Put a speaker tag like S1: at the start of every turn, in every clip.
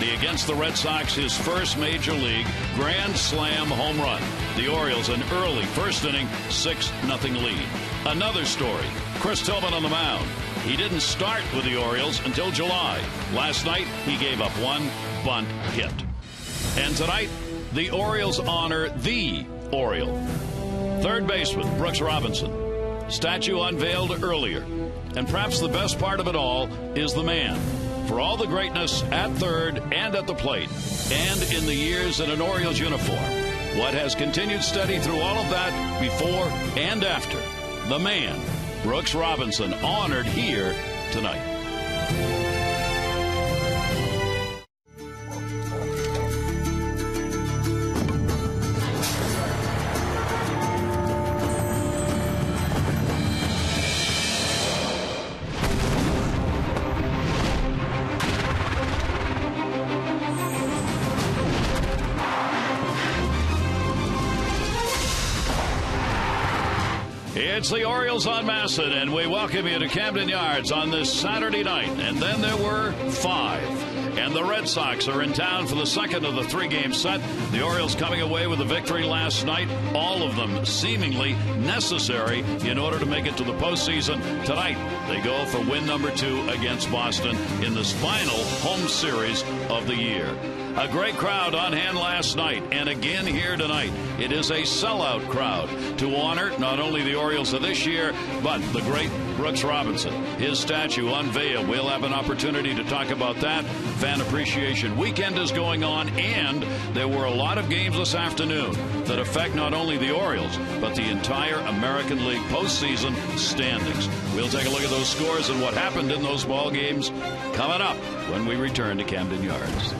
S1: Saturday against the Red Sox, his first Major League Grand Slam home run. The Orioles an early first inning 6-0 lead. Another story, Chris Tillman on the mound. He didn't start with the Orioles until July. Last night, he gave up one bunt hit. And tonight, the Orioles honor the Oriole. Third baseman, Brooks Robinson. Statue unveiled earlier. And perhaps the best part of it all is the man. For all the greatness at third and at the plate, and in the years in an Orioles uniform, what has continued steady through all of that before and after, the man, Brooks Robinson, honored here tonight. It's the Orioles on Masson, and we welcome you to Camden Yards on this Saturday night. And then there were 5. And the Red Sox are in town for the second of the 3-game set. The Orioles coming away with a victory last night, all of them seemingly necessary in order to make it to the postseason. Tonight, they go for win number 2 against Boston in this final home series of the year. A great crowd on hand last night, and again here tonight. It is a sellout crowd to honor not only the Orioles of this year, but the great Brooks Robinson. His statue unveiled. We'll have an opportunity to talk about that. Fan Appreciation Weekend is going on, and there were a lot of games this afternoon that affect not only the Orioles, but the entire American League postseason standings. We'll take a look at those scores and what happened in those ball games coming up when we return to Camden Yards.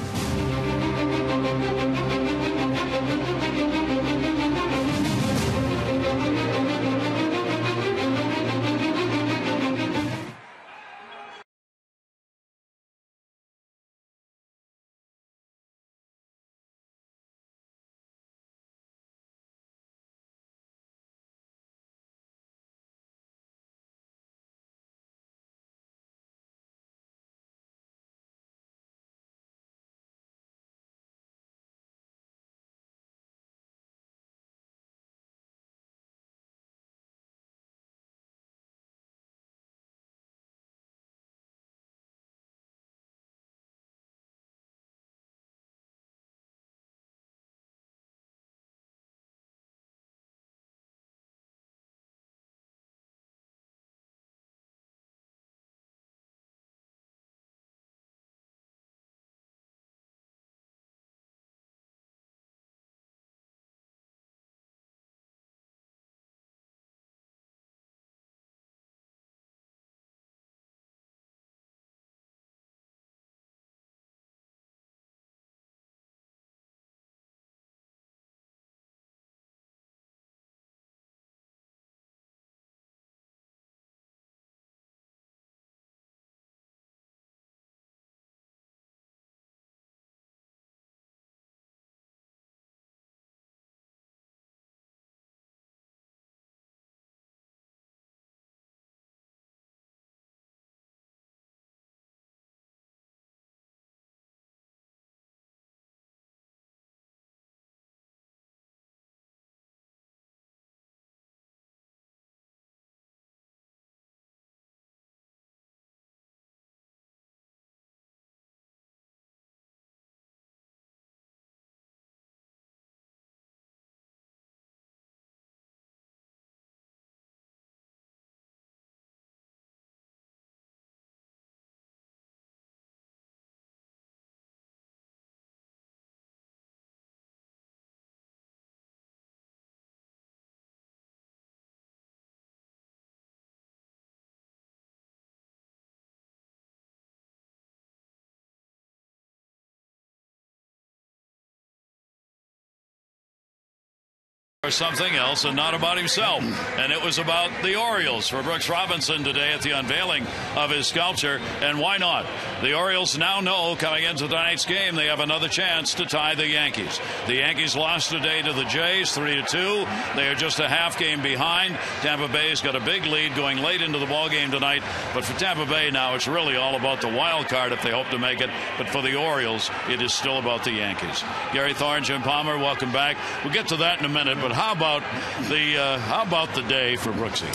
S1: or something else and not about himself. And it was about the Orioles for Brooks Robinson today at the unveiling of his sculpture. And why not? The Orioles now know coming into tonight's game they have another chance to tie the Yankees. The Yankees lost today to the Jays 3-2. They are just a half game behind. Tampa Bay's got a big lead going late into the ball game tonight. But for Tampa Bay now it's really all about the wild card if they hope to make it. But for the Orioles it is still about the Yankees. Gary Thorne, Jim Palmer, welcome back. We'll get to that in a minute. But how about the day for Brooksy?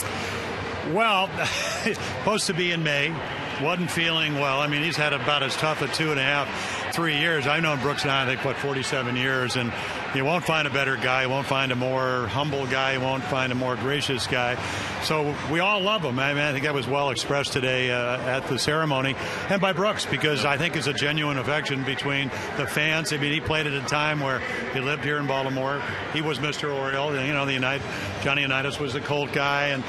S2: Well, supposed to be in May. Wasn't feeling well. I mean, he's had about as tough a 2.5, 3 years. I've known Brooks now, I think, 47 years, and you won't find a better guy. You won't find a more humble guy. You won't find a more gracious guy. So we all love him. I mean, I think that was well expressed today at the ceremony, and by Brooks, because I think it's a genuine affection between the fans. I mean, he played at a time where he lived here in Baltimore. He was Mr. Oriole. You know, Johnny Unitas was the Colt guy, and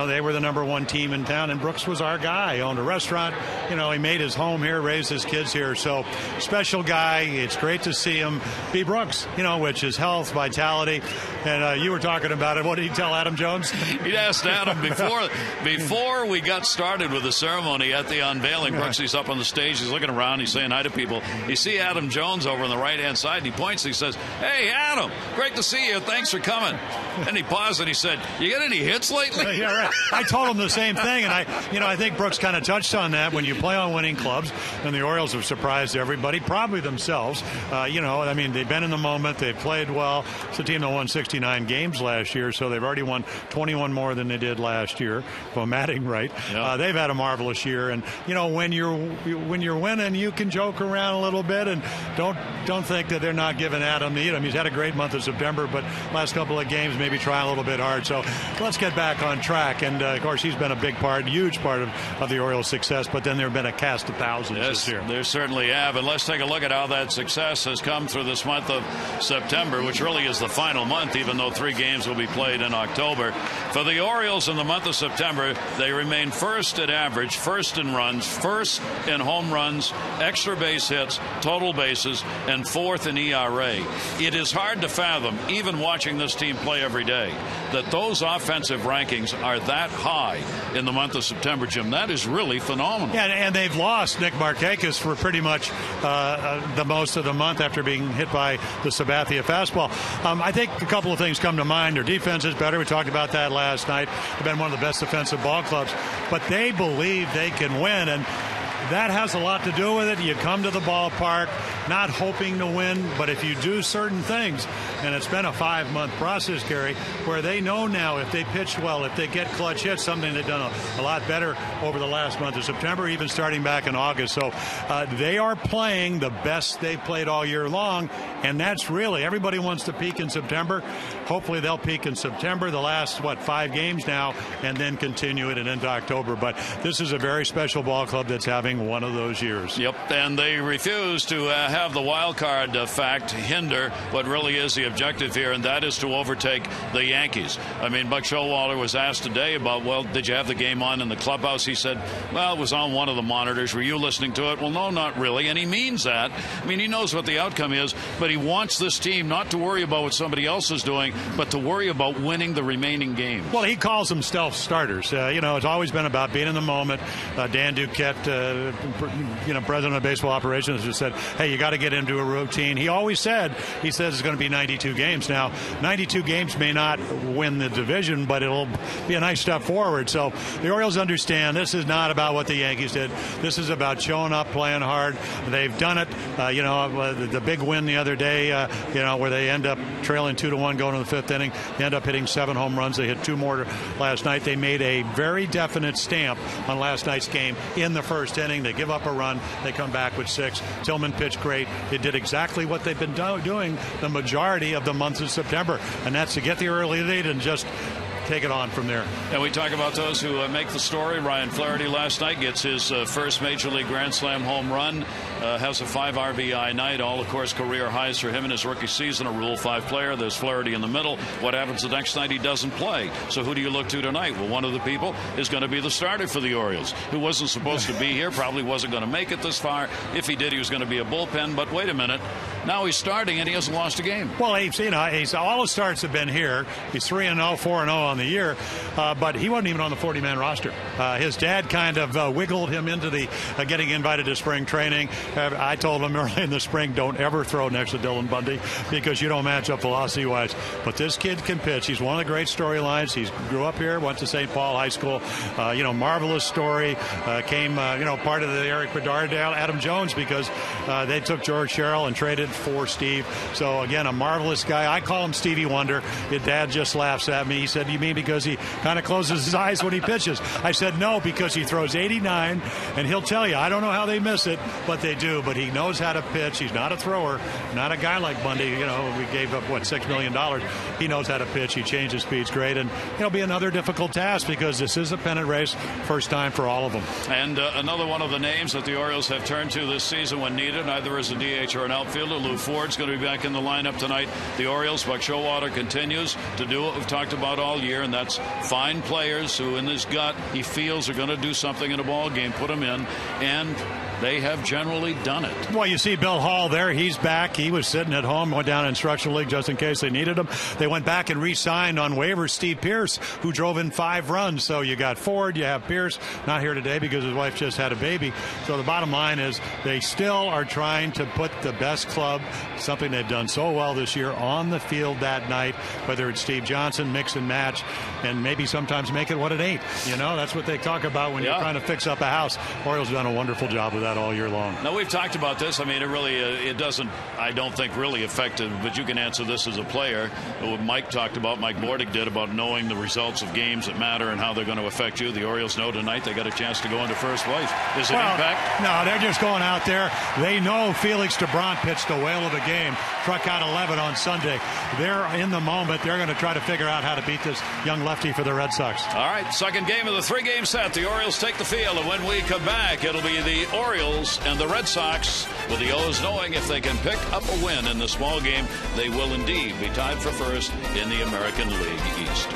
S2: they were the #1 team in town, and Brooks was our guy. He owned a restaurant. You know, he made his home here, raised his kids here. So special guy. It's great to see him be Brooks, which is health, vitality. And you were talking about it. What did he tell Adam Jones?
S1: He asked Adam before we got started with the ceremony at the unveiling. Brooksy's up on the stage. He's looking around. He's saying hi to people. You see Adam Jones over on the right-hand side. And he points and he says, "Hey, Adam, great to see you. Thanks for coming." And he paused and he said, "You get any hits lately?"
S2: Yeah, right. I told him the same thing. And I think Brooks kind of touched on that. When you play on winning clubs, and the Orioles have surprised everybody, probably themselves. I mean, they've been in the moment. They've played well. It's a team that won 69 games last year, so they've already won 21 more than they did last year. If I'm adding right. Yeah. They've had a marvelous year, and when you're winning, you can joke around a little bit, and don't think that they're not giving Adam the eat him. He's had a great month of September, but last couple of games maybe trying a little bit hard. So let's get back on track. And of course, he's been a big part, huge part of the Orioles' success. But then there have been a cast of thousands this year.
S1: There certainly have. And let's take a look at how that success has come through this month of September, which really is the final month, even though 3 games will be played in October. For the Orioles in the month of September, they remain first in average, first in runs, first in home runs, extra base hits, total bases, and 4th in ERA. It is hard to fathom, even watching this team play every day, that those offensive rankings are that high in the month of September, Jim. That is really phenomenal.
S2: Yeah, and they've lost Nick Markakis for pretty much the most of the month after being hit by the Sabathia fastball. I think a couple of things come to mind. Their defense is better. We talked about that last night. They've been one of the best defensive ball clubs, but they believe they can win, and that has a lot to do with it. You come to the ballpark not hoping to win, but if you do certain things, and it's been a 5-month process, Gary, where they know now if they pitch well, if they get clutch hits, something they've done a lot better over the last month of September, even starting back in August. So they are playing the best they've played all year long, and that's really, everybody wants to peak in September. Hopefully they'll peak in September, the last, 5 games now, and then continue it and into October. But this is a very special ball club that's having one of those years.
S1: Yep, and they refuse to have the wild card fact hinder what really is the objective here, and that is to overtake the Yankees. I mean, Buck Showalter was asked today about, well, did you have the game on in the clubhouse? He said, well, it was on one of the monitors. Were you listening to it? Well, no, not really, and he means that. I mean, he knows what the outcome is, but he wants this team not to worry about what somebody else is doing, but to worry about winning the remaining games.
S2: Well, he calls them stealth starters. It's always been about being in the moment. Dan Duquette, president of baseball operations, just said, hey, you got to get into a routine. He always said, he says it's going to be 92 games. Now, 92 games may not win the division, but it'll be a nice step forward. So the Orioles understand this is not about what the Yankees did. This is about showing up, playing hard. They've done it. The big win the other day, where they end up trailing 2-1 going to the 5th inning. They end up hitting 7 home runs. They hit 2 more last night. They made a very definite stamp on last night's game in the 1st inning. They give up a run. They come back with 6. Tillman pitched great. They did exactly what they've been doing the majority of the months of September, and that's to get the early lead and just take it on from there.
S1: And we talk about those who make the story. Ryan Flaherty last night gets his first Major League Grand Slam home run, has a 5 RBI night, all, of course, career highs for him in his rookie season, a Rule 5 player. There's Flaherty in the middle. What happens the next night? He doesn't play. So who do you look to tonight? Well, one of the people is going to be the starter for the Orioles, who wasn't supposed to be here, probably wasn't going to make it this far. If he did, he was going to be a bullpen. But wait a minute. Now he's starting, and he hasn't lost a game.
S2: Well, he's all his starts have been here. He's 3-0, 4-0 on the year, but he wasn't even on the 40-man roster. His dad kind of wiggled him into the getting invited to spring training. I told him early in the spring, don't ever throw next to Dylan Bundy because you don't match up velocity-wise. But this kid can pitch. He's one of the great storylines. He grew up here, went to St. Paul High School. Marvelous story. Came, part of the Eric Bedard, Adam Jones, because they took George Sherrill and traded for Steve. So, again, a marvelous guy. I call him Stevie Wonder. Your dad just laughs at me. He said, you mean because he kind of closes his eyes when he pitches? I said, no, because he throws 89, and he'll tell you, I don't know how they miss it, but they do. But he knows how to pitch. He's not a thrower, not a guy like Bundy. We gave up, $6 million. He knows how to pitch. He changed his speeds great, and it'll be another difficult task because this is a pennant race, first time for all of them.
S1: And another one of the names that the Orioles have turned to this season when needed, either as a DH or an outfielder. Lou Ford's going to be back in the lineup tonight. The Orioles, Buck Showalter continues to do what we've talked about all year, and that's find players who in his gut he feels are going to do something in a ball game, put them in, and they have generally done it.
S2: Well, you see Bill Hall there. He's back. He was sitting at home, went down in instructional league just in case they needed him. They went back and re-signed on waivers Steve Pearce, who drove in 5 runs. So you got Ford, you have Pearce, not here today because his wife just had a baby. So the bottom line is they still are trying to put the best club, something they've done so well this year, on the field that night, whether it's Steve Johnson, mix and match, and maybe sometimes make it what it ain't. That's what they talk about when you're trying to fix up a house. Orioles have done a wonderful job with that all year long.
S1: Now, we've talked about this. I mean, it really, it doesn't, I don't think, really affect it, but you can answer this as a player. What Mike talked about, Mike Bordick did, about knowing the results of games that matter and how they're going to affect you. The Orioles know tonight they got a chance to go into first place. Does it impact?
S2: No, they're just going out there. They know Felix DeBron pitched the whale of the game, struck out 11 on Sunday. They're in the moment. They're going to try to figure out how to beat this young lefty for the Red Sox.
S1: All right, second game of the 3-game set. The Orioles take the field, and when we come back, it'll be the Orioles and the Red Sox, with the O's knowing if they can pick up a win in the small game, they will indeed be tied for first in the American League East.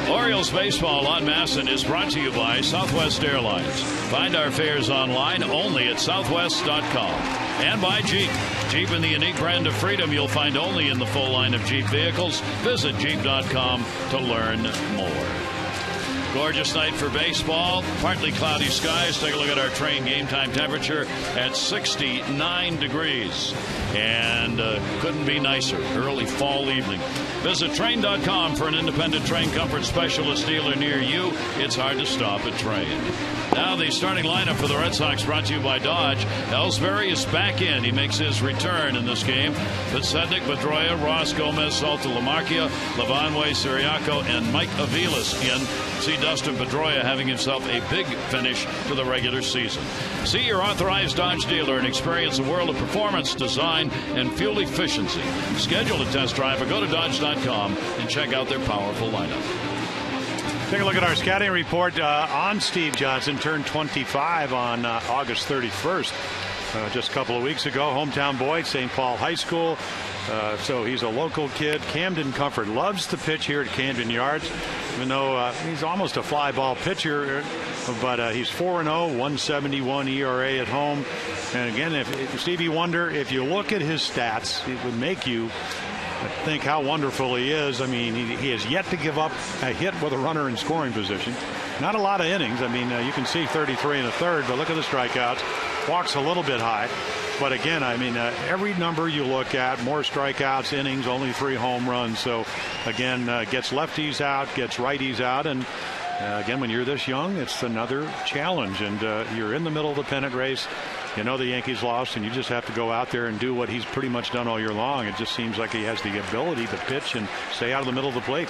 S1: Orioles baseball on Masson is brought to you by Southwest Airlines. Find our fares online only at southwest.com. And by Jeep. Jeep in the unique brand of freedom you'll find only in the full line of Jeep vehicles. Visit Jeep.com to learn more. Gorgeous night for baseball. Partly cloudy skies. Take a look at our train game time temperature at 69 degrees. And couldn't be nicer. Early fall evening. Visit Train.com for an independent Train comfort specialist dealer near you. It's hard to stop at Train. Now the starting lineup for the Red Sox brought to you by Dodge. Ellsbury is back in. He makes his return in this game. Podsednik, Pedroia, Ross, Gomez, Salta, Lamarquia, Lavanway, Siriaco, and Mike Aviles in. See Dustin Pedroia having himself a big finish to the regular season. See your authorized Dodge dealer and experience the world of performance, design, and fuel efficiency. Schedule a test drive or go to Dodge.com and check out their powerful lineup.
S2: Take a look at our scouting report on Steve Johnson. Turned 25 on August 31st. Just a couple of weeks ago. Hometown boy, St. Paul High School. So he's a local kid. Camden Comfort loves to pitch here at Camden Yards, even though he's almost a fly ball pitcher. But he's 4-0, 171 ERA at home. And again, if Stevie Wonder, if you look at his stats, it would make you think how wonderful he is. I mean, he has yet to give up a hit with a runner in scoring position. Not a lot of innings. I mean, you can see 33 1/3, but look at the strikeouts. Walks a little bit high. But again, I mean, every number you look at, more strikeouts, innings, only 3 home runs. So again, gets lefties out, gets righties out. And again, when you're this young, it's another challenge. And you're in the middle of the pennant race. You know the Yankees lost, and you just have to go out there and do what he's pretty much done all year long. It just seems like he has the ability to pitch and stay out of the middle of the plate.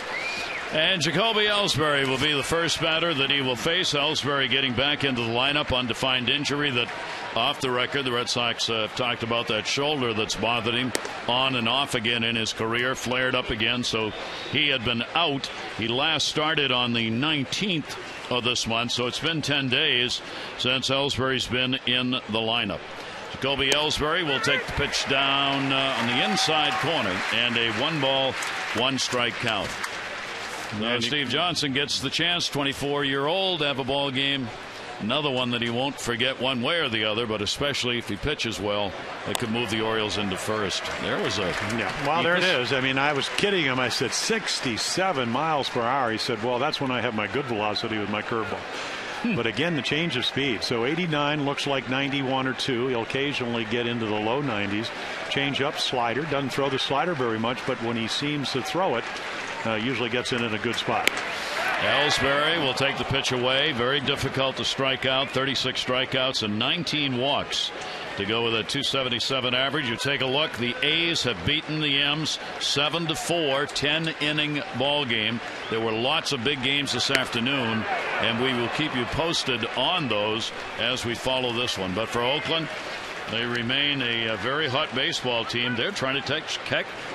S1: And Jacoby Ellsbury will be the first batter that he will face. Ellsbury getting back into the lineup on defined injury that, off the record, the Red Sox have talked about that shoulder that's bothered him on and off again in his career, flared up again, so he had been out. He last started on the 19th of this month, so it's been 10 days since Ellsbury's been in the lineup. Jacoby Ellsbury will take the pitch down on the inside corner, and a 1-ball, 1-strike count. Now Steve Johnson gets the chance, 24-year-old, to have a ball game. Another one that he won't forget one way or the other, but especially if he pitches well, it could move the Orioles into first. There was a...
S2: Yeah, well, there it is. I mean, I was kidding him. I said 67 miles per hour. He said, well, that's when I have my good velocity with my curveball. But again, the change of speed. So 89 looks like 91 or 2. He'll occasionally get into the low 90s. Change up, slider. Doesn't throw the slider very much, but when he seems to throw it, usually gets in a good spot.
S1: Ellsbury will take the pitch away. Very difficult to strike out. 36 strikeouts and 19 walks to go with a 277 average. You take a look. The A's have beaten the M's 7-4, 10-inning ball game. There were lots of big games this afternoon, and we will keep you posted on those as we follow this one. But for Oakland, they remain a very hot baseball team. They're trying to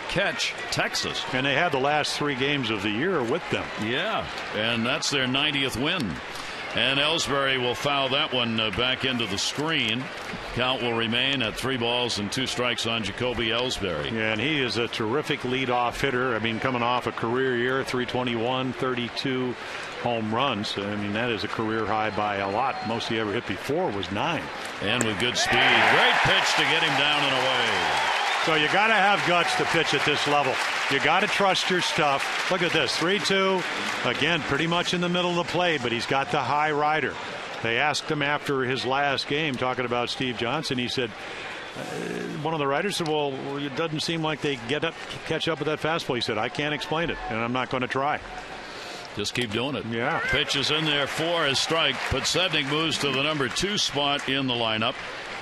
S1: catch Texas.
S2: And they had the last 3 games of the year with them.
S1: Yeah, and that's their 90th win. And Ellsbury will foul that one back into the screen. Count will remain at 3 balls and 2 strikes on Jacoby Ellsbury.
S2: Yeah, and he is a terrific leadoff hitter. I mean, coming off a career year, 321, 32 home runs. I mean, that is a career high by a lot. Most he ever hit before was 9.
S1: And with good speed. Great pitch to get him down and away.
S2: So you got to have guts to pitch at this level. You got to trust your stuff. Look at this, 3-2. Again, pretty much in the middle of the play, but he's got the high rider. They asked him after his last game, talking about Steve Johnson. He said, one of the writers said, well, it doesn't seem like they catch up with that fastball. He said, I can't explain it, and I'm not going to try.
S1: Just keep doing it.
S2: Yeah.
S1: Pitch is in there for a strike. Podsednik moves to the number 2 spot in the lineup.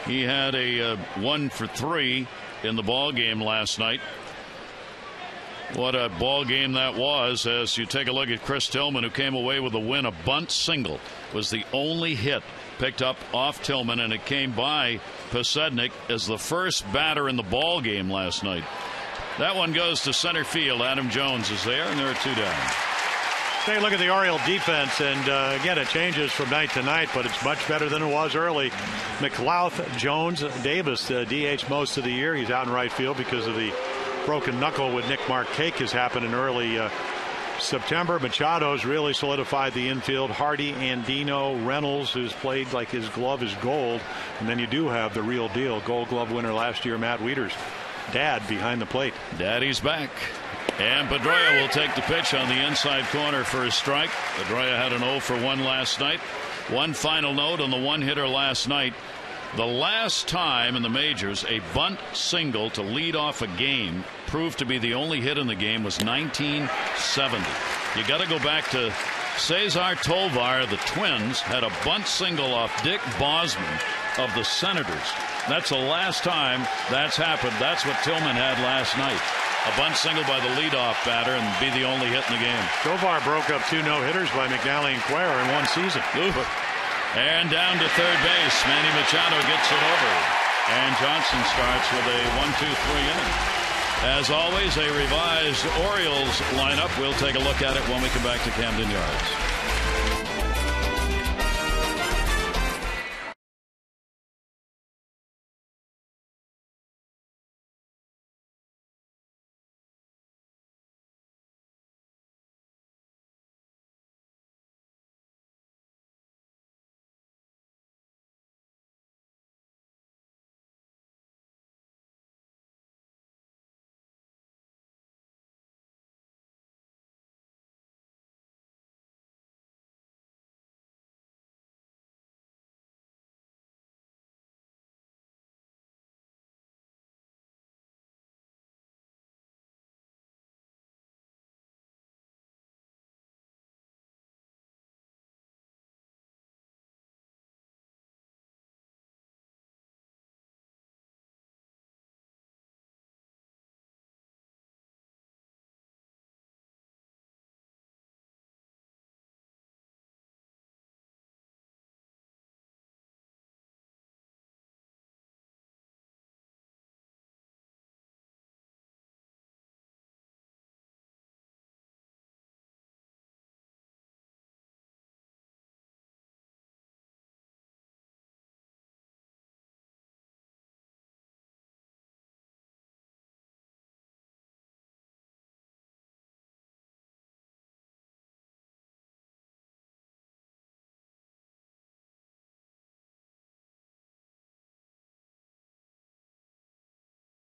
S1: He had a 1 for 3 in the ball game last night. What a ball game that was, as you take a look at Chris Tillman, who came away with a win. A bunt single was the only hit picked up off Tillman, and it came by Podsednik as the first batter in the ball game last night. That one goes to center field. Adam Jones is there, and there are 2 down.
S2: Take a look at the Oriole defense, and again, it changes from night to night, but it's much better than it was early. McLouth, Jones, Davis, DH most of the year. He's out in right field because of the broken knuckle with Nick Markakis happened in early September. Machado's really solidified the infield. Hardy, Andino, Reynolds, who's played like his glove is gold. And then you do have the real deal, Gold Glove winner last year, Matt Wieters. Dad behind the plate.
S1: Daddy's back. And Pedroia will take the pitch on the inside corner for a strike. Pedroia had an 0 for 1 last night. One final note on the one hitter last night. The last time in the majors a bunt single to lead off a game proved to be the only hit in the game was 1970. You got to go back to Cesar Tovar. The Twins had a bunt single off Dick Bosman of the Senators. That's the last time that's happened. That's what Tillman had last night. A bunt single by the leadoff batter and be the only hit in the game.
S2: Tovar broke up 2 no-hitters by McNally and Cuellar in one season.
S1: And down to third base. Manny Machado gets it over. And Johnson starts with a 1-2-3 inning. As always, a revised Orioles lineup. We'll take a look at it when we come back to Camden Yards.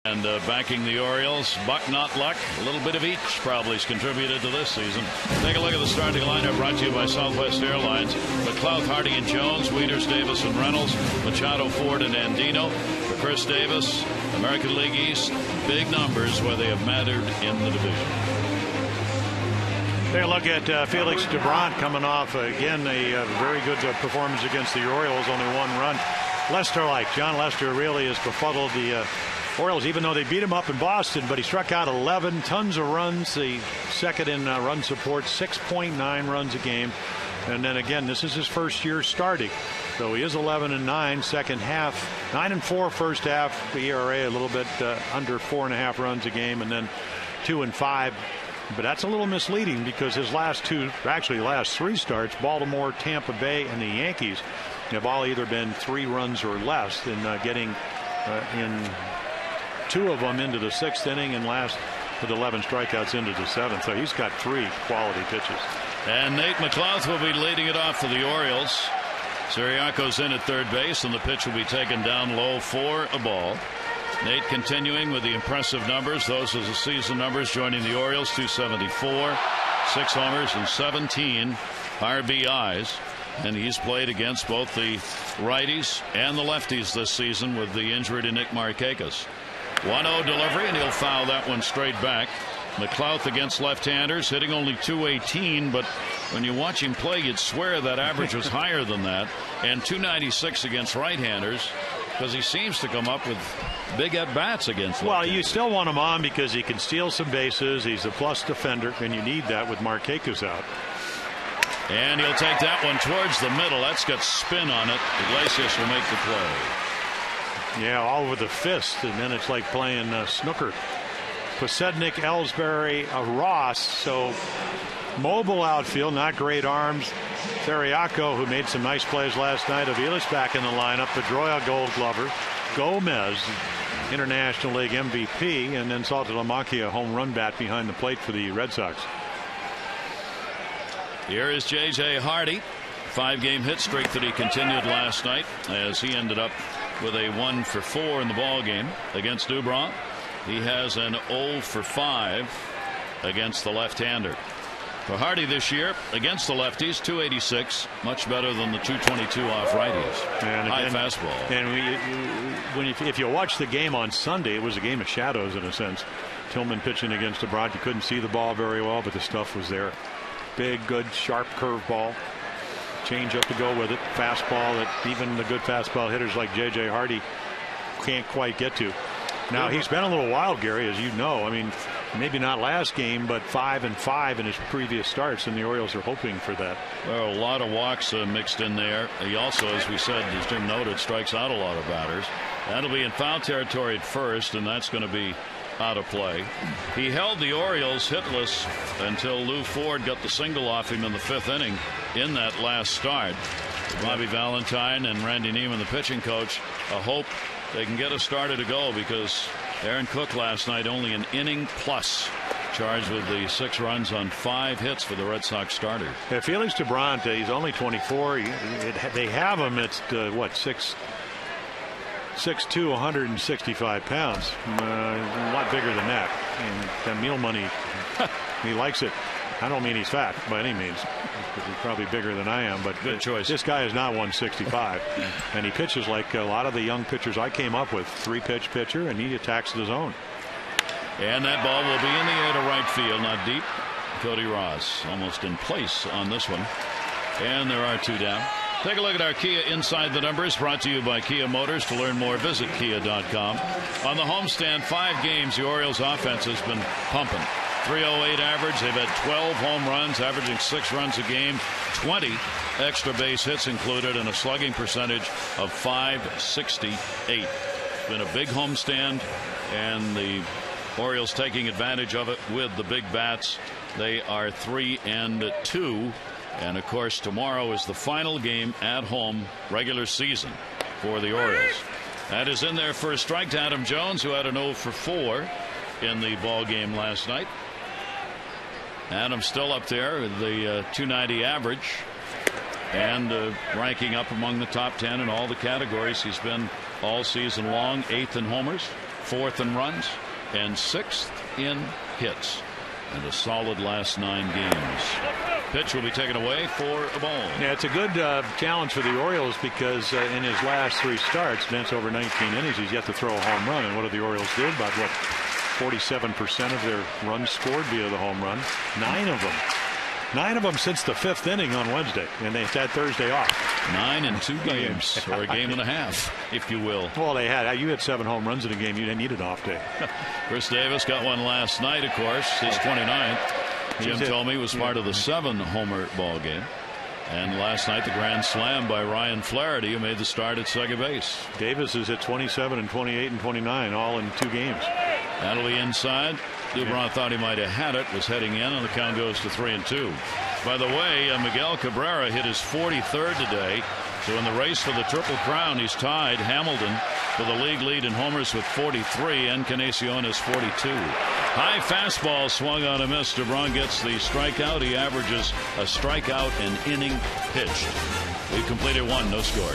S1: And backing the Orioles, Buck not Luck, a little bit of each probably has contributed to this season. Take a look at the starting lineup brought to you by Southwest Airlines. McLeod, Hardy, and Jones, Wieters, Davis, and Reynolds, Machado, Ford, and Andino. For Chris Davis, American League East, big numbers where they have mattered in the division.
S2: Take a look at Felix DeBrant coming off again a very good performance against the Orioles, only 1 run. Lester-like, John Lester really has befuddled the Orioles, even though they beat him up in Boston, but he struck out 11, tons of runs, the second in run support, 6.9 runs a game. And then again, this is his first year starting. So he is 11-9 second half, 9-4 first half, the ERA a little bit under 4.5 runs a game, and then 2-5. But that's a little misleading because his last 3 starts, Baltimore, Tampa Bay, and the Yankees, have all either been 3 runs or less in getting in 2 of them into the 6th inning and last with 11 strikeouts into the 7th. So he's got 3 quality pitches.
S1: And Nate McLouth will be leading it off for the Orioles. Siriaco's in at third base, and the pitch will be taken down low for a ball. Nate continuing with the impressive numbers. Those are the season numbers, joining the Orioles. 274, 6 homers, and 17 RBIs. And he's played against both the righties and the lefties this season with the injury to Nick Markakis. 1-0 delivery, and he'll foul that one straight back. McLouth against left-handers, hitting only .218, but when you watch him play, you'd swear that average was higher than that. And .296 against right-handers, because he seems to come up with big at-bats against left-handers.
S2: Well, you still want him on because he can steal some bases. He's a plus defender, and you need that with Markakis out.
S1: And he'll take that one towards the middle. That's got spin on it. Iglesias will make the play.
S2: Yeah, all with a fist, and then it's like playing snooker. Posednik, Ellsbury, Ross. So mobile outfield, not great arms. Theriaco, who made some nice plays last night. Aviles back in the lineup. Pedroia, Gold Glover. Gomez, International League MVP, and then Saltalamacchia, a home run bat behind the plate for the Red Sox.
S1: Here is J.J. Hardy. 5-game hit streak that he continued last night as he ended up with a 1-for-4 in the ball game against Dubron. He has an 0-for-5 against the left-hander. For Hardy this year against the lefties, 286, much better than the 222 off righties. High fastball.
S2: And if you watch the game on Sunday, it was a game of shadows in a sense. Tillman pitching against Abroad, you couldn't see the ball very well, but the stuff was there. Big, good, sharp curveball. Change up to go with it. Fastball that even the good fastball hitters like J.J. Hardy can't quite get to. Now, he's been a little wild, Gary, as you know. I mean, maybe not last game, but 5-5 in his previous starts, and the Orioles are hoping for that.
S1: Well, a lot of walks mixed in there. He also, as we said, as Jim noted, strikes out a lot of batters. That'll be in foul territory at first, and that's going to be out of play. He held the Orioles hitless until Lou Ford got the single off him in the 5th inning in that last start. Bobby Valentine and Randy Neiman, the pitching coach, a hope they can get us started to go, because Aaron Cook last night only an inning plus, charged with the 6 runs on 5 hits for the Red Sox starter.
S2: Yeah, Felix Debrant, he's only 24. They have him at what, 6'2", 165 pounds. A lot bigger than that. And that meal money, he likes it. I don't mean he's fat by any means, because he's probably bigger than I am, but
S1: good choice.
S2: This guy is not 165. And he pitches like a lot of the young pitchers I came up with. 3-pitch pitcher, and he attacks the zone.
S1: And that ball will be in the air to right field, not deep. Cody Ross almost in place on this one. And there are 2 down. Take a look at our Kia Inside the Numbers, brought to you by Kia Motors. To learn more, visit kia.com. On the homestand, 5 games, the Orioles offense has been pumping. 308 average. They've had 12 home runs, averaging 6 runs a game, 20 extra base hits included, and a slugging percentage of .568. It's been a big homestand, and the Orioles taking advantage of it with the big bats. They are 3-2. And of course, tomorrow is the final game at home, regular season, for the Orioles. That is in there for a strike to Adam Jones, who had an 0 for 4 in the ball game last night. Adam's still up there with the 290 average, and ranking up among the top 10 in all the categories he's been all season long. 8th in homers, 4th in runs, and 6th in hits. And a solid last 9 games. Pitch will be taken away for a ball.
S2: Yeah, it's a good challenge for the Orioles, because in his last 3 starts, Vince, over 19 innings, he's yet to throw a home run. And what did the Orioles do? About 47% of their runs scored via the home run. 9 of them. 9 of them since the 5th inning on Wednesday, and they've had Thursday off.
S1: 9 in 2 games, or a game and a half, if you will.
S2: Well, you had 7 home runs in a game. You didn't need an off day.
S1: Chris Davis got one last night, of course, his 29th. Jim told me was part of the 7-homer ball game. And last night, the grand slam by Ryan Flaherty, who made the start at second base.
S2: Davis is at 27 and 28 and 29, all in 2 games.
S1: That'll be inside. Dubron thought he might have had it, was heading in, and the count goes to 3-2. By the way, Miguel Cabrera hit his 43rd today. So in the race for the Triple Crown, he's tied Hamilton for the league lead in homers with 43, and Encarnacion is 42. High fastball swung on a miss. Dubron gets the strikeout. He averages a strikeout an inning pitched. We've completed 1, no score.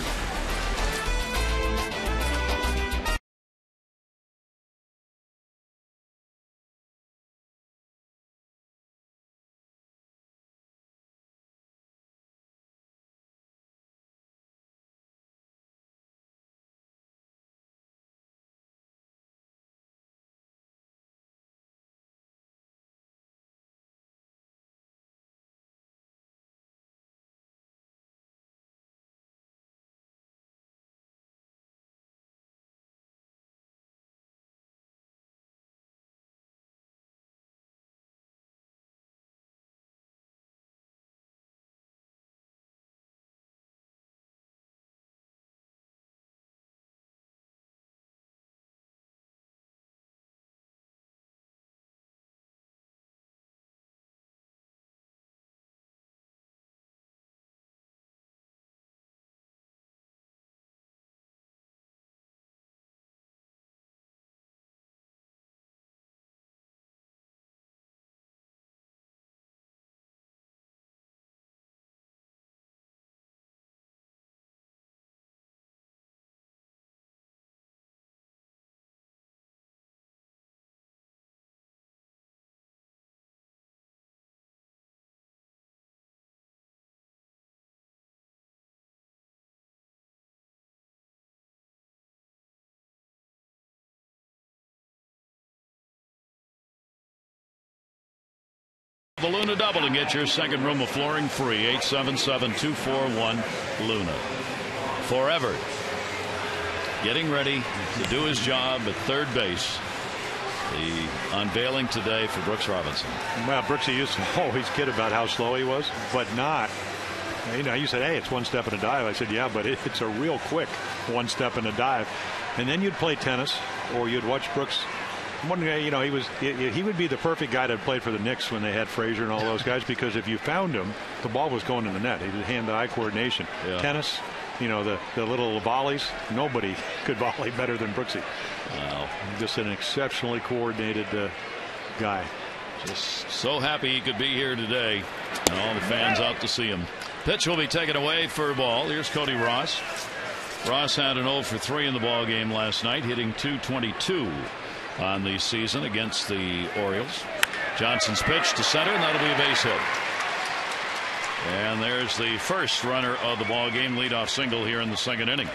S1: The Luna double and get your second room of flooring free. 877-241-LUNA. Forever getting ready to do his job at third base. The unveiling today for Brooks Robinson.
S2: Well, Brooksy used to always kid about how slow he was, but not. You know, you said, hey, it's one step and a dive. I said, yeah, but it's a real quick one step and a dive. And then you'd play tennis, or you'd watch Brooks. One day, you know, he would be the perfect guy to play for the Knicks when they had Frazier and all those guys, because if you found him, the ball was going in the net. He had hand-eye coordination. Yeah. Tennis, you know, the little volleys, nobody could volley better than Brooksy.
S1: Wow.
S2: Just an exceptionally coordinated guy.
S1: Just so happy he could be here today, and all the fans out to see him. Pitch will be taken away for a ball. Here's Cody Ross. Ross had an 0 for 3 in the ball game last night, hitting .222 on the season against the Orioles. Johnson's pitch to center, and that'll be a base hit. And there's the first runner of the ball game, leadoff single here in the second inning.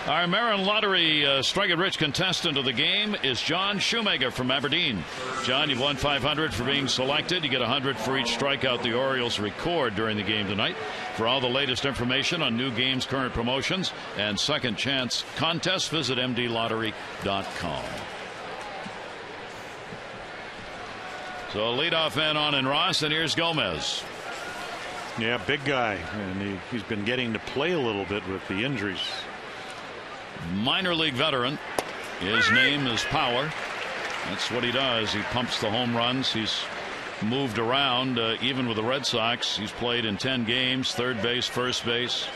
S1: Our Maryland Lottery strike-it-rich contestant of the game is John Shoemaker from Aberdeen. John, you've won $500 for being selected. You get $100 for each strikeout the Orioles record during the game tonight. For all the latest information on new games, current promotions, and second chance contests, visit mdlottery.com. So leadoff man on in Ross, and here's Gomez.
S2: Yeah, big guy, and he's been getting to play a little bit with the injuries.
S1: Minor league veteran. His name is Power. That's what he does. He pumps the home runs. He's moved around even with the Red Sox. He's played in 10 games, third base, first base,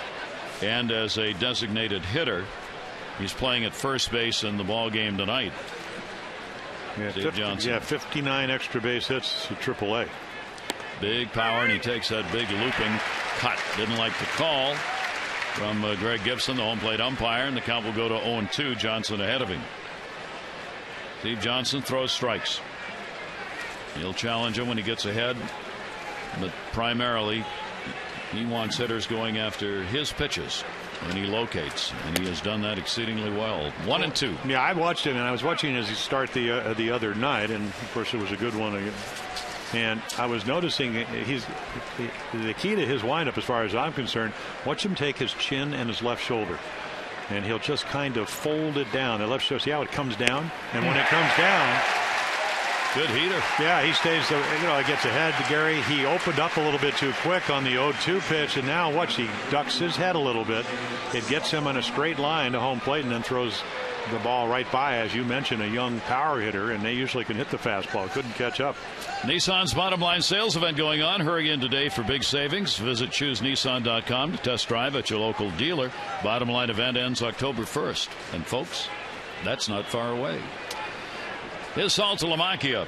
S1: and as a designated hitter. He's playing at first base in the ball game tonight.
S2: Yeah, 59 extra base hits to AAA.
S1: Big power, and he takes that big looping cut. Didn't like the call from Greg Gibson, the home plate umpire, and the count will go to 0-2. Johnson ahead of him. Steve Johnson throws strikes. He'll challenge him when he gets ahead, but primarily he wants hitters going after his pitches when he locates, and he has done that exceedingly well. 1-2.
S2: Yeah, I watched him, and I was watching as he start the other night, and of course it was a good one. And I was noticing the key to his windup, as far as I'm concerned, watch him take his chin and his left shoulder, and he'll just kind of fold it down. The left shoulder, see how it comes down, and when it comes down,
S1: good heater.
S2: Yeah, he stays. It gets ahead to Gary. He opened up a little bit too quick on the 0-2 pitch, and now watch, he ducks his head a little bit. It gets him on a straight line to home plate, and then throws the ball right by, as you mentioned, a young power hitter, and they usually can hit the fastball. Couldn't catch up.
S1: Nissan's bottom line sales event going on. Hurry in today for big savings. Visit choosenissan.com to test drive at your local dealer. Bottom line event ends October 1st. And folks, that's not far away. Here's Saltalamacchia.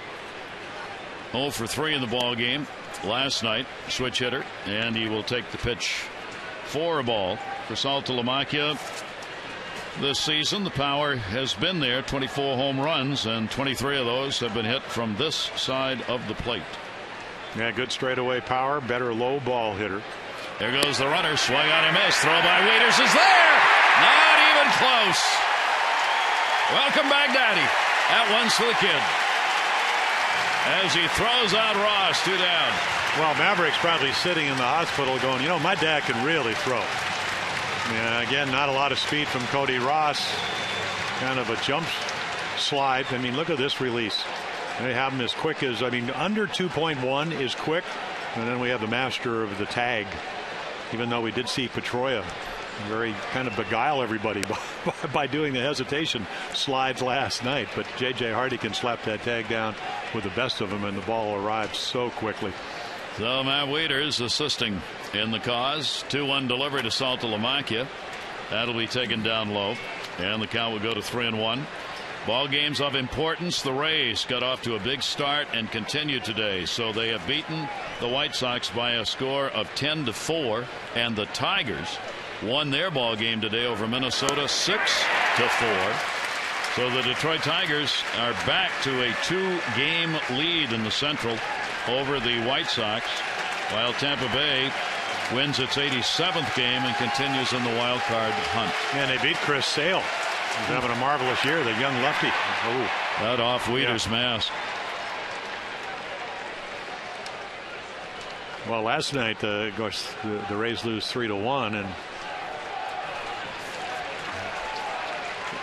S1: 0 for 3 in the ball game last night. Switch hitter, and he will take the pitch for a ball. For Saltalamacchia this season, the power has been there. 24 home runs, and 23 of those have been hit from this side of the plate.
S2: Yeah, good straightaway power, better low ball hitter.
S1: There goes the runner. Swing on and miss. Throw by Waiters is there. Not even close. Welcome back, Daddy. That one's for the kid. As he throws out Ross, 2 down.
S2: Well, Maverick's probably sitting in the hospital going, you know, my dad can really throw. Yeah, again, not a lot of speed from Cody Ross. Kind of a jump slide. I mean, look at this release. They have him as quick as, under 2.1 is quick. And then we have the master of the tag. Even though we did see Petroia very kind of beguile everybody by doing the hesitation slides last night. But J.J. Hardy can slap that tag down with the best of them, and the ball arrives so quickly.
S1: So Matt Wieters assisting in the cause. 2-1 delivery to Saltalamacchia. That'll be taken down low, and the count will go to 3-1. Ball games of importance. The Rays got off to a big start and continue today. So they have beaten the White Sox by a score of 10-4, and the Tigers won their ball game today over Minnesota 6-4. So the Detroit Tigers are back to a 2-game lead in the Central over the White Sox, while Tampa Bay wins its 87th game and continues in the wild card hunt.
S2: And they beat Chris Sale. He's having a marvelous year, the young lefty.
S1: That off Wieters' mask.
S2: Well, last night, of course, the Rays lose 3-1, and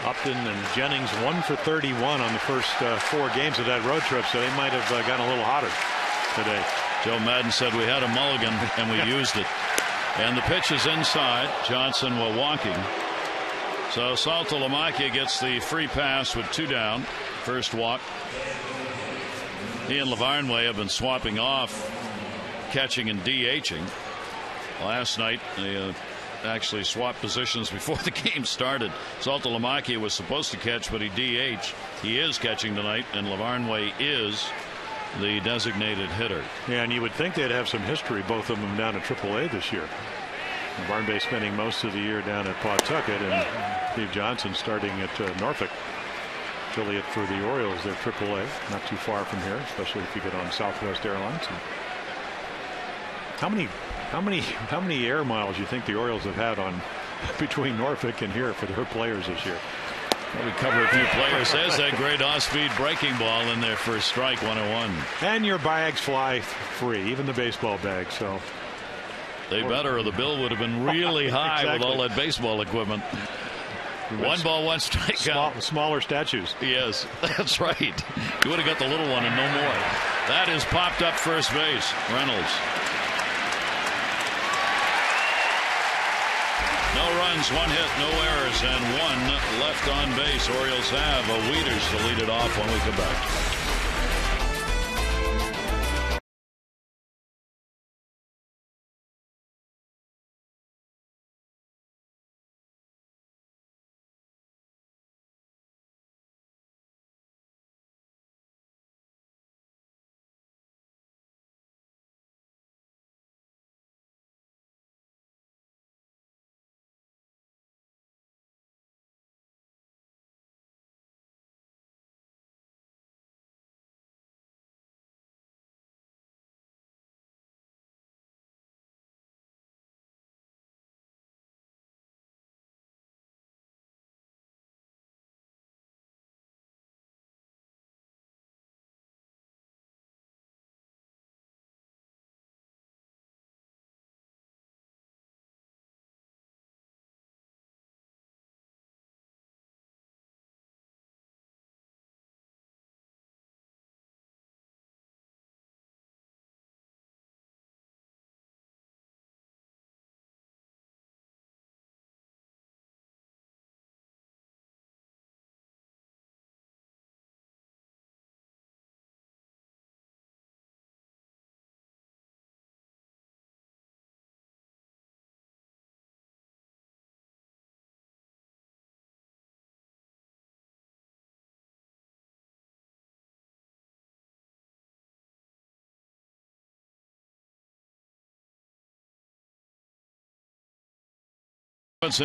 S2: Upton and Jennings 1 for 31 on the first 4 games of that road trip, so they might have gotten a little hotter today.
S1: Joe Madden said we had a mulligan and we used it. And the pitch is inside. Johnson while walking. So Saltalamacchia gets the free pass with 2 down. First walk. He and Lavarnway have been swapping off, catching and DHing. Last night they actually swapped positions before the game started. Saltalamacchia was supposed to catch, but he DH'd. He is catching tonight, and Lavarnway is the designated hitter.
S2: Yeah, and you would think they'd have some history, both of them down at AAA this year. Lavarnway spending most of the year down at Pawtucket, and Steve Johnson starting at Norfolk. Affiliate for the Orioles, they're AAA, not too far from here, especially if you get on Southwest Airlines. How many air miles do you think the Orioles have had on between Norfolk and here for their players this year?
S1: Well, we cover a few players. There's that great off-speed breaking ball in there for strike 101.
S2: And your bags fly free, even the baseball bags. So
S1: they better, or the bill would have been really high. Exactly. With all that baseball equipment. 1 ball, 1 strike out.
S2: Smaller statues.
S1: Yes, that's right. You would have got the little one and no more. That is popped up first base. Reynolds. No runs, 1 hit, no errors, and 1 left on base. Orioles have a Wieters to lead it off when we come back.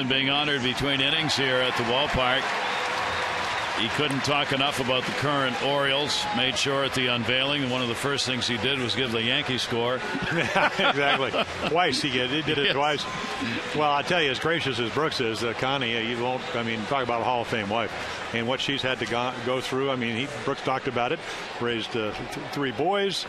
S1: Being honored between innings here at the ballpark. He couldn't talk enough about the current Orioles. Made sure at the unveiling, one of the first things he did was give the Yankee score.
S2: Exactly. Twice he did it. Yes. Twice. Well, I tell you, as gracious as Brooks is, Connie, you won't. I mean, talk about a Hall of Fame wife and what she's had to go through. I mean, Brooks talked about it. Raised 3 boys.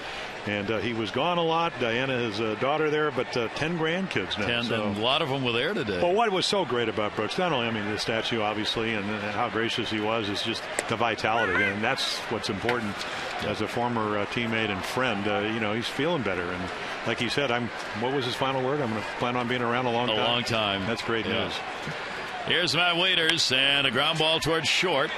S2: And he was gone a lot. Diana, his daughter there, but 10 grandkids now.
S1: 10, so. And a lot of them were there today.
S2: But what was so great about Brooks, not only, I mean, the statue, obviously, and how gracious he was, is just the vitality. And that's what's important as a former teammate and friend. You know, he's feeling better. And like he said, what was his final word? I'm going to plan on being around a long time.
S1: A long time.
S2: That's great news.
S1: Here's Matt Wieters, and a ground ball towards short.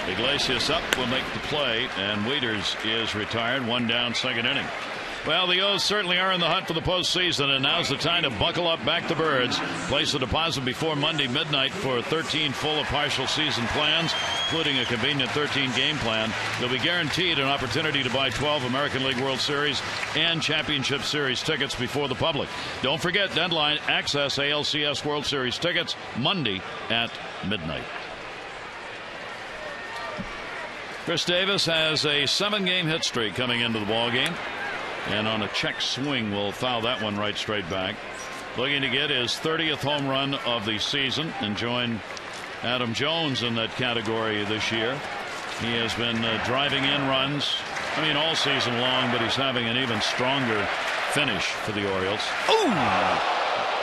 S1: Iglesias up will make the play, and Wieters is retired. 1 down, 2nd inning. Well, the O's certainly are in the hunt for the postseason, and now's the time to buckle up back to Birds. Place a deposit before Monday midnight for 13 full or partial season plans, including a convenient 13-game plan. You'll be guaranteed an opportunity to buy 12 American League World Series and Championship Series tickets before the public. Don't forget, deadline, access ALCS World Series tickets Monday at midnight. Chris Davis has a 7-game hit streak coming into the ball game, and on a check swing will foul that one right straight back. Looking to get his 30th home run of the season and join Adam Jones in that category this year. He has been driving in runs I mean, all season long, but he's having an even stronger finish for the Orioles.
S2: Ooh!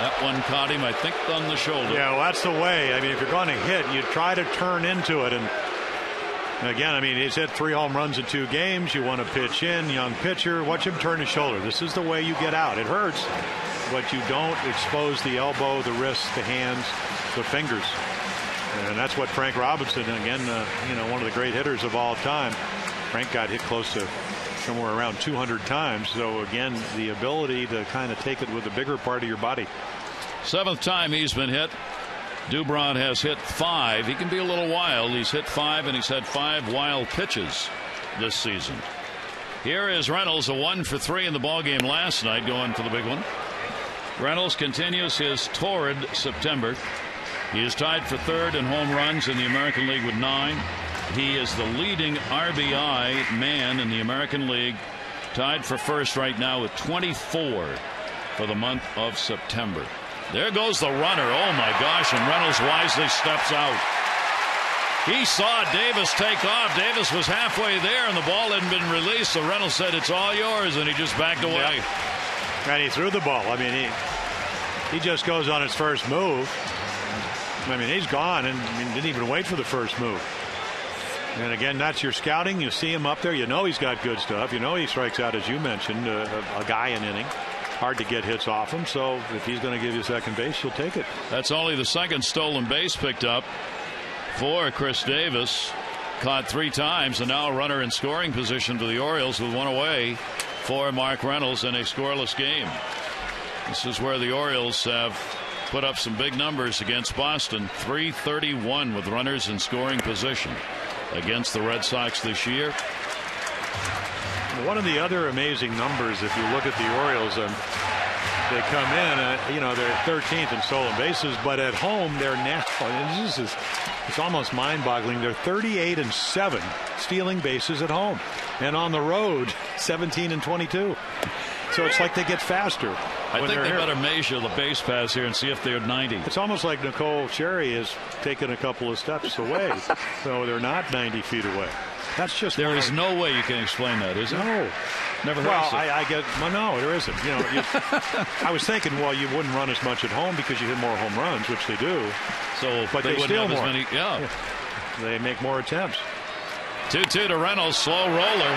S1: That one caught him, I think, on the shoulder.
S2: Yeah, well, that's the way. I mean, if you're going to hit, you try to turn into it. And again, I mean, he's hit 3 home runs in 2 games. You want to pitch in, young pitcher. Watch him turn his shoulder. This is the way you get out. It hurts, but you don't expose the elbow, the wrist, the hands, the fingers. And that's what Frank Robinson, again, one of the great hitters of all time. Frank got hit close to somewhere around 200 times. So again, the ability to kind of take it with the bigger part of your body.
S1: 7th time he's been hit. Dubron has hit 5. He can be a little wild. He's hit 5, and he's had 5 wild pitches this season. Here is Reynolds, a 1 for 3 in the ballgame last night, going for the big one. Reynolds continues his torrid September. He is tied for 3rd in home runs in the American League with 9. He is the leading RBI man in the American League, tied for 1st right now with 24 for the month of September. There goes the runner. Oh my gosh, and Reynolds wisely steps out. He saw Davis take off. Davis was halfway there and the ball hadn't been released, so Reynolds said, "It's all yours," and he just backed away.
S2: Yep. And he threw the ball. I mean, he just goes on his first move. I mean, he's gone and didn't even wait for the first move. And again, that's your scouting. You see him up there. You know he's got good stuff. You know he strikes out, as you mentioned, a guy an inning. Hard to get hits off him. So if he's going to give you second base, you'll take it.
S1: That's only the 2nd stolen base picked up for Chris Davis. Caught 3 times, and now a runner in scoring position for the Orioles with 1 away for Mark Reynolds in a scoreless game. This is where the Orioles have put up some big numbers against Boston. 331 with runners in scoring position against the Red Sox this year.
S2: One of the other amazing numbers, if you look at the Orioles, they come in, they're 13th in stolen bases, but at home they're now, it's almost mind-boggling. They're 38-7 stealing bases at home, and on the road 17-22. So it's like they get faster.
S1: I think they better measure the base pass here and see if they're 90.
S2: It's almost like Nicole Cherry has taken a couple of steps away, so they're not 90 feet away. That's just
S1: there is no way you can explain that, is it?
S2: No,
S1: never heard.
S2: Well, I get no, there isn't. I was thinking, well, you wouldn't run as much at home because you hit more home runs, which they do.
S1: So,
S2: but they steal more.
S1: Yeah,
S2: they make more attempts.
S1: 2-2 to Reynolds, slow roller.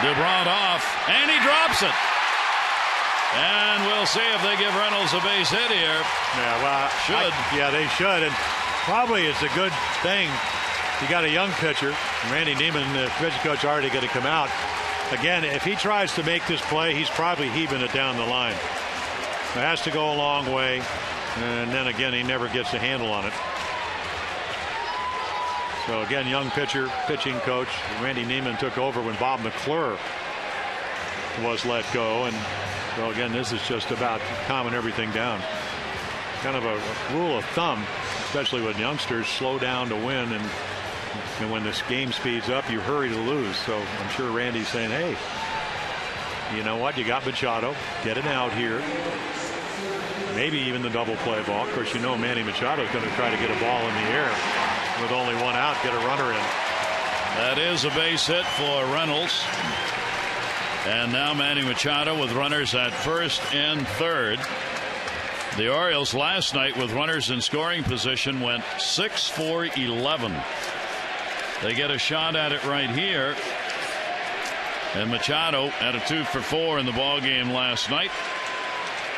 S1: Dubron off, and he drops it. And we'll see if they give Reynolds a base hit here.
S2: Yeah, well, they should, and probably it's a good thing. You got a young pitcher, Randy Neiman, the pitching coach, already going to come out. Again, if he tries to make this play, he's probably heaving it down the line. It has to go a long way, and then again, he never gets a handle on it. So again, young pitcher, pitching coach, Randy Neiman took over when Bob McClure was let go, and so again, this is just about calming everything down. Kind of a rule of thumb, especially with youngsters, slow down to win, and when this game speeds up, you hurry to lose. So I'm sure Randy's saying, hey, you know what? You got Machado. Get it out here. Maybe even the double play ball. Of course, Manny Machado is going to try to get a ball in the air with only 1 out, get a runner in.
S1: That is a base hit for Reynolds. And now Manny Machado with runners at 1st and 3rd. The Orioles last night with runners in scoring position went 6 for 11. They get a shot at it right here. And Machado had a 2 for 4 in the ball game last night,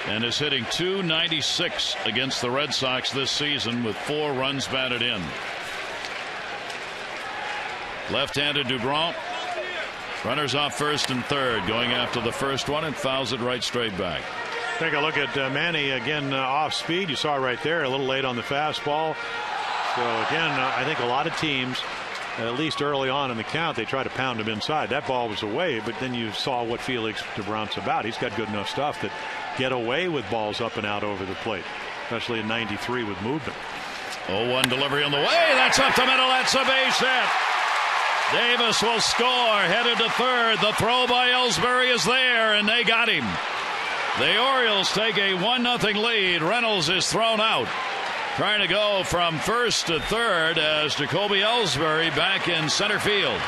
S1: and is hitting .296 against the Red Sox this season with 4 runs batted in. Left-handed Dubron. Runners off 1st and 3rd, going after the first one, and fouls it right straight back.
S2: Take a look at Manny again, off speed. You saw right there, a little late on the fastball. So again, I think a lot of teams, at least early on in the count, they try to pound him inside. That ball was away, but then you saw what Felix Dubron's about. He's got good enough stuff that get away with balls up and out over the plate, especially in 93 with movement.
S1: 0-1 delivery on the way. That's up the middle. That's a base hit. Davis will score, headed to 3rd. The throw by Ellsbury is there, and they got him. The Orioles take a 1-0 lead. Reynolds is thrown out. Trying to go from 1st to 3rd as Jacoby Ellsbury back in center field.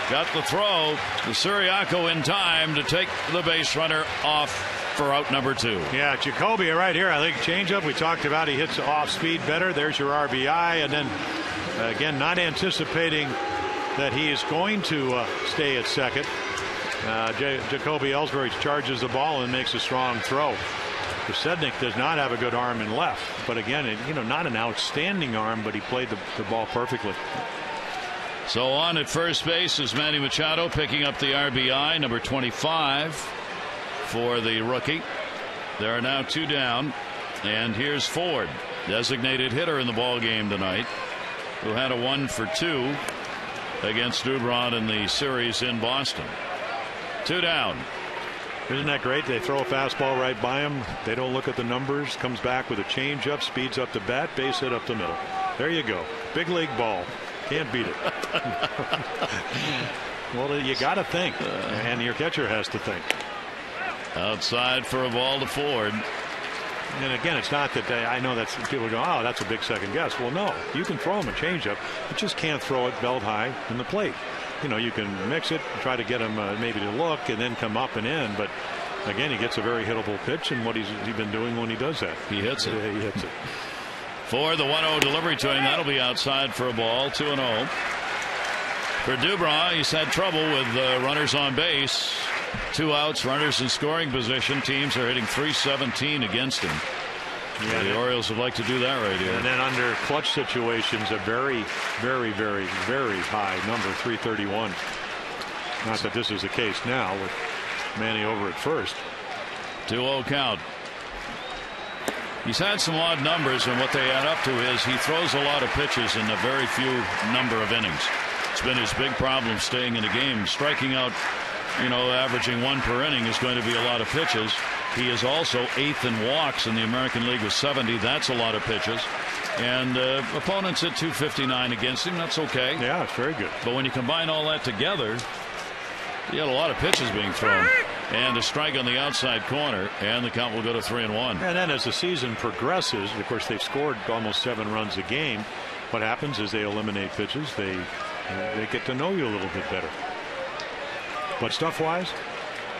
S1: got the throw. The Siriaco in time to take the base runner off for out number 2.
S2: Yeah, Jacoby right here. I think changeup we talked about. He hits off speed better. There's your RBI. And then again, not anticipating that he is going to stay at second. Jacoby Ellsbury charges the ball and makes a strong throw. Sednick does not have a good arm in left, but again, not an outstanding arm, but he played the ball perfectly.
S1: So on at first base is Manny Machado, picking up the RBI, number 25 for the rookie. There are now 2 down, and here's Ford, designated hitter in the ball game tonight, who had a 1 for 2 against Dubron in the series in Boston. 2 down.
S2: Isn't that great? They throw a fastball right by him. They don't look at the numbers. Comes back with a changeup, speeds up the bat, base hit up the middle. There you go. Big league ball. Can't beat it. Well, you got to think, and your catcher has to think.
S1: Outside for a ball to Ford.
S2: And again, it's not that I know that people go, oh, that's a big second guess. Well, no, you can throw him a changeup, but just can't throw it belt high in the plate. You can mix it, try to get him maybe to look and then come up and in. But again, he gets a very hittable pitch, and what he's been doing when he does that.
S1: He hits it.
S2: Yeah, he hits it.
S1: For the 1-0 delivery to him, that'll be outside for a ball, 2-0. For Dubron, he's had trouble with runners on base. 2 outs, runners in scoring position. Teams are hitting .317 against him. Yeah, the Orioles would like to do that right here.
S2: And then under clutch situations, a very, very, very, very high number, 331. Not that this is the case now with Manny over at first.
S1: 2-0 count. He's had some odd numbers, and what they add up to is he throws a lot of pitches in a very few number of innings. It's been his big problem staying in the game. Striking out, averaging 1 per inning is going to be a lot of pitches. He is also 8th in walks in the American League with 70. That's a lot of pitches. And opponents at 259 against him. That's okay.
S2: Yeah, it's very good.
S1: But when you combine all that together, you had a lot of pitches being thrown. And a strike on the outside corner, and the count will go to 3-1.
S2: And then as the season progresses, of course, they've scored almost 7 runs a game. What happens is they eliminate pitches. They get to know you a little bit better. But stuff-wise,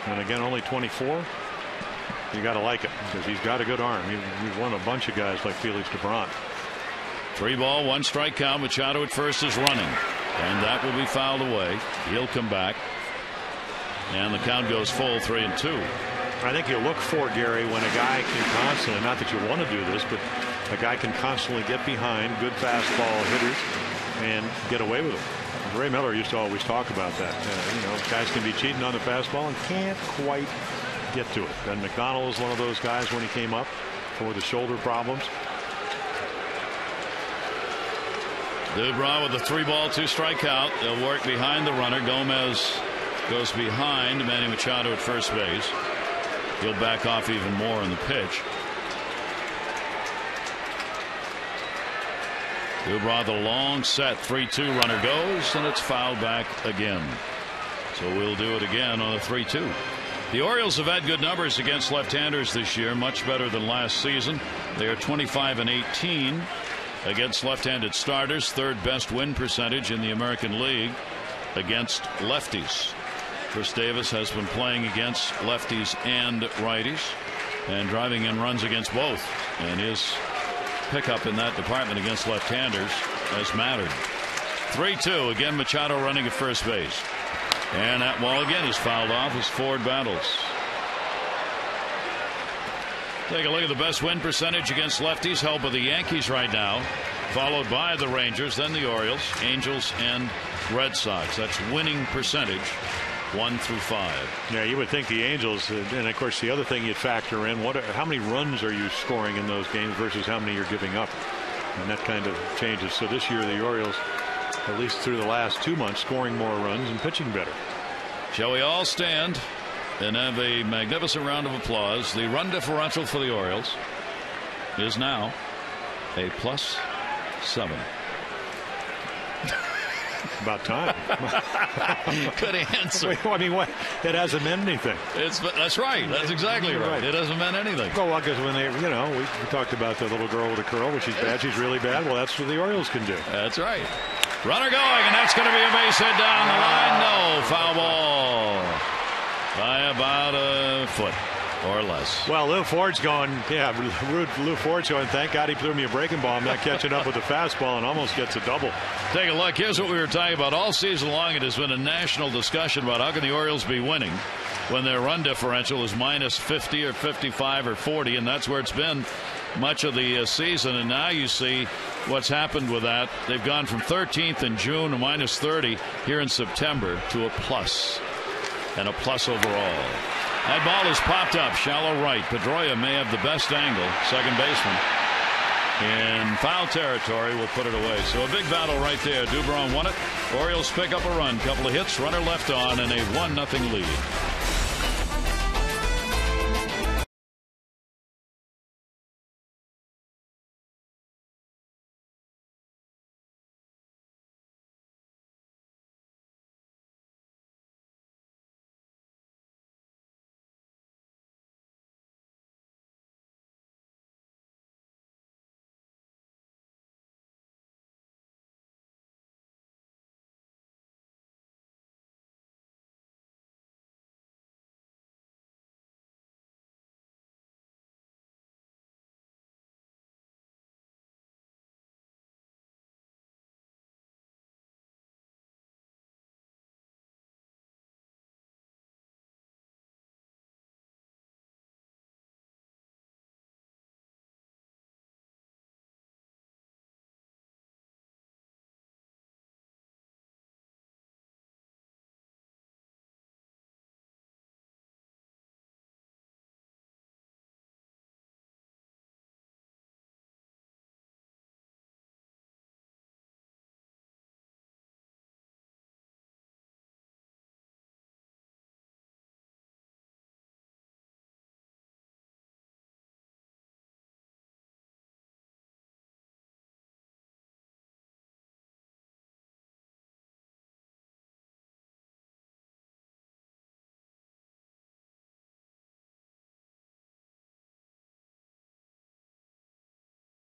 S2: and again, only 24. You got to like it because he's got a good arm. He's won a bunch of guys like Felix Dubron.
S1: 3 ball, 1 strike count. Machado at first is running, and that will be fouled away. He'll come back, and the count goes full, 3-2.
S2: I think you look for, Gary, when a guy can constantly, not that you want to do this, but a guy can constantly get behind good fastball hitters and get away with them. Ray Miller used to always talk about that. Guys can be cheating on the fastball and can't quite get to it. And McDonald was one of those guys when he came up for the shoulder problems.
S1: Dubron with a 3 ball, 2 strike count. They'll work behind the runner. Gomez goes behind Manny Machado at first base. He'll back off even more in the pitch. Dubron, the long set 3-2 runner goes, and it's fouled back again. So we'll do it again on a 3-2. The Orioles have had good numbers against left-handers this year, much better than last season. They are 25-18 against left-handed starters, 3rd best win percentage in the American League against lefties. Chris Davis has been playing against lefties and righties and driving in runs against both, and his pickup in that department against left-handers has mattered. 3-2 again. Machado running at first base, and that ball again is fouled off as Ford battles. Take a look at the best win percentage against lefties held by the Yankees right now, followed by the Rangers, then the Orioles, Angels, and Red Sox. That's winning percentage 1 through 5.
S2: Yeah, you would think the Angels, and of course the other thing you'd factor in, how many runs are you scoring in those games versus how many you're giving up, and that kind of changes. So this year the Orioles, at least through the last 2 months, scoring more runs and pitching better.
S1: Shall we all stand and have a magnificent round of applause? The run differential for the Orioles is now a +7.
S2: About time.
S1: Good answer.
S2: I mean, what? It hasn't meant anything.
S1: That's right. That's exactly right. It hasn't meant anything.
S2: Well, because when they, we talked about the little girl with a curl, when she's bad, she's really bad. Well, that's what the Orioles can do.
S1: That's right. Runner going, and that's going to be a base hit down the line. No, foul ball by about a foot or less.
S2: Well, Lou Ford's going, Lou Ford's going, thank God he threw me a breaking ball. I'm not catching up with the fastball, and almost gets a double.
S1: Take a look. Here's what we were talking about all season long. It has been a national discussion about how can the Orioles be winning when their run differential is minus 50 or 55 or 40, and that's where it's been much of the season. And now you see what's happened with that. They've gone from 13th in June to minus 30 here in September to a plus, and a plus overall. That ball is popped up shallow right. Pedroia may have the best angle, second baseman, in foul territory. Will put it away. So a big battle right there. Dubron won it. Orioles pick up a run, couple of hits, runner left on, and a 1-0 lead.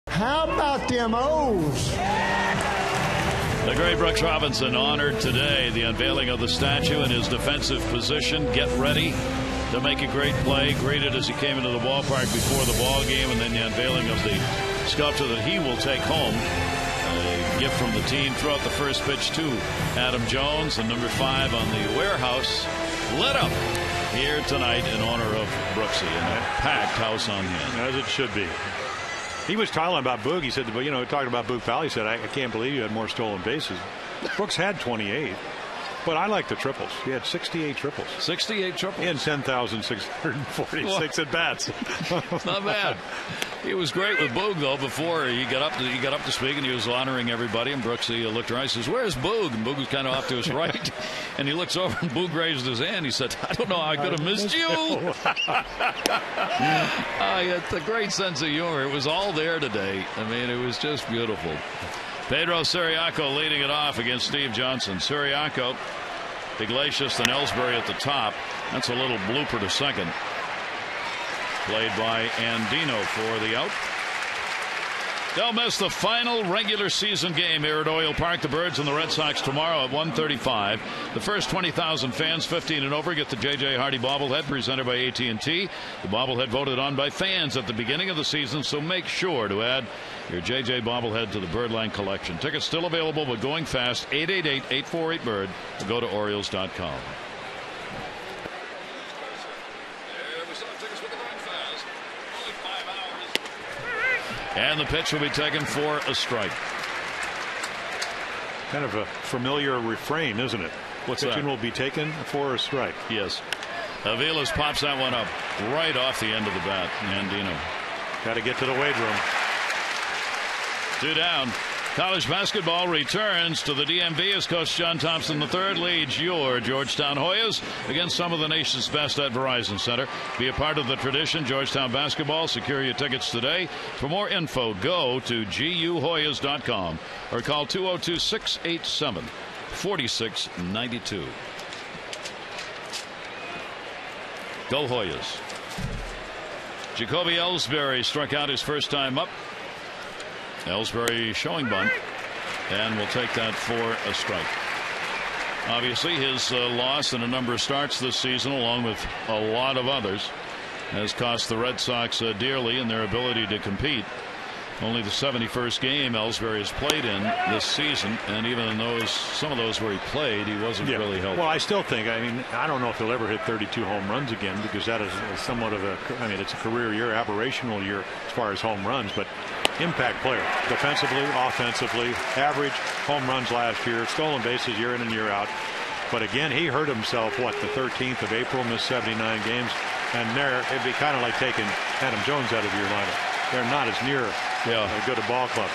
S3: How about them O's?
S1: The great Brooks Robinson honored today the unveiling of the statue in his defensive position. Get ready to make a great play. Greeted as he came into the ballpark before the ball game, and then the unveiling of the sculpture that he will take home. A gift from the team throughout the first pitch to Adam Jones, and number 5 on the warehouse lit up here tonight in honor of Brooksy, and a packed house on hand.
S2: As it should be. He was talking about Boog. He said, talking about Boog Powell, he said, I can't believe you had more stolen bases. Brooks had 28, but I like the triples. He had 68 triples.
S1: 68 triples.
S2: And 10,646 at bats.
S1: Not bad. He was great with Boog, though, before he got up to speak, and he was honoring everybody. And Brooksy looked around and says, "Where's Boog?" And Boog was kind of off to his right. And he looks over, and Boog raised his hand. He said, "I don't know how I could have missed you." It's a great sense of humor. It was all there today. I mean, it was just beautiful. Pedro Ciriaco leading it off against Steve Johnson. Ciriaco, Iglesias, and Ellsbury at the top. That's a little blooper to second. Played by Andino for the out. Don't miss the final regular season game here at Oriole Park. The Birds and the Red Sox tomorrow at 1:35. The first 20,000 fans 15 and over get the J.J. Hardy bobblehead presented by AT&T. The bobblehead voted on by fans at the beginning of the season, so make sure to add your J.J. bobblehead to the Birdland collection. Tickets still available, but going fast. 888-848-BIRD. Go to Orioles.com. And the pitch will be taken for a strike.
S2: Kind of a familiar refrain, isn't it?
S1: What's
S2: Pitching
S1: that?
S2: will be taken for a strike.
S1: Yes. Aviles pops that one up right off the end of the bat. Andino.
S2: Got to get to the weight room.
S1: 2 down. College basketball returns to the DMV as Coach John Thompson III leads your Georgetown Hoyas against some of the nation's best at Verizon Center. Be a part of the tradition. Georgetown basketball. Secure your tickets today. For more info, go to guhoyas.com or call 202-687-4692. Go Hoyas. Jacoby Ellsbury struck out his first time up. Ellsbury showing bunt. and will take that for a strike. Obviously, his loss in a number of starts this season, along with a lot of others, has cost the Red Sox dearly in their ability to compete. Only the 71st game Ellsbury has played in this season, and even in those, some of those where he played, he wasn't really healthy.
S2: Well, I still think, I mean, I don't know if he'll ever hit 32 home runs again, because that is somewhat of a, I mean, it's a career year, aberrational year as far as home runs, but impact player, defensively, offensively, average home runs last year, stolen bases year in and year out. But again, he hurt himself, what, the 13th of April, missed 79 games, and there it'd be kind of like taking Adam Jones out of your lineup. They're not as near a good a ball club.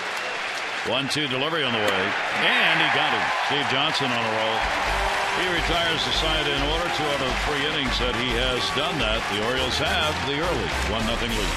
S1: 1-2 delivery on the way, and he got him. Steve Johnson on a roll. He retires the side in order. 2 out of 3 innings that he has done that. The Orioles have the early 1-0 lead.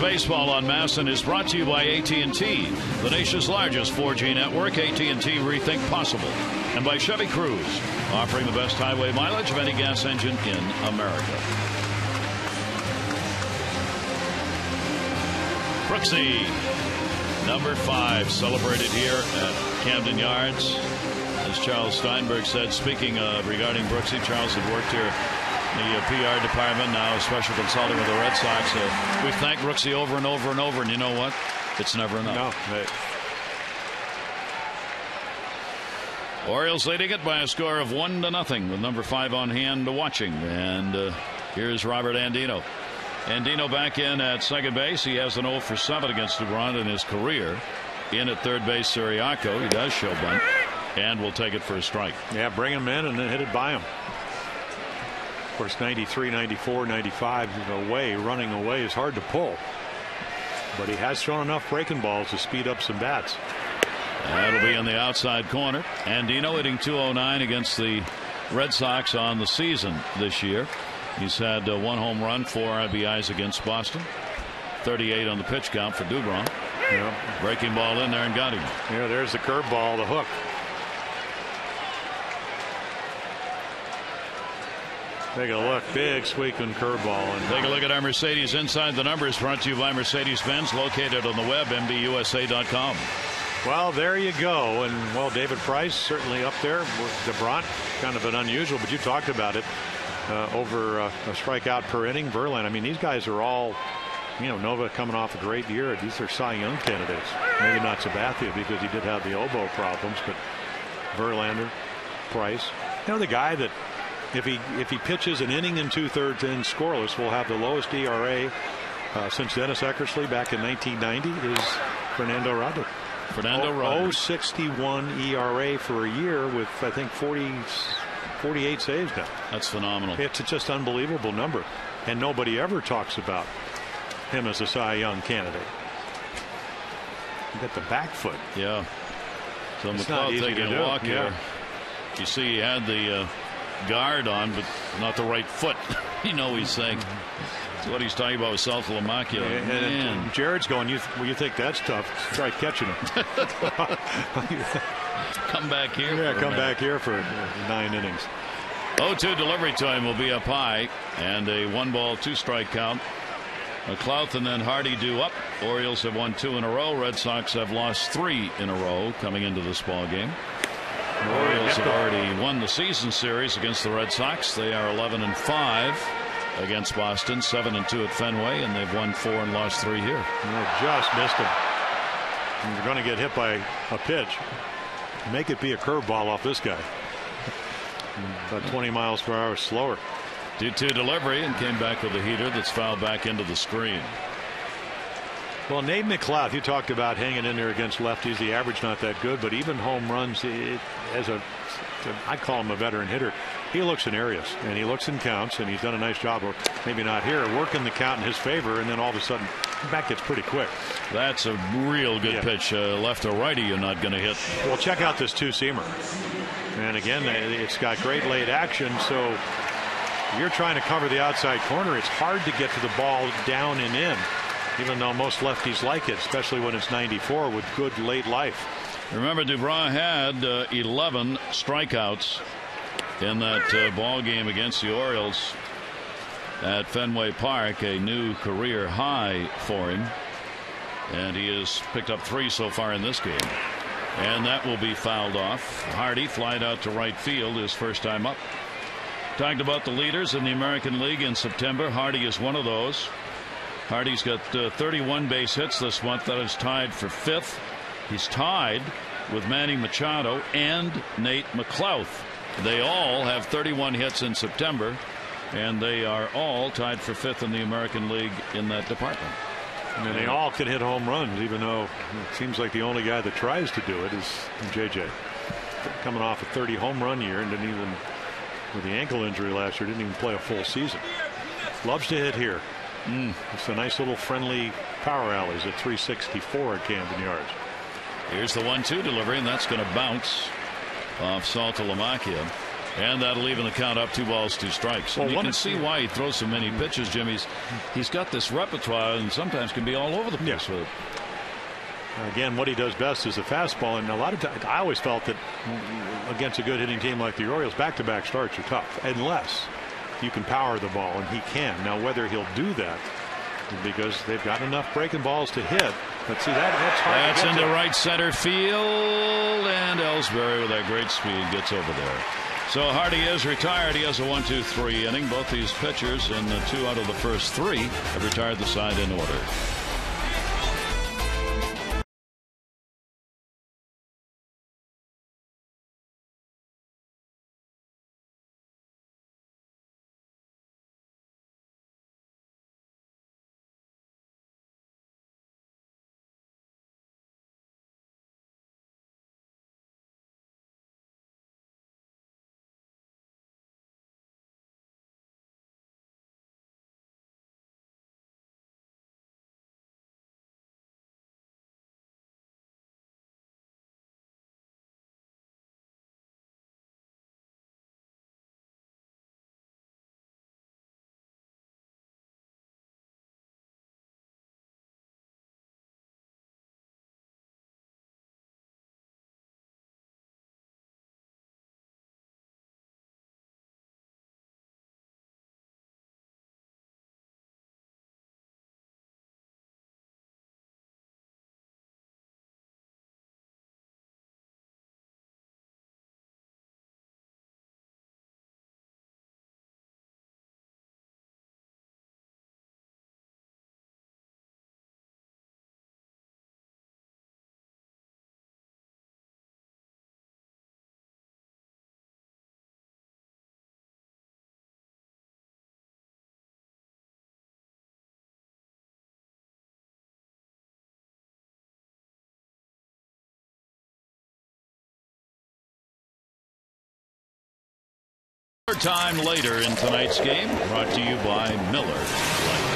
S1: Baseball on Masson is brought to you by AT&T, the nation's largest 4G network. AT&T Rethink Possible, and by Chevy Cruze, offering the best highway mileage of any gas engine in America. Brooksy, number 5, celebrated here at Camden Yards. As Charles Steinberg said, speaking regarding Brooksy, Charles had worked here the PR department, now special consulting with the Red Sox. We've thanked Brooksy over and over and over, and you know what? It's never enough. No, Orioles leading it by a score of 1-0 with number 5 on hand watching. And here's Robert Andino. Andino back in at second base. He has an 0 for 7 against DeGrom in his career. In at third base, Siriaco. He does show bunt, and will take it for a strike.
S2: Yeah, bring him in and then hit it by him. Of course, 93, 94, 95 running away is hard to pull. But he has thrown enough breaking balls to speed up some bats.
S1: That'll be in the outside corner. Andino hitting .209 against the Red Sox on the season this year. He's had 1 home run, 4 RBIs against Boston. 38 on the pitch count for DeGrom.
S2: Yeah.
S1: Breaking ball in there and got him.
S2: Yeah, there's the curveball, the hook. Take a look. Big squeaking curveball.
S1: Take a look at our Mercedes Inside the Numbers, brought to you by Mercedes-Benz, located on the web, MBUSA.com.
S2: Well, there you go. And, well, David Price certainly up there. DeGrom, kind of an unusual, but you talked about it. Over a strikeout per inning. Verlander, I mean, these guys are all, Nova coming off a great year. These are Cy Young candidates. Maybe not Sabathia because he did have the elbow problems, but Verlander, Price. The guy that, if he pitches an inning and 2/3 in scoreless, will have the lowest ERA since Dennis Eckersley back in 1990 is Fernando Rodney.
S1: Fernando Rodney.
S2: 0.61 ERA for a year with, I think, 48 saves now.
S1: That's phenomenal.
S2: It's just unbelievable number, and nobody ever talks about him as a Cy Young candidate. You got the back foot.
S1: Yeah. So McLeod taking a walk here. You see he had the guard on, but not the right foot. You know he's saying. That's what he's talking about with Saltalamacchia.
S2: And Jared's going, you think that's tough? Try catching him.
S1: Come back here.
S2: Yeah, come back here for 9 innings.
S1: 0-2 delivery time will be up high, and a 1-ball 2-strike count. McLouth and then Hardy due up. Orioles have won 2 in a row. Red Sox have lost 3 in a row coming into this ball game. The Orioles have already won the season series against the Red Sox. They are 11-5 against Boston, 7-2 at Fenway, and they've won 4 and lost 3 here.
S2: Just missed him. You're going to get hit by a pitch. Make it be a curveball off this guy. About 20 miles per hour slower.
S1: 2-2 delivery and came back with a heater that's fouled back into the screen.
S2: Well, Nate McLouth, you talked about hanging in there against lefties. The average not that good, but even home runs, I call him a veteran hitter. He looks in areas and he looks in counts, and he's done a nice job of, maybe not here, working the count in his favor, and then all of a sudden back gets pretty quick.
S1: That's a real good pitch. Left or righty, you're not going to hit.
S2: Well, check out this 2-seamer. And again, it's got great late action, so you're trying to cover the outside corner. It's hard to get to the ball down and in, even though most lefties like it, especially when it's 94 with good late life.
S1: Remember, Dubras had 11 strikeouts in that ball game against the Orioles at Fenway Park, a new career high for him, and he has picked up 3 so far in this game. And that will be fouled off. Hardy flied out to right field his first time up. Talked about the leaders in the American League in September. Hardy is one of those. Hardy's got 31 base hits this month. That is tied for 5th. He's tied with Manny Machado and Nate McLouth. They all have 31 hits in September, and they are all tied for 5th in the American League in that department.
S2: And they all can hit home runs, even though it seems like the only guy that tries to do it is JJ. Coming off a 30 home run year, and didn't even, with the ankle injury last year, didn't even play a full season. Loves to hit here. It's a nice little friendly power alleys at 364 at Camden Yards.
S1: Here's the 1-2 delivery, and that's going to bounce off Saltalamacchia. And that'll even the count up 2 balls 2 strikes. Well, you can see why he throws so many pitches, Jim. He's got this repertoire and sometimes can be all over the place with it.
S2: Again, what he does best is the fastball, and a lot of times I always felt that against a good hitting team like the Orioles, back-to-back starts are tough unless you can power the ball, and he can. Now whether he'll do that, because they've got enough breaking balls to hit. Let's see, that's hard.
S1: That's into right center field, and Ellsbury with that great speed gets over there. So Hardy is retired. He has a 1-2-3 inning. Both these pitchers in 2 out of the first 3 have retired the side in order. Time later in tonight's game, brought to you by Miller Lite.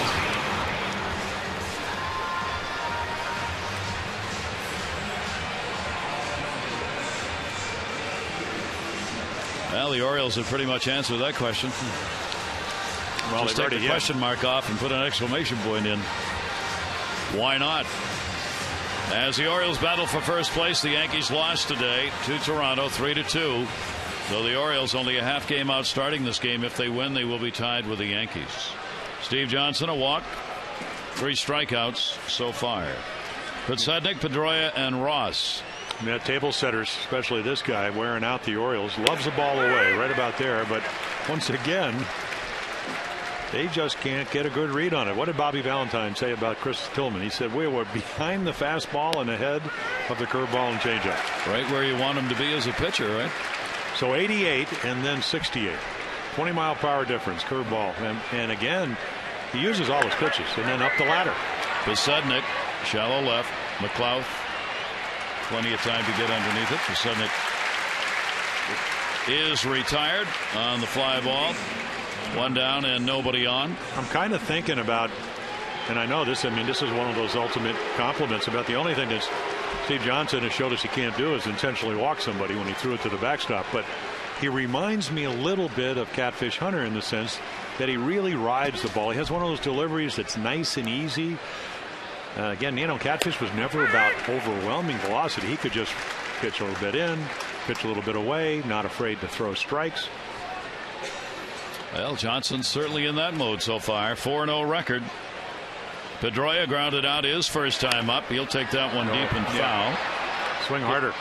S1: Well, the Orioles have pretty much answered that question.
S2: Well,
S1: just take the question mark off and put an exclamation point in. Why not? As the Orioles battle for first place, the Yankees lost today to Toronto 3-2. So the Orioles only a half game out starting this game. If they win, they will be tied with the Yankees. Steve Johnson, a walk, 3 strikeouts so far. Podsednik, Pedroia, and Ross.
S2: Yeah, table setters, especially this guy, wearing out the Orioles. Loves the ball away, right about there. But once again, they just can't get a good read on it. What did Bobby Valentine say about Chris Tillman? He said, we were behind the fastball and ahead of the curveball and changeup.
S1: Right where you want him to be as a pitcher, right?
S2: So 88 and then 68. 20-mile-per-hour difference, curveball. And again, he uses all his pitches and then up the ladder.
S1: Podsednik, shallow left. McLeod, plenty of time to get underneath it. Podsednik is retired on the fly ball. 1 down and nobody on.
S2: I'm kind of thinking about, and I know this, I mean, this is one of those ultimate compliments about the only thing that Steve Johnson has showed us he can't do is intentionally walk somebody when he threw it to the backstop. But he reminds me a little bit of Catfish Hunter in the sense that he really rides the ball. He has one of those deliveries that's nice and easy. Again, you know, Catfish was never about overwhelming velocity. He could just pitch a little bit in, pitch a little bit away, not afraid to throw strikes.
S1: Well, Johnson's certainly in that mode so far. 4-0 record. Pedroia grounded out his first time up. He'll take that one deep and foul.
S2: Swing harder.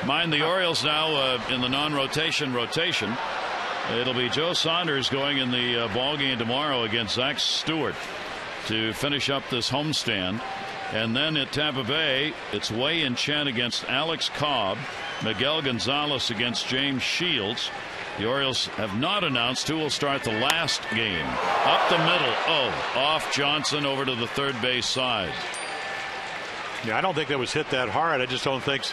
S1: Mind the Orioles now in the non-rotation rotation. It'll be Joe Saunders going in the ball game tomorrow against Zach Stewart to finish up this homestand. And then at Tampa Bay, it's Wei and Chen against Alex Cobb. Miguel Gonzalez against James Shields. The Orioles have not announced who will start the last game. Up the middle. Oh, off Johnson over to the third base side.
S2: Yeah, I don't think that was hit that hard. I just don't think.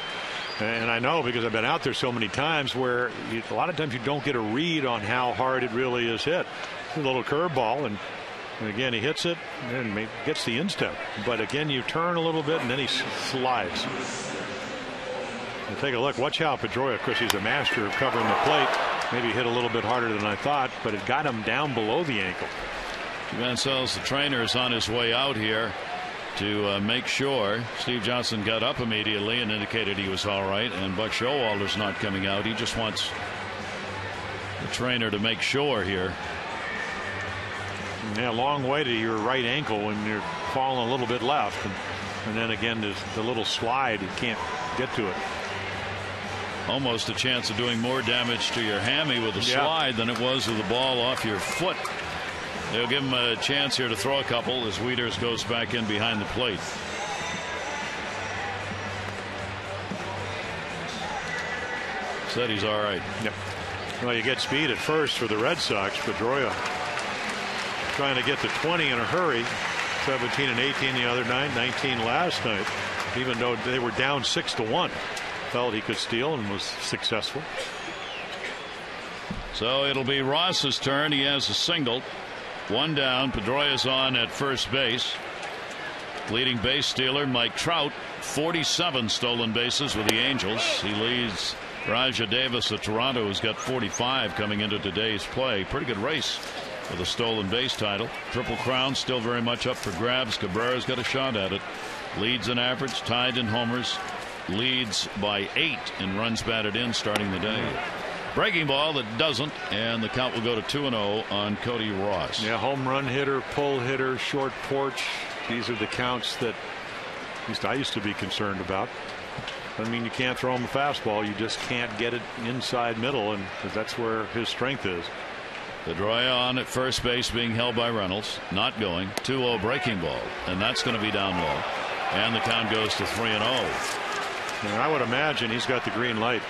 S2: And I know because I've been out there so many times where a lot of times you don't get a read on how hard it really is hit. A little curveball, and again he hits it and gets the instep. But again, you turn a little bit and then he slides. And take a look. Watch how Pedroia, of course, he's a master of covering the plate. Maybe hit a little bit harder than I thought, but it got him down below the ankle.
S1: Vansell's, the trainer, is on his way out here to make sure. Steve Johnson got up immediately and indicated he was all right, and Buck Showalter's not coming out. He just wants the trainer to make sure here.
S2: Yeah, long way to your right ankle when you're falling a little bit left, and then again there's the little slide. You can't get to it.
S1: Almost a chance of doing more damage to your hammy with a slide than it was with the ball off your foot. They'll give him a chance here to throw a couple as Wieters goes back in behind the plate. Said he's all right.
S2: Yep. Well, you get speed at first for the Red Sox. Pedroia trying to get to 20 in a hurry. 17 and 18 the other night, 19 last night. Even though they were down 6-1. Felt he could steal and was successful.
S1: So it'll be Ross's turn. He has a single. 1 down. Pedroia's on at first base. Leading base stealer Mike Trout, 47 stolen bases with the Angels. He leads Rajah Davis of Toronto, who's got 45 coming into today's play. Pretty good race for the stolen base title. Triple Crown still very much up for grabs. Cabrera's got a shot at it. Leads in average, tied in homers, leads by 8 in runs batted in starting the day. Breaking ball that doesn't, and the count will go to 2-0 on Cody Ross.
S2: Yeah, home run hitter, pull hitter, short porch. These are the counts that at least I used to be concerned about. I mean, you can't throw him a fastball. You just can't get it inside middle, and that's where his strength is.
S1: Pedroia on at first base being held by Reynolds. Not going. 2-0 breaking ball, and that's going to be down low. And the count goes to 3-0.
S2: And I would imagine he's got the green light.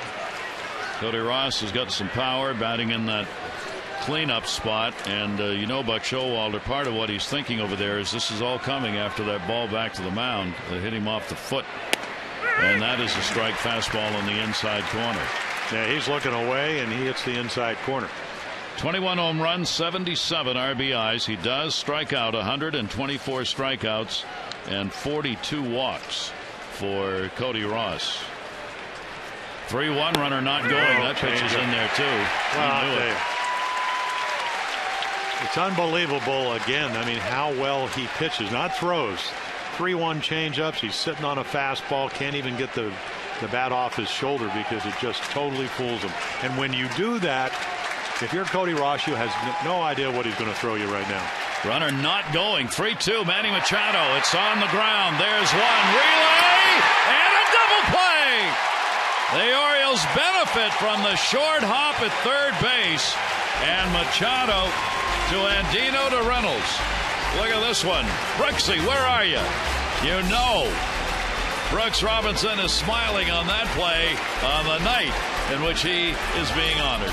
S1: Cody Ross has got some power, batting in that cleanup spot, and you know, Buck Showalter, part of what he's thinking over there is this is all coming after that ball back to the mound that hit him off the foot, and that is a strike fastball in the inside corner.
S2: Yeah, he's looking away and he hits the inside corner.
S1: 21 home runs, 77 RBIs. He does strike out 124 strikeouts and 42 walks for Cody Ross. 3-1 runner not going. That pitch is in there too.
S2: Well, It's unbelievable again. I mean, how well he pitches, not throws. 3-1 changeups. He's sitting on a fastball. Can't even get the bat off his shoulder because it just totally fools him. And when you do that, if you're Cody Ross, you has no idea what he's going to throw you right now.
S1: Runner not going. 3-2. Manny Machado. It's on the ground. There's one. Relay and a double play. The Orioles benefit from the short hop at third base. And Machado to Andino to Reynolds. Look at this one. Brooksy, where are you? You know Brooks Robinson is smiling on that play on the night in which he is being honored.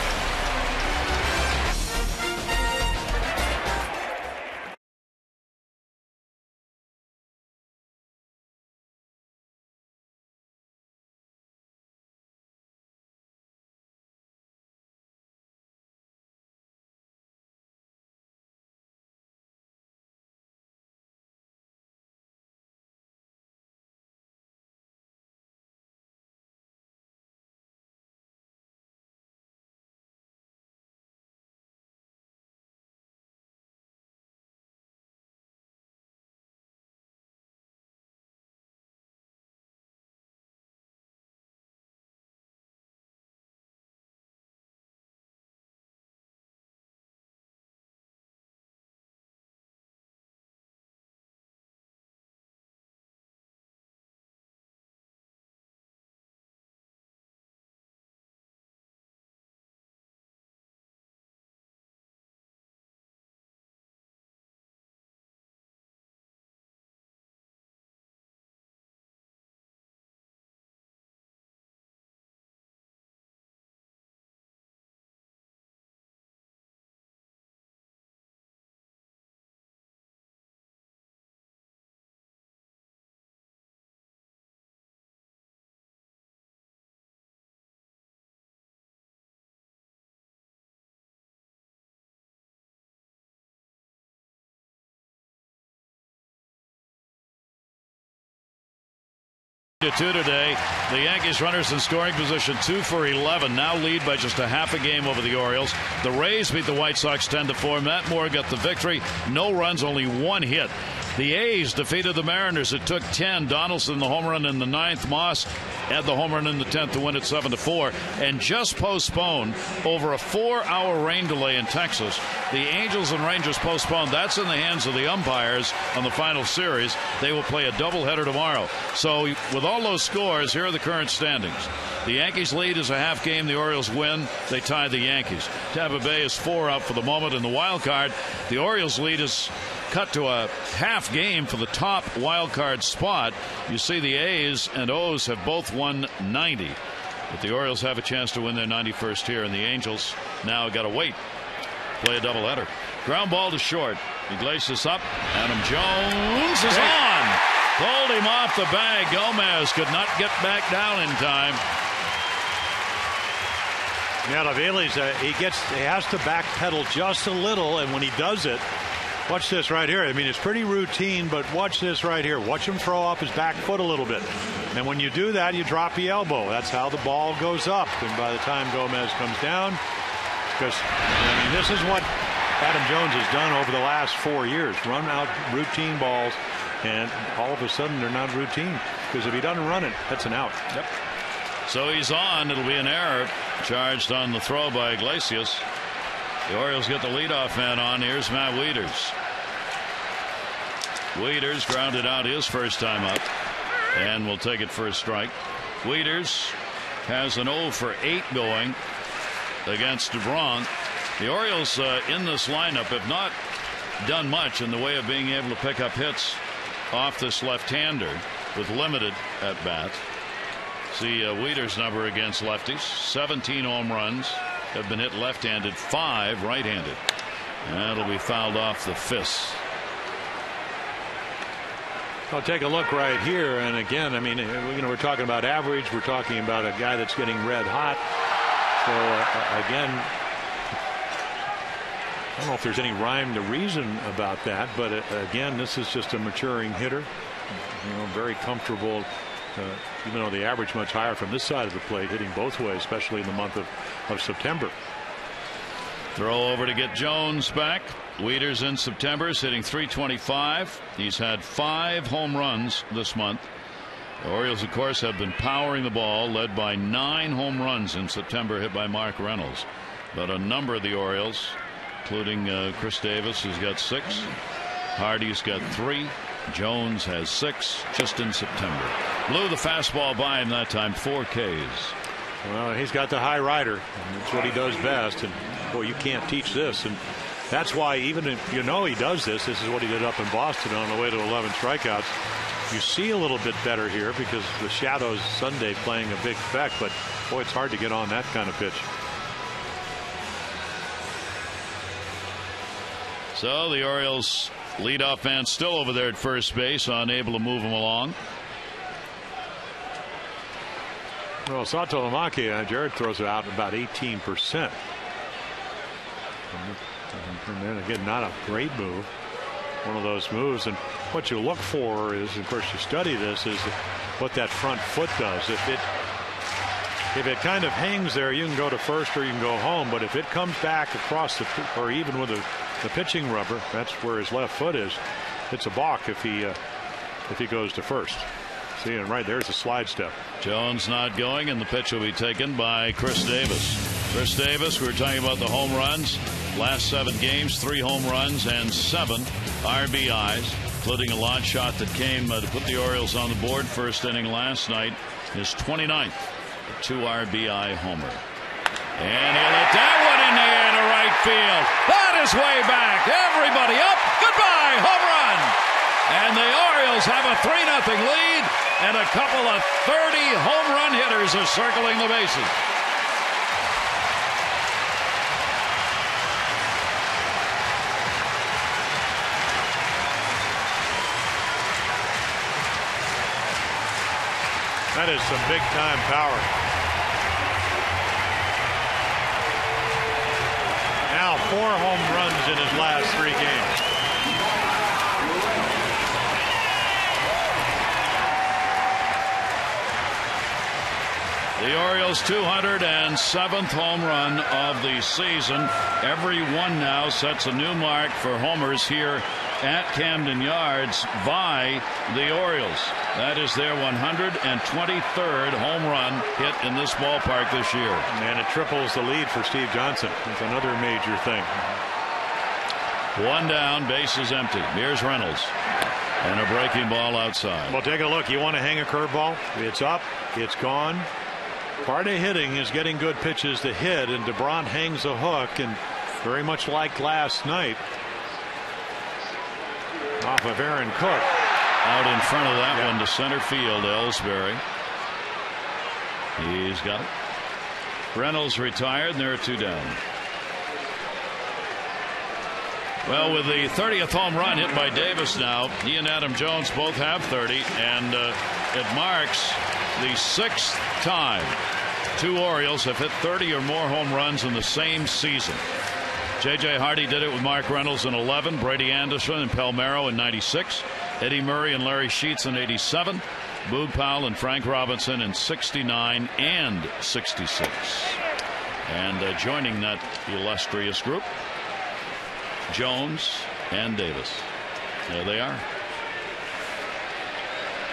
S1: Two today. The Yankees runners in scoring position 2 for 11. Now lead by just a half a game over the Orioles. The Rays beat the White Sox 10-4. Matt Moore got the victory. No runs, only one hit. The A's defeated the Mariners. It took 10. Donaldson the home run in the 9th. Moss had the home run in the 10th to win it 7-4. And just postponed over a 4-hour rain delay in Texas. The Angels and Rangers postponed. That's in the hands of the umpires on the final series. They will play a doubleheader tomorrow. So with all those scores, here are the current standings. The Yankees lead is a half game. The Orioles win. They tie the Yankees. Tampa Bay is 4 out for the moment in the wild card. The Orioles lead is cut to a half game for the top wild card spot. You see the A's and O's have both won 90. But the Orioles have a chance to win their 91st here, and the Angels now got to wait. Play a doubleheader. Ground ball to short. Iglesias up. Adam Jones is on. Pulled him off the bag. Gomez could not get back down in time.
S2: Yeah, Laviles, he has to backpedal just a little, and when he does it, watch this right here. I mean, it's pretty routine, but watch this right here. Watch him throw off his back foot a little bit. And when you do that, you drop the elbow. That's how the ball goes up. And by the time Gomez comes down, because, I mean, this is what Adam Jones has done over the last 4 years. Run out routine balls, and all of a sudden they're not routine. Because if he doesn't run it, that's an out.
S1: Yep. So he's on. It'll be an error. Charged on the throw by Iglesias. The Orioles get the leadoff man on. Here's Matt Wieters. Wieters grounded out his first time up and will take it for a strike. Wieters has an 0 for 8 going against DeVron. The Orioles in this lineup have not done much in the way of being able to pick up hits off this left-hander with limited at bats. See Wieters' number against lefties: 17 home runs have been hit left-handed, 5 right-handed. That'll be fouled off the fists.
S2: I'll take a look right here, and again, I mean, we're talking about average. We're talking about a guy that's getting red hot. So again, I don't know if there's any rhyme to reason about that, but again, this is just a maturing hitter. Very comfortable. Even though the average much higher from this side of the plate, hitting both ways, especially in the month of September.
S1: Throw over to get Jones back. Wieters in September is hitting .325. He's had 5 home runs this month. The Orioles, of course, have been powering the ball, led by 9 home runs in September hit by Mark Reynolds. But a number of the Orioles, including Chris Davis, who's got 6. Hardy's got 3. Jones has 6 just in September. Blew the fastball by him that time, 4 Ks.
S2: Well, he's got the high rider. That's what he does best. And boy, you can't teach this. And that's why, even if you know he does this is what he did up in Boston on the way to 11 strikeouts. You see a little bit better here because the shadows Sunday playing a big effect. But boy, it's hard to get on that kind of pitch.
S1: So the Orioles leadoff man still over there at first base, unable to move him along.
S2: Well, Saltalamacchia, Jared throws it out about 18%. And then again, not a great move. One of those moves, and what you look for is, of course, you study this, is what that front foot does. If it kind of hangs there, you can go to first or you can go home. But if it comes back across the, or even with the pitching rubber, that's where his left foot is. It's a balk if he goes to first. See, and right there's a slide step.
S1: Jones not going, and the pitch will be taken by Chris Davis. Chris Davis, we were talking about the home runs. Last 7 games, 3 home runs and 7 RBIs, including a long shot that came to put the Orioles on the board first inning last night. His 29th 2 RBI homer. And he'll hit that one in the air to right field. That is way back. Everybody up. Goodbye. Home run. And the Orioles have a 3-0 lead, and a couple of 30 home run hitters are circling the bases.
S2: That is some big time power. Now 4 home runs in his last 3 games.
S1: The Orioles' 207th home run of the season. Every one now sets a new mark for homers here at Camden Yards by the Orioles. That is their 123rd home run hit in this ballpark this year.
S2: And it triples the lead for Steve Johnson. It's another major thing.
S1: 1 down, bases empty. Here's Reynolds. And a breaking ball outside.
S2: Well, take a look. You want to hang a curveball? It's up. It's gone. Part of hitting is getting good pitches to hit, and DeBront hangs a hook, and very much like last night, off of Aaron Cook.
S1: Out in front of that one to center field, Ellsbury. He's got it. Reynolds retired, and there are 2 down. Well, with the 30th home run hit by Davis now, he and Adam Jones both have 30, and it marks the 6th time 2 Orioles have hit 30 or more home runs in the same season. J.J. Hardy did it with Mark Reynolds in 11, Brady Anderson and Palmeiro in 96, Eddie Murray and Larry Sheets in 87, Boog Powell and Frank Robinson in 69 and 66. And joining that illustrious group, Jones and Davis. There they are.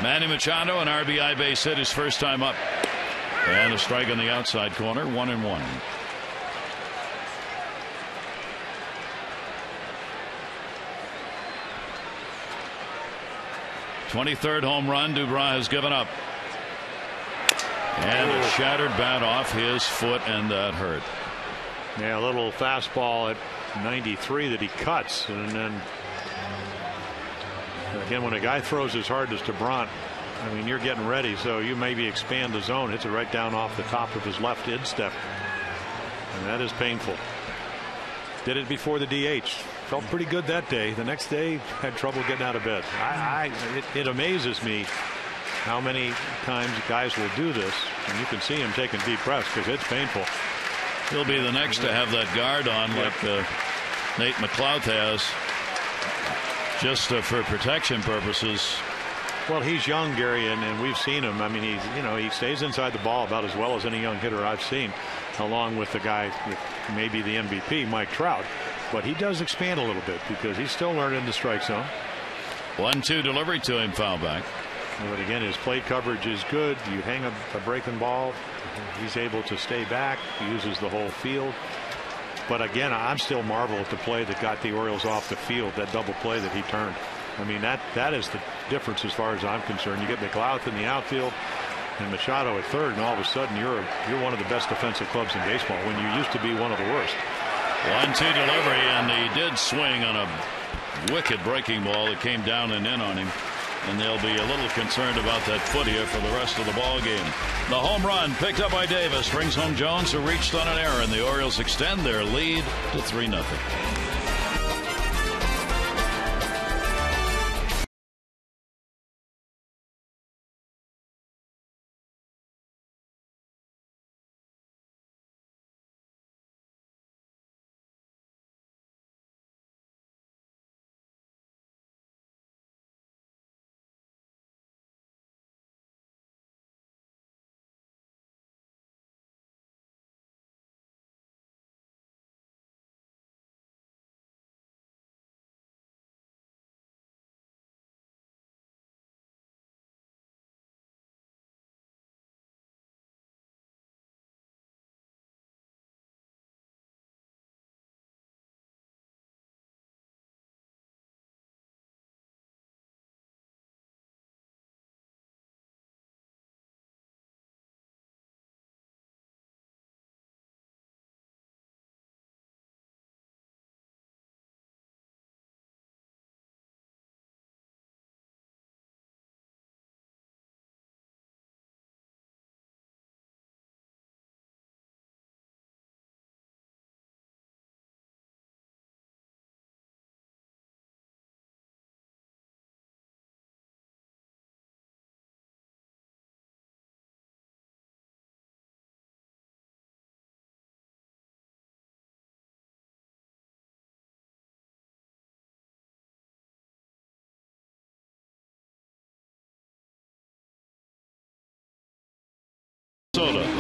S1: Manny Machado, an RBI base hit, his first time up. And a strike on the outside corner, 1-1. '23rd home run Dubras has given up. And a shattered bat off his foot, and that hurt.
S2: Yeah, a little fastball at 93 that he cuts, and then again, when a guy throws as hard as DeBront, I mean, you're getting ready, so you maybe expand the zone. Hits it right down off the top of his left instep, and that is painful. Did it before the DH. Felt pretty good that day. The next day, had trouble getting out of bed. It amazes me how many times guys will do this, and you can see him taking deep breaths because it's painful.
S1: He'll be the next to have that guard on, like Nate McLouth has, just for protection purposes.
S2: Well, he's young, Gary, and we've seen him. I mean, he stays inside the ball about as well as any young hitter I've seen, along with the guy with maybe the MVP, Mike Trout.
S4: But he does expand a little bit because he's still learning the strike zone.
S1: 1-2 delivery to him, foul back.
S4: But again, his plate coverage is good. You hang a breaking ball, he's able to stay back. He uses the whole field. But again, I'm still marvel at the play that got the Orioles off the field, that double play that he turned. I mean, that is the difference as far as I'm concerned. You get McLeod in the outfield and Machado at third, and all of a sudden you're one of the best defensive clubs in baseball when you used to be one of the worst.
S1: 1-2 delivery, and he did swing on a wicked breaking ball that came down and in on him. And they'll be a little concerned about that foot here for the rest of the ball game. The home run picked up by Davis brings home Jones, who reached on an error, and the Orioles extend their lead to 3-0.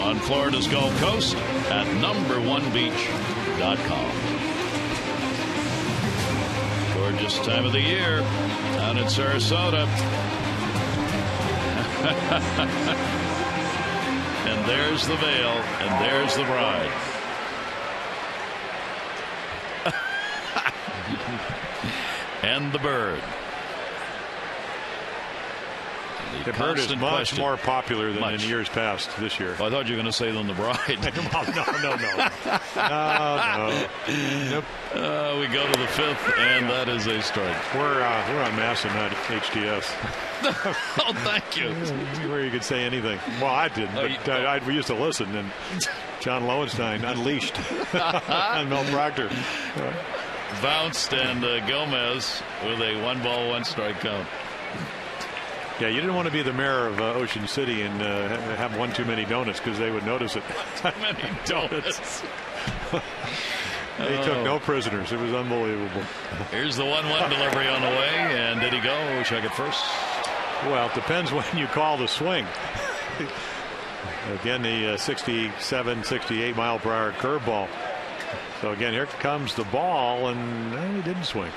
S1: On Florida's Gulf Coast at number1beach.com. Gorgeous time of the year out in Sarasota. And there's the veil, and there's the bride. And the bird.
S4: The bird is much more popular than in years past this year.
S1: Well, I thought you were going to say than the bride.
S4: No. Nope.
S1: We go to the fifth, and that is a strike.
S4: We're on Massa, not HDS.
S1: Oh, thank you.
S4: Where you could say anything. Well, I didn't, but we used to listen, and John Lowenstein unleashed on Mel Proctor.
S1: Bounced, and Gomez with a 1-ball, 1-strike count.
S4: Yeah, you didn't want to be the mayor of Ocean City and have one too many donuts because they would notice it.
S1: Too many donuts.
S4: They took no prisoners. It was unbelievable.
S1: Here's the 1-1 delivery on the way, and did he go? We'll check it first.
S4: Well, it depends when you call the swing. Again, the 67, 68 mile per hour curveball. So again, here comes the ball, and he didn't swing.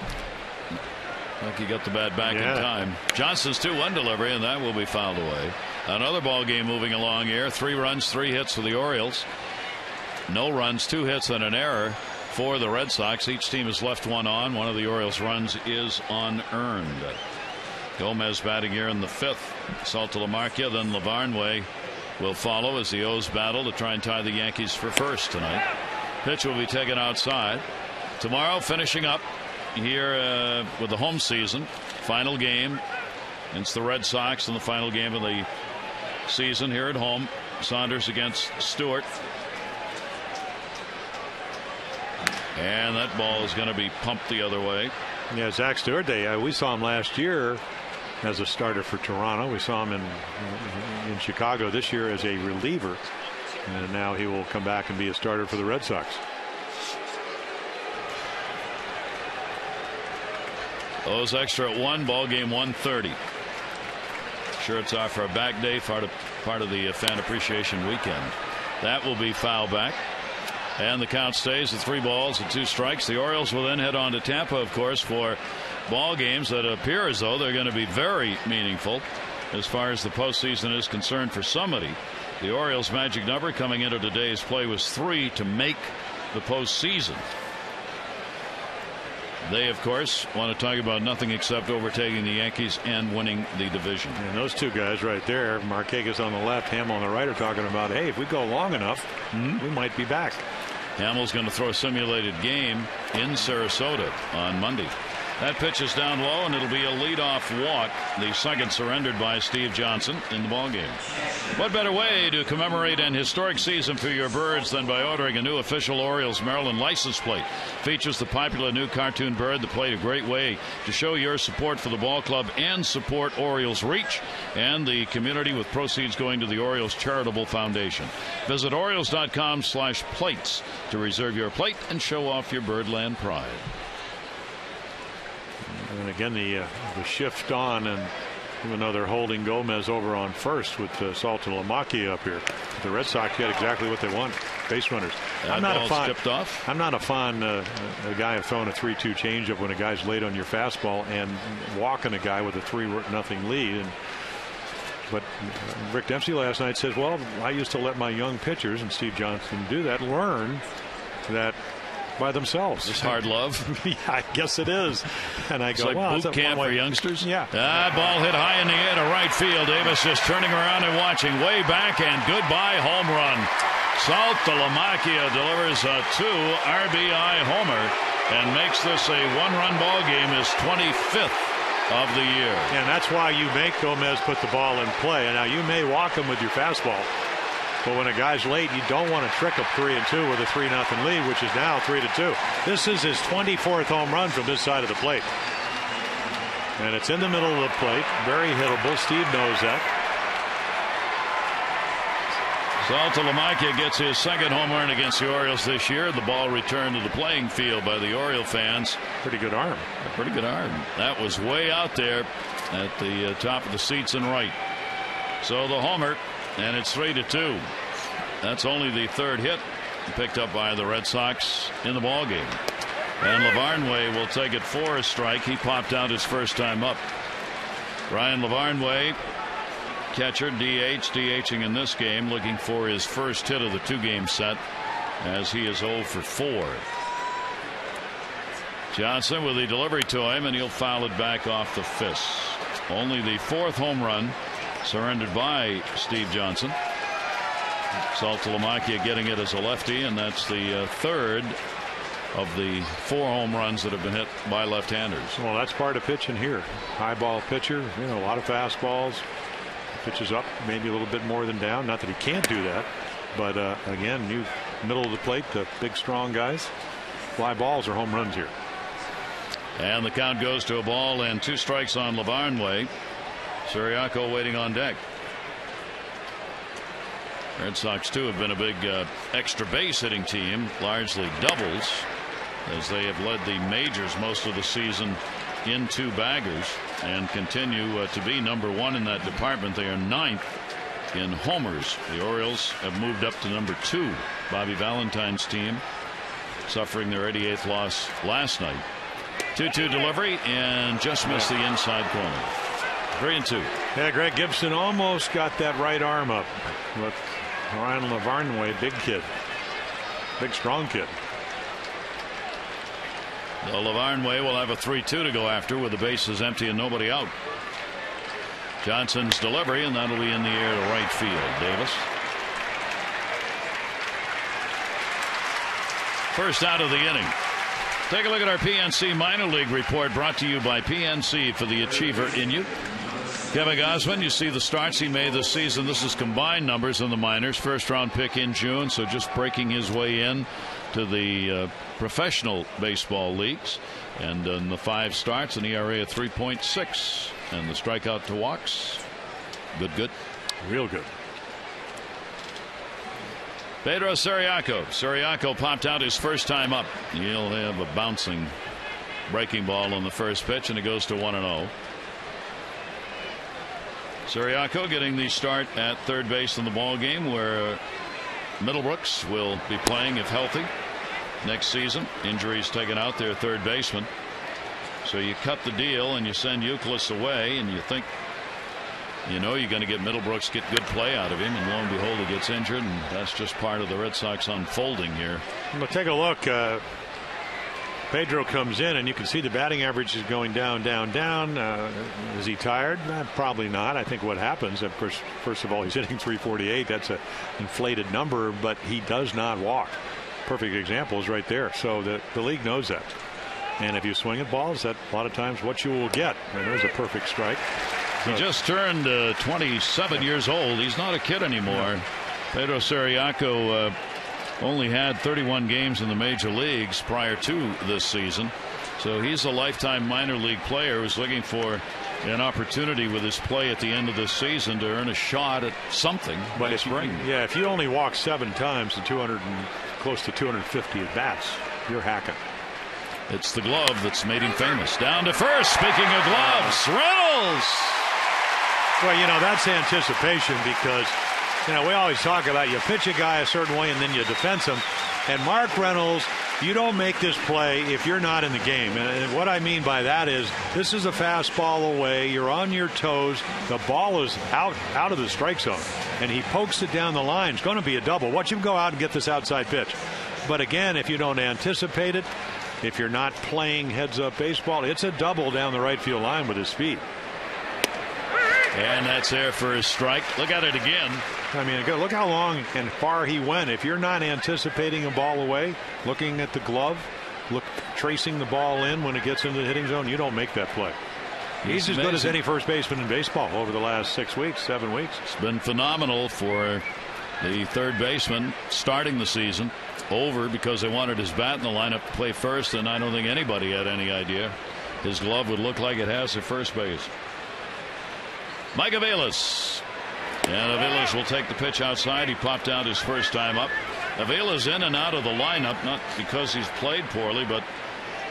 S1: I think he got the bat back in time. Johnson's 2-1 delivery, and that will be fouled away. Another ball game moving along here. 3 runs, 3 hits for the Orioles. No runs, 2 hits, and an error for the Red Sox. Each team has left one on. One of the Orioles' runs is unearned. Gomez batting here in the 5th. Saltalamacchia, then Lavarnway will follow as the O's battle to try and tie the Yankees for first tonight. Pitch will be taken outside. Tomorrow, finishing up here with the home season. Final game against the Red Sox in the final game of the season here at home. Saunders against Stewart. And that ball is going to be pumped the other way.
S4: Yeah, Zach Stewart, we saw him last year as a starter for Toronto. We saw him in Chicago this year as a reliever. And now he will come back and be a starter for the Red Sox.
S1: O's extra at 1, ball game 1:30. Sure, it's off for a back day, part of the fan appreciation weekend. That will be foul back. And the count stays at 3 balls and 2 strikes. The Orioles will then head on to Tampa, of course, for ball games that appear as though they're going to be very meaningful as far as the postseason is concerned for somebody. The Orioles' magic number coming into today's play was 3 to make the postseason. They, of course, want to talk about nothing except overtaking the Yankees and winning the division.
S4: And those two guys right there, Markakis on the left, Hamill on the right, are talking about, hey, if we go long enough, we might be back.
S1: Hamill's going to throw a simulated game in Sarasota on Monday. That pitch is down low, and it'll be a leadoff walk, the second surrendered by Steve Johnson in the ballgame. What better way to commemorate an historic season for your birds than by ordering a new official Orioles Maryland license plate? Features the popular new cartoon bird. The plate a great way to show your support for the ball club and support Orioles Reach and the community, with proceeds going to the Orioles Charitable Foundation. Visit Orioles.com/plates to reserve your plate and show off your birdland pride.
S4: And again, the shift on, and even though they're holding Gomez over on first with Saltalamacchia up here, the Red Sox get exactly what they want: base runners. I'm not a fan a guy throwing a 3-2 changeup when a guy's late on your fastball and walking a guy with a 3-0 lead. But Rick Dempsey last night says, well, I used to let my young pitchers, and Steve Johnson do that, learn that by themselves.
S1: It's hard love.
S4: Yeah, I guess it is. And I go,
S1: it's like boot camp for youngsters.
S4: Yeah.
S1: Ball hit high in the air to right field. Davis just turning around and watching, way back, and goodbye home run. Saltalamacchia delivers a 2 RBI homer and makes this a 1-run ball game, his 25th of the year.
S4: And that's why you make Gomez put the ball in play. And now you may walk him with your fastball, but when a guy's late, you don't want to trick up 3-2 with a 3-0 lead, which is now 3-2. This is his 24th home run from this side of the plate. And it's in the middle of the plate. Very hittable. Steve knows that.
S1: Saltalamacchia gets his second home run against the Orioles this year. The ball returned to the playing field by the Oriole fans.
S4: Pretty good arm.
S1: A pretty good arm. That was way out there at the top of the seats and right. So the homer. And it's 3-2. That's only the third hit picked up by the Red Sox in the ballgame. And Lavarnway will take it for a strike. He popped out his first time up. Ryan Lavarnway, catcher, DHing in this game, looking for his first hit of the 2-game set, as he is 0 for 4. Johnson with the delivery to him, and he'll foul it back off the fist. Only the 4th home run surrendered by Steve Johnson. Saltalamacchia getting it as a lefty, and that's the 3rd of the 4 home runs that have been hit by left-handers.
S4: Well, that's part of pitching here. High ball pitcher, a lot of fastballs. Pitches up maybe a little bit more than down. Not that he can't do that, but again, you middle of the plate, the big strong guys. Fly balls are home runs here.
S1: And the count goes to a ball and 2 strikes on Lavarnway. Siriaco waiting on deck. Red Sox too have been a big extra base hitting team, largely doubles, as they have led the majors most of the season in 2 baggers and continue to be number 1 in that department. They are 9th in homers. The Orioles have moved up to number 2. Bobby Valentine's team suffering their 88th loss last night. 2-2 delivery and just missed the inside corner. 3-2.
S4: Yeah, Greg Gibson almost got that right arm up, but Ryan Lavarnway, big kid, big strong kid.
S1: So Lavarnway will have a 3-2 to go after with the bases empty and nobody out. Johnson's delivery, and that'll be in the air to right field. Davis. First out of the inning. Take a look at our PNC minor league report, brought to you by PNC for the achiever in you. Kevin Gausman, you see the starts he made this season. This is combined numbers in the minors. First round pick in June, so just breaking his way in to the professional baseball leagues. And in the 5 starts, an ERA of 3.6. And the strikeout to walks, good.
S4: Real good.
S1: Pedro Siriaco. Siriaco popped out his first time up. He'll have a bouncing breaking ball on the first pitch, and it goes to 1-0. Siriaco getting the start at third base in the ball game, where Middlebrooks will be playing if healthy next season. Injuries taken out their third baseman. So you cut the deal and you send Youkilis away, and you think, you're going to get Middlebrooks, get good play out of him, and lo and behold, he gets injured, and that's just part of the Red Sox unfolding here.
S4: Well, take a look. Pedro comes in, and you can see the batting average is going down, down, down. Is he tired? Probably not. I think what happens, of course, first of all, he's hitting 348. That's an inflated number, but he does not walk. Perfect example is right there. So the league knows that. And if you swing at balls, that's a lot of times what you will get. And there's a perfect strike.
S1: He just turned 27 years old. He's not a kid anymore. Pedro Sariaco only had 31 games in the major leagues prior to this season. So he's a lifetime minor league player who's looking for an opportunity with his play at the end of this season to earn a shot at something by spring.
S4: If you only walk 7 times to close to 250 at bats, you're hacking.
S1: It's the glove that's made him famous. Down to first. Speaking of gloves, Reynolds.
S4: Well, that's anticipation because, we always talk about you pitch a guy a certain way and then you defense him. And Mark Reynolds, you don't make this play if you're not in the game. And what I mean by that is this is a fastball away. You're on your toes. The ball is out of the strike zone. And he pokes it down the line. It's going to be a double. Watch him go out and get this outside pitch. But again, if you don't anticipate it, if you're not playing heads-up baseball, it's a double down the right field line with his feet.
S1: And that's there for his strike. Look at it again.
S4: I mean, look how long and far he went. If you're not anticipating a ball away, looking at the glove, tracing the ball in when it gets into the hitting zone, you don't make that play. He's as good as any first baseman in baseball over the last 6 weeks, 7 weeks.
S1: It's been phenomenal for the third baseman starting the season. Over because they wanted his bat in the lineup to play first, and I don't think anybody had any idea his glove would look like it has at first base. Mike Aviles. And Aviles will take the pitch outside. He popped out his first time up. Aviles in and out of the lineup, not because he's played poorly, but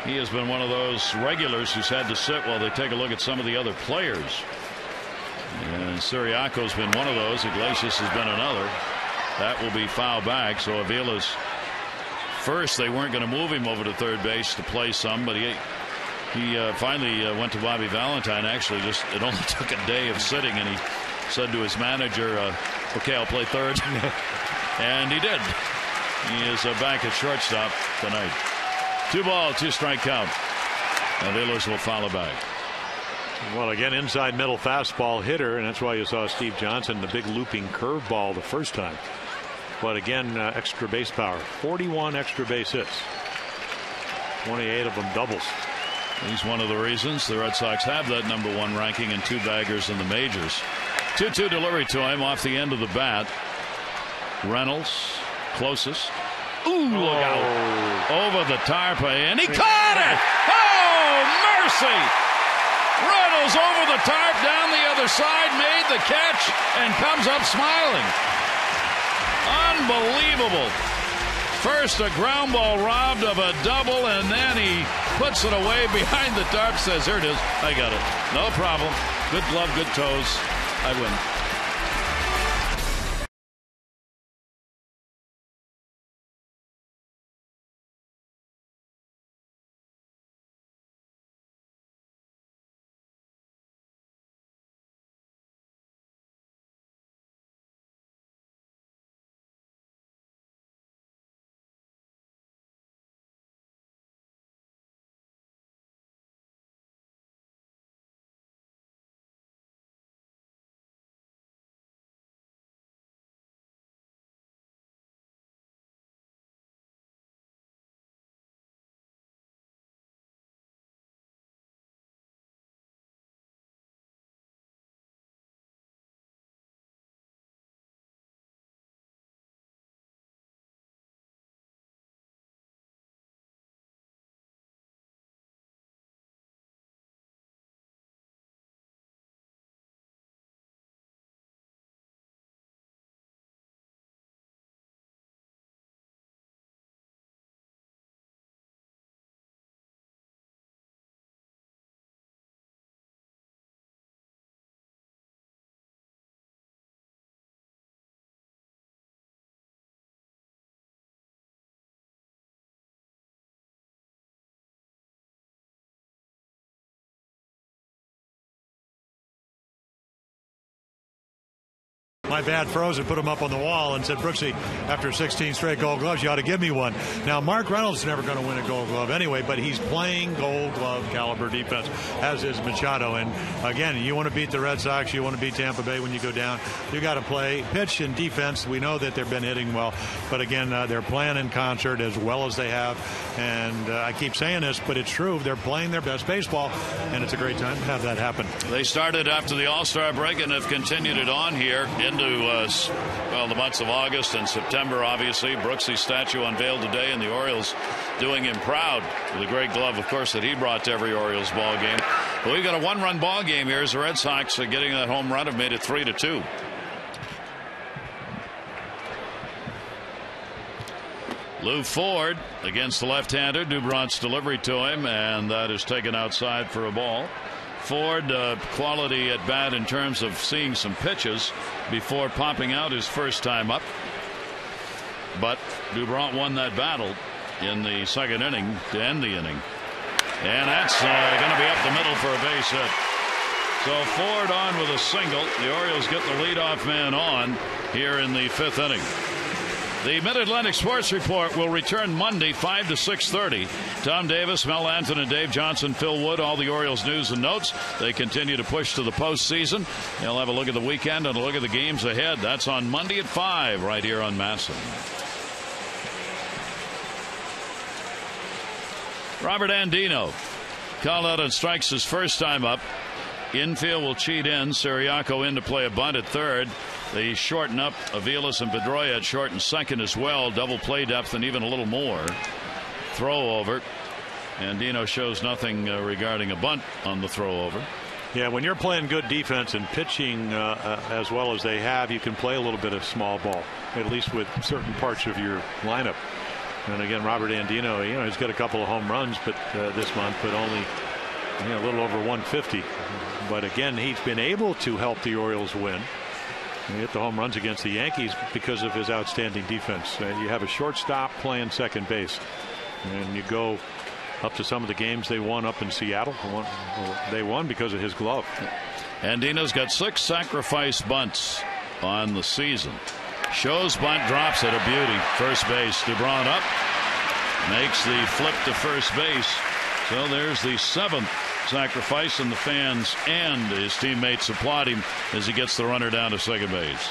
S1: he has been one of those regulars who's had to sit while they take a look at some of the other players. And Siriaco's been one of those. Iglesias has been another. That will be foul back. So Aviles, first they weren't going to move him over to third base to play some, but he finally went to Bobby Valentine. Actually, it only took a day of sitting, and he said to his manager, okay, I'll play third. And he did. He is back at shortstop tonight. 2-ball, 2-strike count. Aviles will follow back.
S4: Well, again, inside middle fastball hitter, and that's why you saw Steve Johnson, the big looping curveball the first time. But again, extra base power. 41 extra base hits. 28 of them doubles.
S1: He's one of the reasons the Red Sox have that #1 ranking and 2 baggers in the majors. 2-2 delivery to him off the end of the bat. Reynolds closest. Ooh, look out. Over the tarp, and he caught it. Oh, mercy. Reynolds over the tarp, down the other side, made the catch, and comes up smiling. Unbelievable. First a ground ball robbed of a double, and then he puts it away behind the tarp, says, here it is, I got it. No problem. Good glove, good toes. I win.
S2: my bad throws and put them up on the wall and said, Brooksy, after 16 straight Gold Gloves, you ought to give me one. Now, Mark Reynolds is never going to win a Gold Glove anyway, but he's playing Gold Glove caliber defense, as is Machado. And again, you want to beat the Red Sox, you want to beat Tampa Bay when you go down. You got to play pitch and defense. We know that they've been hitting well, but again, they're playing in concert as well as they have. And I keep saying this, but it's true. They're playing their best baseball, and it's a great time to have that happen.
S1: They started after the All-Star break and have continued it on here into the months of August and September. Obviously, Brooksy's statue unveiled today, and the Orioles doing him proud with a great glove, of course, that he brought to every Orioles ball game. But we've got a one-run ball game here as the Red Sox getting that home run have made it 3-2. Lou Ford against the left-hander. Dubrant's delivery to him, and that is taken outside for a ball. Ford, quality at bat in terms of seeing some pitches before popping out his first time up. But Dubrant won that battle in the second inning to end the inning. And that's going to be up the middle for a base hit. So Ford on with a single. The Orioles get the leadoff man on here in the fifth inning. The Mid-Atlantic Sports Report will return Monday 5 to 6:30. Tom Davis, Mel Anton, and Dave Johnson, Phil Wood, all the Orioles news and notes. They continue to push to the postseason. They'll have a look at the weekend and a look at the games ahead. That's on Monday at 5 right here on Masson. Robert Andino called out and strikes his first time up. Infield will cheat in. Siriaco in to play a bunt at third. They shorten up Aviles and Pedroia at short and second as well. Double play depth and even a little more. Throw over. Andino shows nothing regarding a bunt on the throw over.
S4: Yeah, when you're playing good defense and pitching as well as they have, you can play a little bit of small ball, at least with certain parts of your lineup. And again, Robert Andino, he's got a couple of home runs, but this month, but only a little over 150. But again, he's been able to help the Orioles win. He hit the home runs against the Yankees because of his outstanding defense. You have a shortstop playing second base, and you go up to some of the games they won up in Seattle. They won because of his glove.
S1: Andino's got 6 sacrifice bunts on the season. Shows bunt, drops it, a beauty. First base. Dubrant up, makes the flip to first base. So there's the 7th sacrifice, and the fans and his teammates applaud him as he gets the runner down to second base.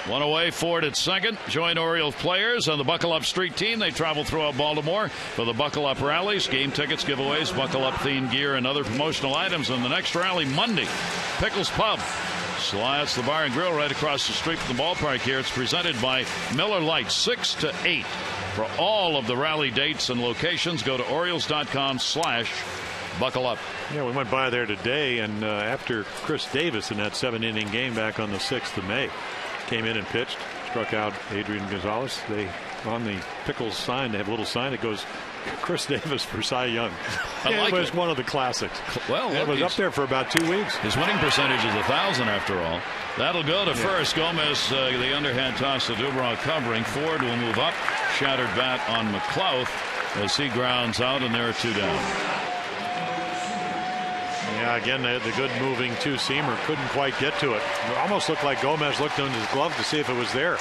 S1: One away, Ford at second. Join Orioles players on the Buckle Up Street team. They travel throughout Baltimore for the Buckle Up rallies, game tickets, giveaways, Buckle Up themed gear, and other promotional items. And the next rally Monday, Pickles Pub. That's the bar and grill right across the street from the ballpark here. It's presented by Miller Lite, 6 to 8. For all of the rally dates and locations, go to Orioles.com/buckle up.
S4: Yeah, we went by there today, and after Chris Davis in that 7-inning game back on the 6th of May came in and pitched, struck out Adrian Gonzalez. They, on the Pickles sign, they have a little sign that goes Chris Davis for Cy Young. It was one of the classics.
S1: Well,
S4: it was up there for about 2 weeks.
S1: His winning percentage is 1,000 after all. That'll go to first. Gomez, the underhand toss to Dubrant covering. Ford will move up. Shattered bat on McLouth as he grounds out, and there are 2 down.
S4: Yeah, again, the good moving two-seamer couldn't quite get to it. It almost looked like Gomez looked under his glove to see if it was there.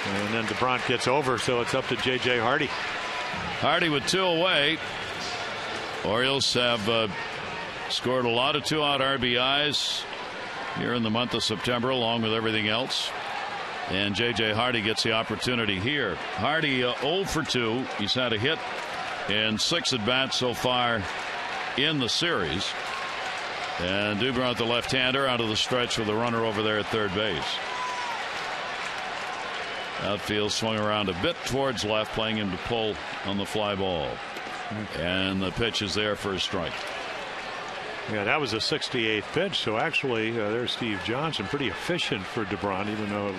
S4: And then Dubrant gets over, so it's up to J.J. Hardy.
S1: Hardy with 2 away. Orioles have scored a lot of 2-out RBIs here in the month of September, along with everything else. And J.J. Hardy gets the opportunity here. Hardy 0 for 2. He's had a hit and 6 at bats so far in the series. And Dubrant, the left-hander, out of the stretch with a runner over there at third base. Outfield swung around a bit towards left, playing him to pull on the fly ball. And the pitch is there for a strike.
S4: Yeah, that was a 68th pitch. So actually, there's Steve Johnson, pretty efficient for Dubrant, even though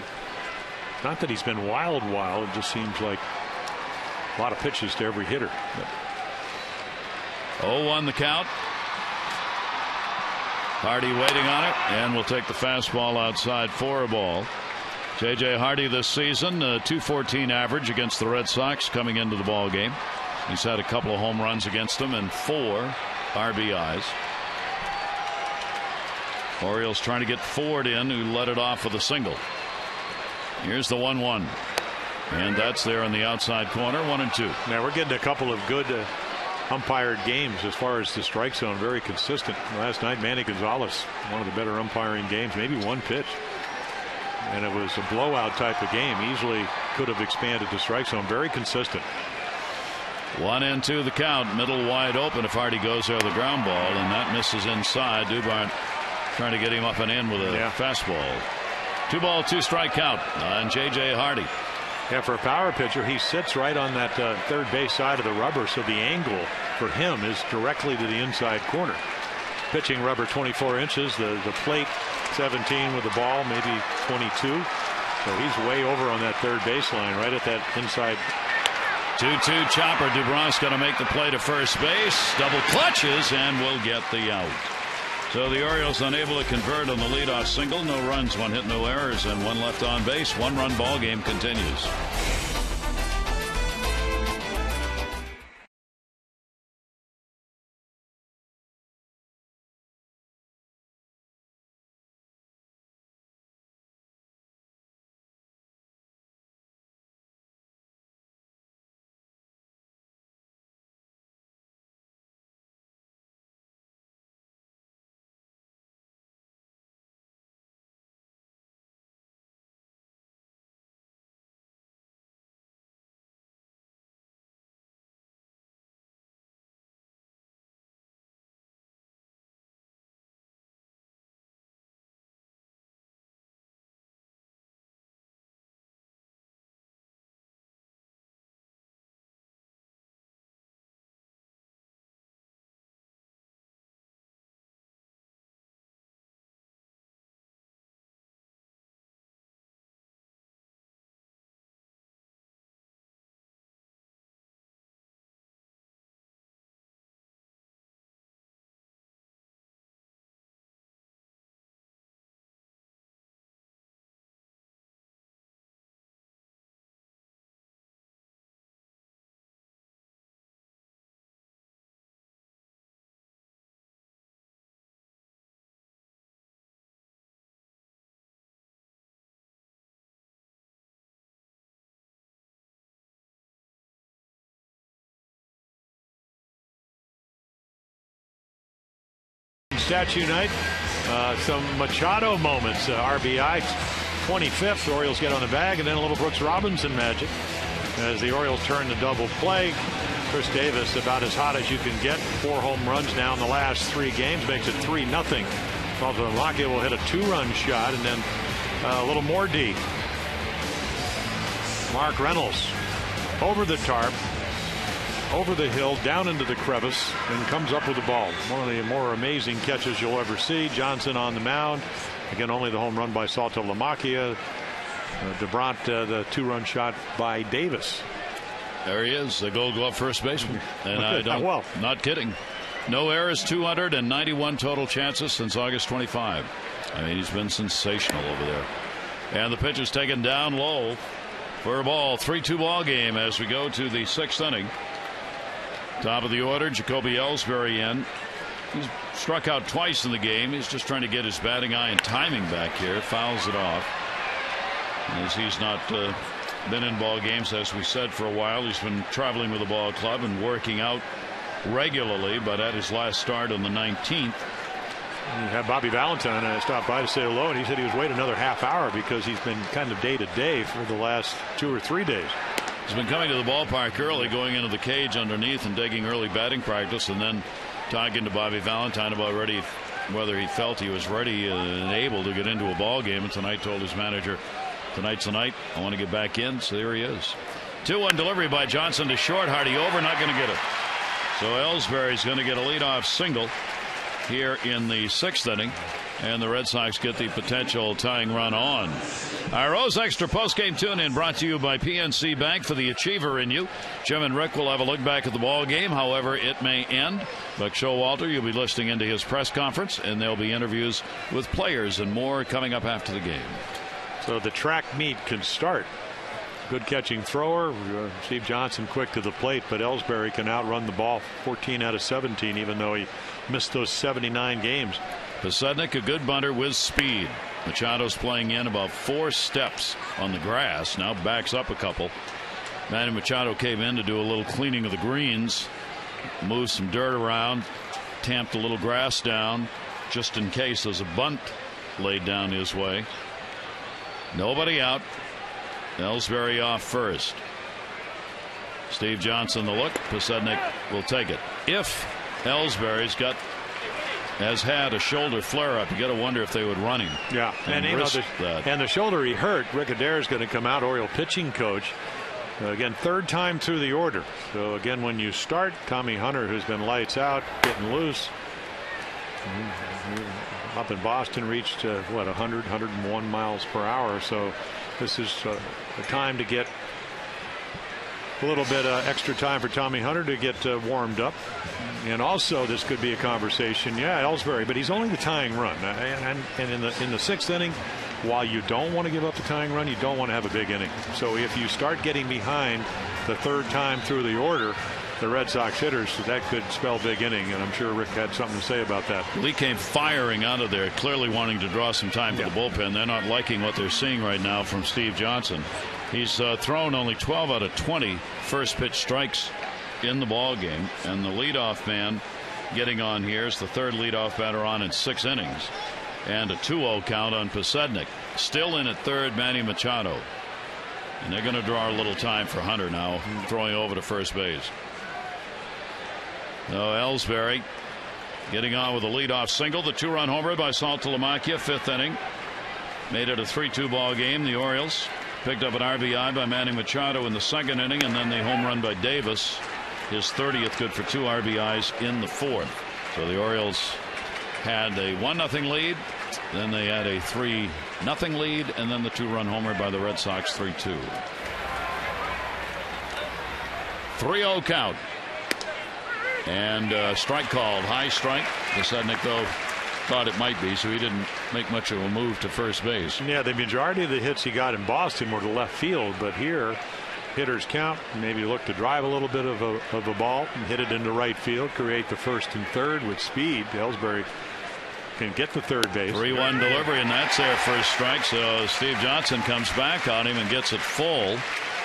S4: not that he's been wild. It just seems like a lot of pitches to every hitter.
S1: 0-1 the count. Hardy waiting on it, and will take the fastball outside for a ball. J.J. Hardy this season, .214 average against the Red Sox coming into the ball game. He's had a couple of home runs against them and 4 RBIs. Orioles trying to get Ford in, who led it off with a single. Here's the 1-1. And that's there in the outside corner, 1-2.
S4: Now we're getting a couple of good umpired games as far as the strike zone. Very consistent. Last night, Manny Gonzalez, one of the better umpiring games, maybe one pitch. And it was a blowout type of game. Easily could have expanded the strike zone. Very consistent.
S1: 1-2 the count. Middle wide open. If Hardy goes there, the ground ball, and that misses inside. Dubart trying to get him up and in with a fastball. 2-ball, 2-strike count on J.J. Hardy.
S4: Yeah, for a power pitcher, he sits right on that third base side of the rubber, so the angle for him is directly to the inside corner. Pitching rubber 24 inches, the plate 17 with the ball, maybe 22. So he's way over on that third baseline, right at that inside.
S1: 2-2 chopper. Dubron's going to make the play to first base. Double clutches and will get the out. So the Orioles unable to convert on the leadoff single. No runs, one hit, no errors, and one left on base. 1-run ball game continues.
S4: Statue night. Some Machado moments. RBI 25th. The Orioles get on the bag, and then a little Brooks Robinson magic as the Orioles turn the double play. Chris Davis about as hot as you can get. 4 home runs now in the last 3 games, makes it 3-0. Locke will hit a 2-run shot, and then a little more D. Mark Reynolds over the tarp, over the hill, down into the crevice, and comes up with the ball. One of the more amazing catches you'll ever see. Johnson on the mound. Again, only the home run by Salto Lamacchia. DeBrant, the 2-run shot by Davis.
S1: There he is, the Gold Glove first baseman. And I don't, not kidding. No errors, 291 total chances since August 25. I mean, he's been sensational over there. And the pitch is taken down low for a ball. 3-2 ball game as we go to the 6th inning. Top of the order, Jacoby Ellsbury in. He's struck out twice in the game. He's just trying to get his batting eye and timing back here. Fouls it off. As he's not been in ball games, as we said, for a while. He's been traveling with the ball club and working out regularly, but at his last start on the 19th.
S4: You had Bobby Valentine stop by to say hello, and he said he was waiting another half hour because he's been kind of day to day for the last 2 or 3 days.
S1: He's been coming to the ballpark early, going into the cage underneath and taking early batting practice, and then talking to Bobby Valentine about whether he felt he was ready and able to get into a ball game. And tonight told his manager, tonight's the night. I want to get back in. So there he is. 2-1 delivery by Johnson to short. Hardy over, not going to get it. So Ellsbury's going to get a leadoff single here in the 6th inning. And the Red Sox get the potential tying run on. Our Rose Extra postgame tune-in brought to you by PNC Bank. For the achiever in you, Jim and Rick will have a look back at the ball game, however it may end. Buck Showalter, you'll be listening into his press conference, and there'll be interviews with players and more coming up after the game.
S4: So the track meet can start. Good catching thrower. Steve Johnson quick to the plate, but Ellsbury can outrun the ball 14 out of 17, even though he missed those 79 games.
S1: Pasednik, a good bunter with speed. Machado's playing in about 4 steps on the grass. Now backs up a couple. Manny Machado came in to do a little cleaning of the greens. Moved some dirt around. Tamped a little grass down just in case there's a bunt laid down his way. Nobody out. Ellsbury off first. Steve Johnson the look. Pasednik will take it. If Ellsbury's has had a shoulder flare up, you got to wonder if they would run him.
S4: Yeah, and the shoulder he hurt. Rick Adair is going to come out, Oriole pitching coach. Again, 3rd time through the order. So again, when you start, Tommy Hunter, who's been lights out, getting loose. Up in Boston, reached 101 miles per hour. So this is a time to get a little bit extra time for Tommy Hunter to get warmed up. And also, this could be a conversation. Yeah, Ellsbury, but he's only the tying run. And in the 6th inning, while you don't want to give up the tying run, you don't want to have a big inning. So if you start getting behind the 3rd time through the order, the Red Sox hitters, that could spell big inning. And I'm sure Rick had something to say about that.
S1: Lee came firing out of there, clearly wanting to draw some time for the bullpen. They're not liking what they're seeing right now from Steve Johnson. He's thrown only 12 out of 20 first pitch strikes in the ball game, and the leadoff man getting on here is the 3rd leadoff batter on in 6 innings, and a 2-0 count on Pasednik. Still in at 3rd, Manny Machado, and they're going to draw a little time for Hunter now, throwing over to first base. Now Ellsbury getting on with a leadoff single, the 2-run homer by Saltalamacchia, 5th inning, made it a 3-2 ball game. The Orioles picked up an RBI by Manny Machado in the 2nd inning, and then the home run by Davis, his 30th, good for 2 RBIs in the 4th. So the Orioles had a 1-0 lead, then they had a 3-0 lead, and then the 2-run homer by the Red Sox, 3-2. 3-0 count. And strike called, high strike. Pasednik, though, thought it might be, so he didn't make much of a move to first base.
S4: Yeah, the majority of the hits he got in Boston were to left field, but here hitters count, maybe look to drive a little bit of a ball and hit it into right field, create the 1st and 3rd with speed. Ellsbury can get the 3rd base.
S1: 3-1 delivery, and that's their first strike. So Steve Johnson comes back on him and gets it full.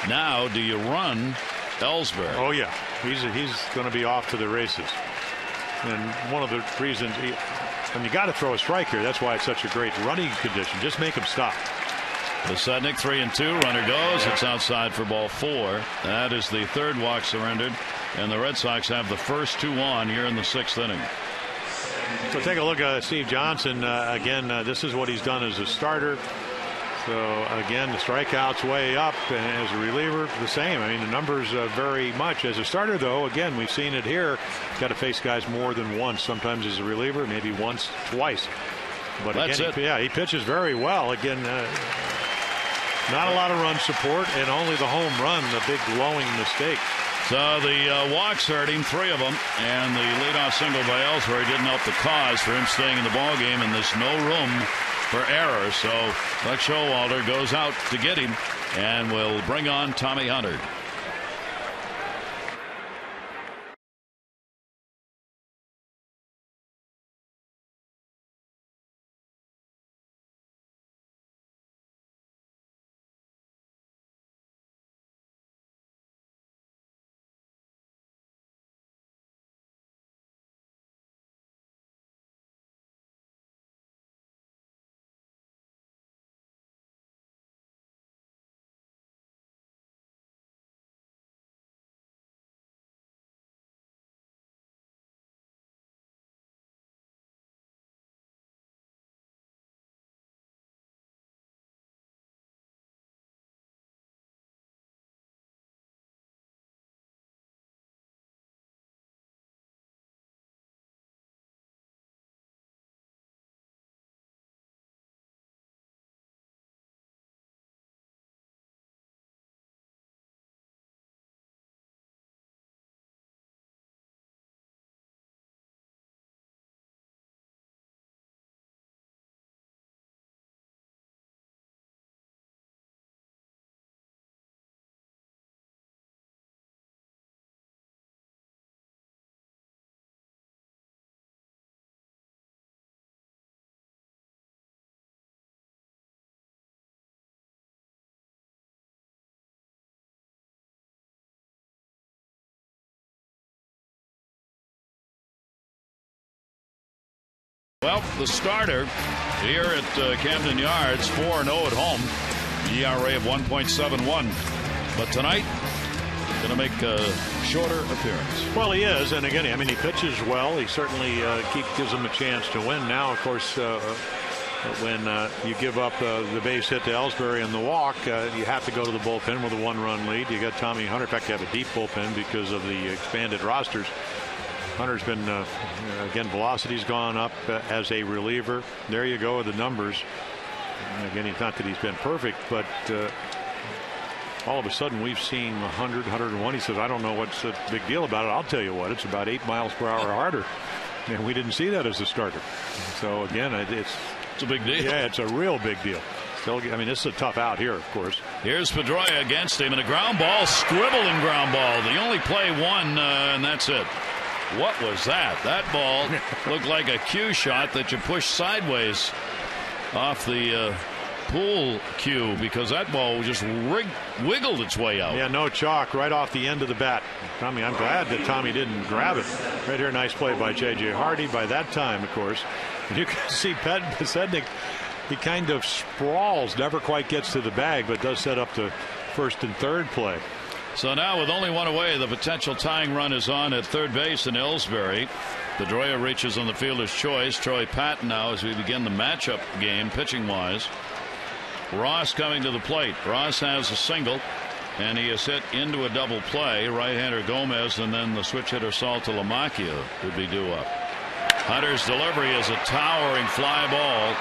S1: Now, do you run Ellsbury?
S4: Oh yeah, he's going to be off to the races. And one of the reasons, and you got to throw a strike here. That's why it's such a great running condition. Just make him stop.
S1: Pasednik, 3-2. Runner goes. It's outside for ball 4. That is the 3rd walk surrendered, and the Red Sox have the first 2 on here in the 6th inning.
S4: So take a look at Steve Johnson. Again, this is what he's done as a starter. So again, the strikeouts way up, and as a reliever, the same. I mean, the numbers vary much. As a starter, though, again, we've seen it here. Got to face guys more than once. Sometimes as a reliever, maybe once, twice. But
S1: that's
S4: again, he pitches very well. Again, not a lot of run support, and only the home run, the big glowing mistake.
S1: So the walks hurt him, 3 of them, and the leadoff single by Ellsbury didn't help the cause for him staying in the ball game, and there's no room for error. So Lex Showalter goes out to get him and will bring on Tommy Hunter. Well, the starter here at Camden Yards, 4-0 at home, ERA of 1.71. But tonight, going to make a shorter appearance.
S4: Well, he is, and again, I mean, he pitches well. He certainly gives him a chance to win. Now, of course, when you give up the base hit to Ellsbury and the walk, you have to go to the bullpen with a 1-run lead. You got Tommy Hunter. In fact, you have a deep bullpen because of the expanded rosters. Hunter's been, again, velocity's gone up as a reliever. There you go with the numbers. Again, it's not that he's been perfect, but all of a sudden we've seen 100, 101. He says, I don't know what's the big deal about it. I'll tell you what, it's about 8 miles per hour harder. And we didn't see that as a starter. So, again, it's
S1: a big deal.
S4: Yeah, it's a real big deal. Still, I mean, this is a tough out here, of course.
S1: Here's Pedroia against him, and a ground ball, scribbling ground ball. The only play one, and that's it. What was that? That ball looked like a cue shot that you push sideways off the pool cue, because that ball just wiggled its way out.
S4: Yeah, no chalk right off the end of the bat. Tommy, I'm glad that Tommy didn't grab it. Right here, nice play by J.J. Hardy. By that time, of course, you can see Pesednik, he kind of sprawls, never quite gets to the bag, but does set up the first and third play.
S1: So now with only one away, the potential tying run is on at third base in Ellsbury. Pedroia reaches on the fielder's choice. Troy Patton now as we begin the matchup game pitching wise. Ross coming to the plate. Ross has a single, and he is hit into a double play. Right-hander Gomez, and then the switch hitter Saltalamacchia would be due up. Hunter's delivery is a towering fly ball.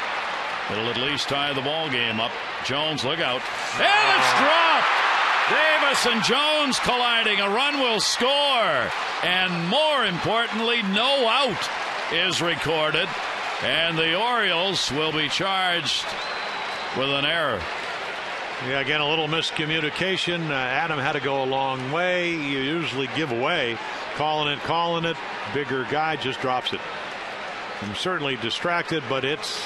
S1: It'll at least tie the ball game up. Jones, look out, and it's dropped. Davis and Jones colliding. A run will score, and more importantly, no out is recorded, and the Orioles will be charged with an error.
S4: Yeah, again, a little miscommunication. Adam had to go a long way. You usually give away. Calling it. Bigger guy just drops it. I'm certainly distracted, but it's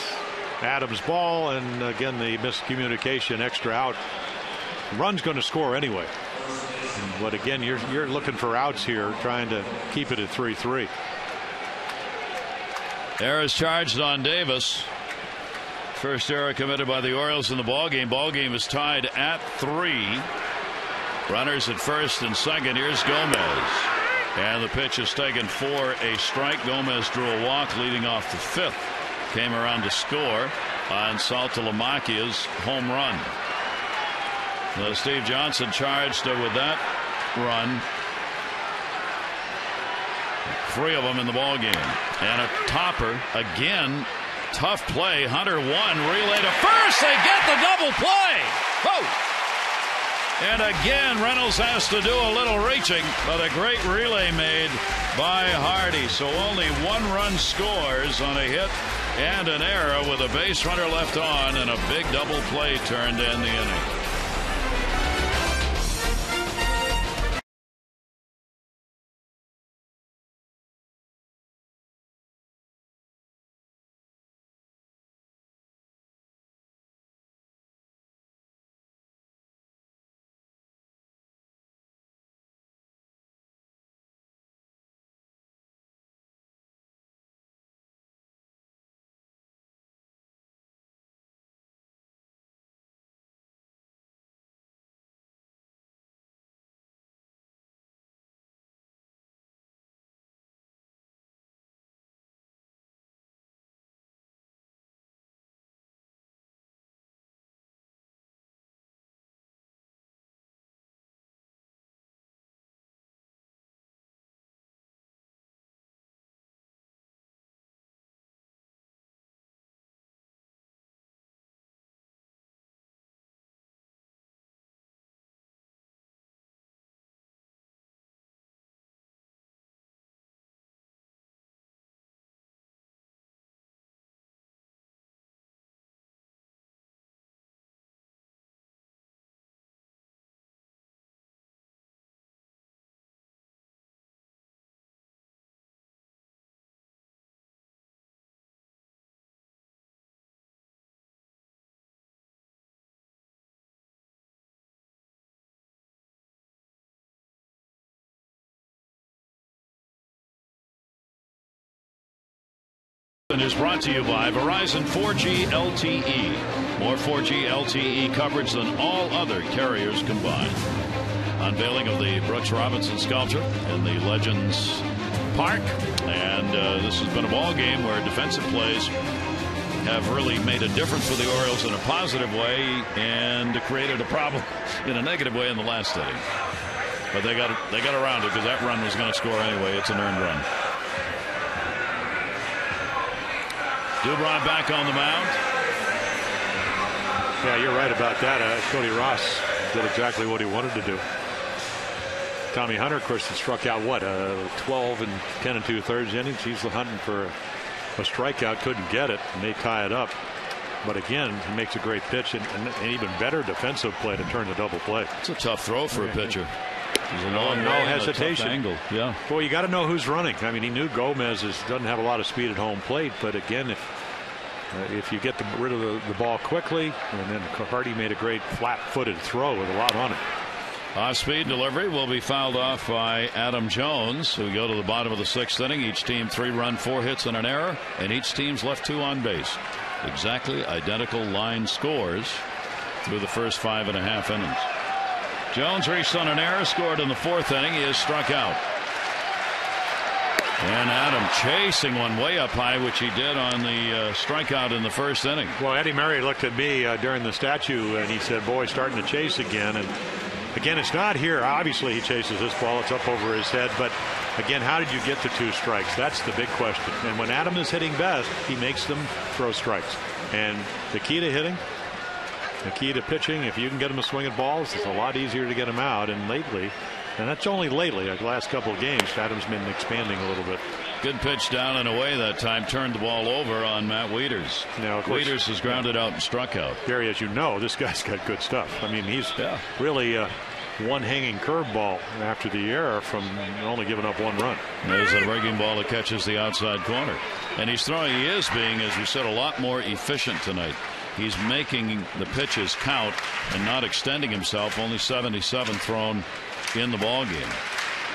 S4: Adam's ball, and again, the miscommunication, extra out. Run's going to score anyway. But again, you're looking for outs here, trying to keep it at 3-3.
S1: Error is charged on Davis. First error committed by the Orioles in the ball game. Ball game is tied at 3. Runners at first and second. Here's Gomez, and the pitch is taken for a strike. Gomez drew a walk leading off the fifth. Came around to score on Saltalamacchia's home run. Steve Johnson charged with that run. 3 of them in the ball game, and a topper again. Tough play. Hunter won. Relay to first. They get the double play. Whoa! And again, Reynolds has to do a little reaching, but a great relay made by Hardy. So only 1 run scores on a hit and an error with a base runner left on, and a big double play turned in the inning. Is brought to you by Verizon 4G LTE. More 4G LTE coverage than all other carriers combined. Unveiling of the Brooks Robinson sculpture in the Legends Park. And this has been a ball game where defensive plays have really made a difference for the Orioles in a positive way and created a problem in a negative way in the last inning. But they got around it because that run was going to score anyway. It's an earned run. Dubron back on the mound.
S4: Yeah, you're right about that. Cody Ross did exactly what he wanted to do. Tommy Hunter, of course, had struck out 12 and 10 2/3 innings. He's hunting for a strikeout, couldn't get it, and they tie it up. But again, he makes a great pitch and even better defensive play to turn the double play.
S1: It's a tough throw for a pitcher.
S4: No hesitation.
S1: Angle. Yeah.
S4: Well, you got to know who's running. I mean, he knew Gomez doesn't have a lot of speed at home plate, but again, if you get rid of the ball quickly, and then Hardy made a great flat-footed throw with a lot on it.
S1: Off-speed delivery will be fouled off by Adam Jones. So we go to the bottom of the 6th inning. Each team 3-run, 4 hits and an error, and each team's left 2 on base. Exactly identical line scores through the first 5.5 innings. Jones reached on an error, scored in the 4th inning. He is struck out. And Adam chasing one way up high, which he did on the strikeout in the 1st inning.
S4: Well, Eddie Murray looked at me during the statue and he said, boy, starting to chase again. And again, it's not here. Obviously, he chases this ball. It's up over his head. But again, how did you get the 2 strikes? That's the big question. And when Adam is hitting best, he makes them throw strikes. And the key to hitting, the key to pitching, if you can get him to swing at balls, it's a lot easier to get him out. And lately, and that's only lately, the last couple of games, Adam's been expanding a little bit.
S1: Good pitch down and away that time. Turned the ball over on Matt Wieters.
S4: Now, of course,
S1: Wieters has grounded out and struck out.
S4: Gary, as you know, this guy's got good stuff. I mean, he's really one hanging curveball after the error from only giving up 1 run.
S1: There's a breaking ball that catches the outside corner. And he is being, as we said, a lot more efficient tonight. He's making the pitches count and not extending himself. Only 77 thrown in the ball game.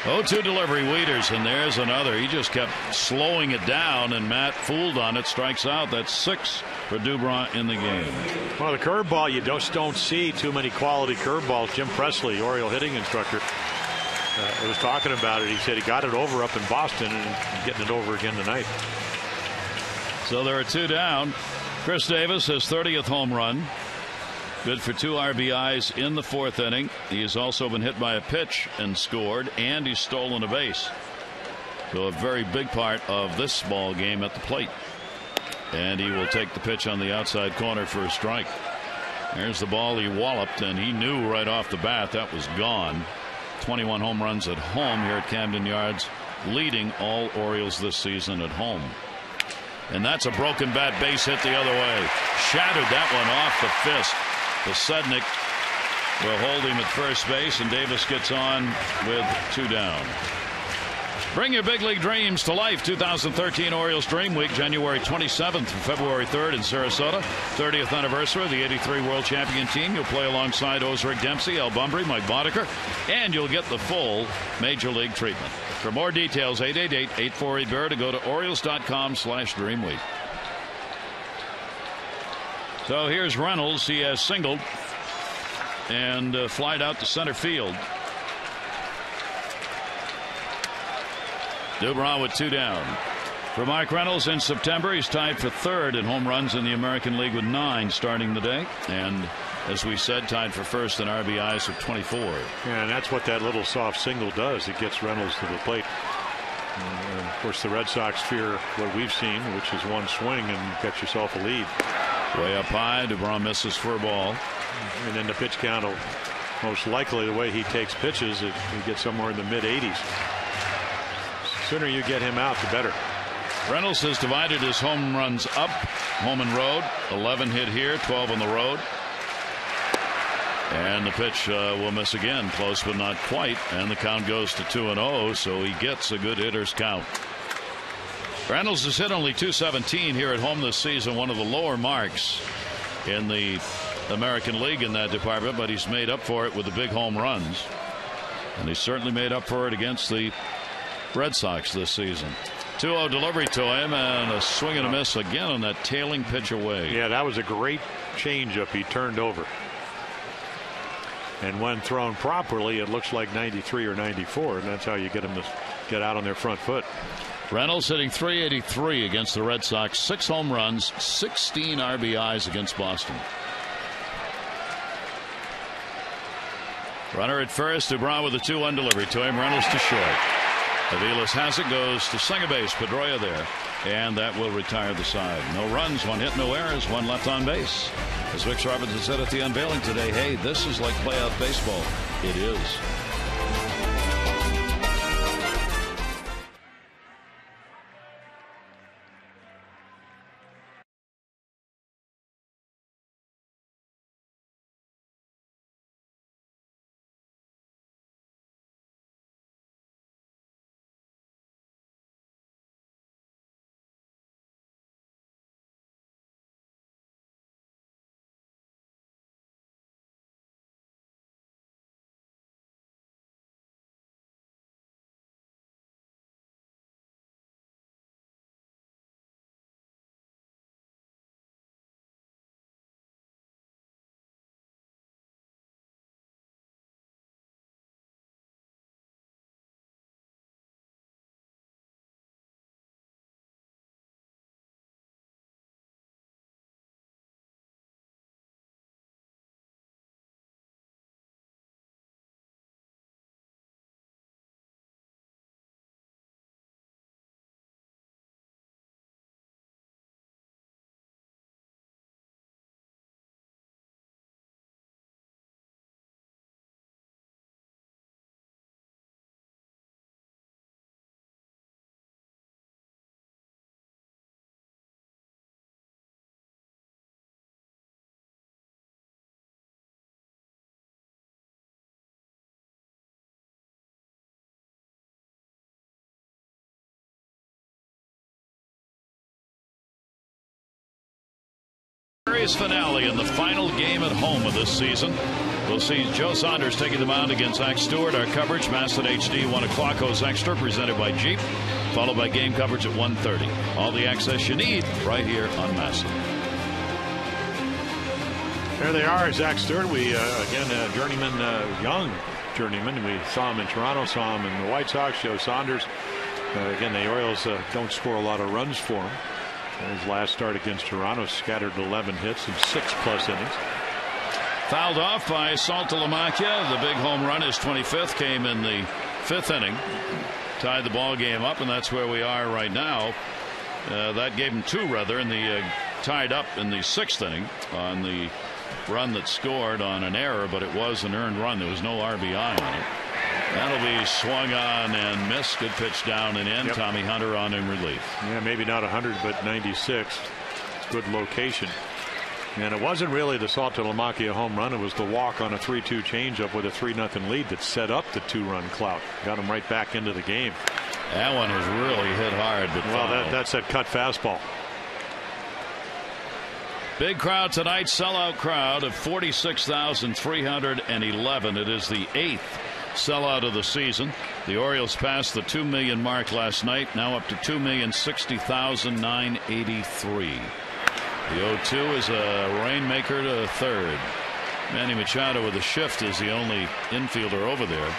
S1: 0-2 delivery, Wieters, and there's another. He just kept slowing it down, and Matt fooled on it, strikes out. That's 6 for Dubron in the game.
S4: Well, the curveball, you just don't see too many quality curveballs. Jim Presley, Oriole hitting instructor, was talking about it. He said he got it over up in Boston and getting it over again tonight.
S1: So there are 2 down. Chris Davis, his 30th home run. Good for 2 RBIs in the 4th inning. He has also been hit by a pitch and scored, and he's stolen a base. So a very big part of this ball game at the plate. And he will take the pitch on the outside corner for a strike. There's the ball he walloped, and he knew right off the bat that was gone. 21 home runs at home here at Camden Yards, leading all Orioles this season at home. And that's a broken bat base hit the other way. Shattered that one off the fist. The Sednick will hold him at first base, and Davis gets on with 2 down. Bring your big league dreams to life. 2013 Orioles Dream Week, January 27th through February 3rd in Sarasota. 30th anniversary of the '83 World Champion team. You'll play alongside Osric Dempsey, Al Bumbry, Mike Boddicker, and you'll get the full Major League treatment. For more details, 888-848-BEAR to go to Orioles.com/Dreamweek. So here's Reynolds. He has singled and flied out to center field. Dubron with 2 down. For Mike Reynolds in September, he's tied for 3rd in home runs in the American League with 9 starting the day. And as we said, tied for 1st in RBIs with 24.
S4: Yeah, and that's what that little soft single does. It gets Reynolds to the plate. And of course, the Red Sox fear what we've seen, which is 1 swing and get yourself a lead.
S1: Way up high. Dubron misses for a ball.
S4: And then the pitch count will most likely, the way he takes pitches, he gets somewhere in the mid-80s. Sooner you get him out, the better.
S1: Reynolds has divided his home runs up, home and road. 11 hit here, 12 on the road. And the pitch will miss again, close but not quite. And the count goes to 2-0, so he gets a good hitter's count. Reynolds has hit only .217 here at home this season, one of the lower marks in the American League in that department, but he's made up for it with the big home runs. And he's certainly made up for it against the Red Sox this season. 2-0 delivery to him, and a swing and a miss again on that tailing pitch away.
S4: Yeah, that was a great changeup he turned over. And when thrown properly, it looks like 93 or 94, and that's how you get them to get out on their front foot.
S1: Reynolds hitting .383 against the Red Sox. 6 home runs, 16 RBIs against Boston. Runner at first. Dubron with a 2-1 delivery to him. Reynolds to short. Aviles has it, goes to second base. Pedroia there, and that will retire the side. No runs, 1 hit, no errors, 1 left on base. As Vicks Robinson said at the unveiling today, hey, this is like playoff baseball. It is. Series finale in the final game at home of this season. We'll see Joe Saunders taking the mound against Zach Stewart. Our coverage, Masson HD, 1 o'clock, Hose Extra, presented by Jeep, followed by game coverage at 1:30. All the access you need right here on Masson.
S4: There they are, Zach Stewart. We again journeyman, young journeyman. We saw him in Toronto, saw him in the White Sox. Joe Saunders. Again, the Orioles don't score a lot of runs for him. His last start against Toronto, scattered 11 hits in 6+ innings.
S1: Fouled off by Saltalamacchia. The big home run, his 25th, came in the 5th inning. Tied the ball game up, and that's where we are right now. That gave him 2, rather, in the tied up in the 6th inning on the run that scored on an error, but it was an earned run. There was no RBI on it. That'll be swung on and missed. Good pitch down and in. Yep. Tommy Hunter on in relief.
S4: Yeah, maybe not 100, but 96. It's good location. And it wasn't really the Saltalamacchia home run. It was the walk on a 3-2 changeup with a 3-0 lead that set up the 2-run clout. Got him right back into the game.
S1: That one was really hit hard. But
S4: well, that's that cut fastball.
S1: Big crowd tonight. Sellout crowd of 46,311. It is the 8th sellout of the season. The Orioles passed the 2 million mark last night, now up to 2,060,983. The 0-2 is a rainmaker to third. Manny Machado with a shift is the only infielder over there.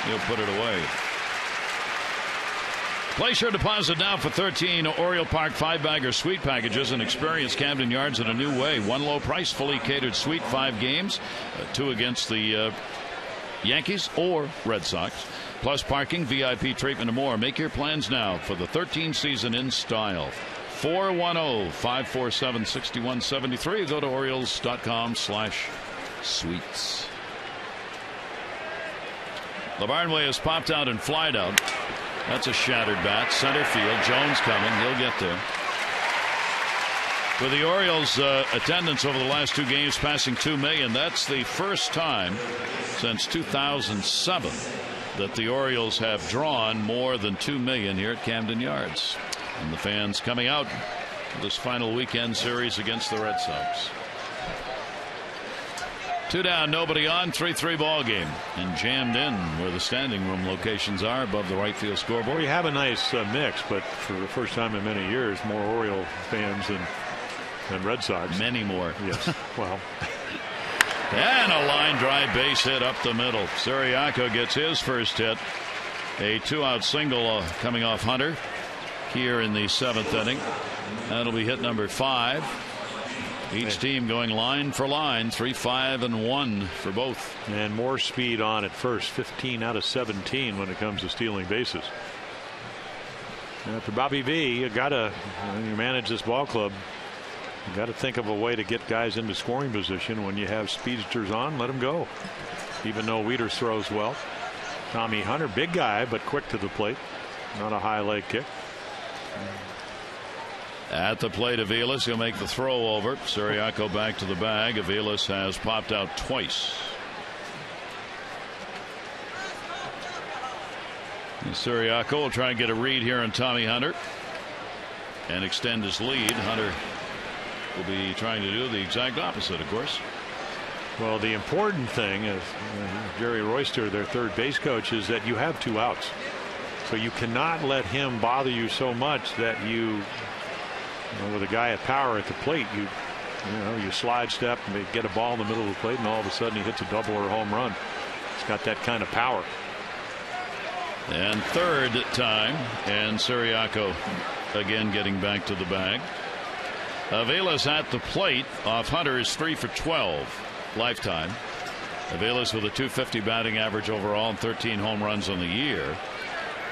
S1: He'll put it away. Place your deposit now for 13 Oriole Park 5-bagger suite packages and experience Camden Yards in a new way. One low price, fully catered suite, 5 games, 2 against the Yankees or Red Sox, plus parking, VIP treatment, and more. Make your plans now for the 13th season in style. 410-547-6173. Go to Orioles.com/suites. LaBarnway has popped out and flied out. That's a shattered bat. Center field. Jones coming. He'll get there. With the Orioles attendance over the last 2 games passing 2 million, that's the first time since 2007 that the Orioles have drawn more than 2 million here at Camden Yards. And the fans coming out for this final weekend series against the Red Sox. 2 down, nobody on, 3-3 ball game, and jammed in where the standing room locations are above the right field scoreboard.
S4: We have a nice mix, but for the first time in many years, more Oriole fans than Red Sox.
S1: Many more.
S4: Yes. Well.
S1: And a line drive base hit up the middle. Siriaco gets his first hit. A 2-out single coming off Hunter here in the 7th inning. That'll be hit number 5. Each team going line for line, 3, 5, and 1 for both.
S4: And more speed on at first, 15 out of 17 when it comes to stealing bases. For Bobby V, you gotta, when you manage this ball club, you got to think of a way to get guys into scoring position. When you have speedsters on, let them go. Even though Wieters throws well. Tommy Hunter, big guy, but quick to the plate. Not a high leg kick.
S1: At the plate, Aviles, he'll make the throw over. Siriaco back to the bag. Aviles has popped out twice. And Siriaco will try and get a read here on Tommy Hunter and extend his lead. Hunter will be trying to do the exact opposite, of course.
S4: Well, the important thing is Jerry Royster, their third base coach, is that you have 2 outs. So you cannot let him bother you so much that you with a guy at power at the plate, you slide step and get a ball in the middle of the plate, and all of a sudden he hits a double or a home run. He's got that kind of power.
S1: And third time, and Siriaco again getting back to the bag. Aviles at the plate off Hunter is 3 for 12 lifetime. Aviles with a .250 batting average overall and 13 home runs on the year,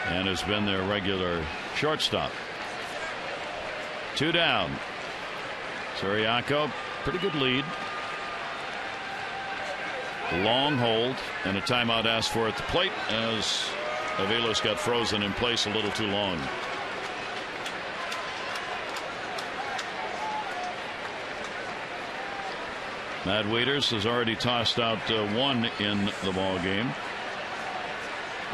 S1: and has been their regular shortstop. 2 down. Siriaco, pretty good lead. Long hold and a timeout asked for at the plate as Aviles got frozen in place a little too long. Matt Wieters has already tossed out 1 in the ball game.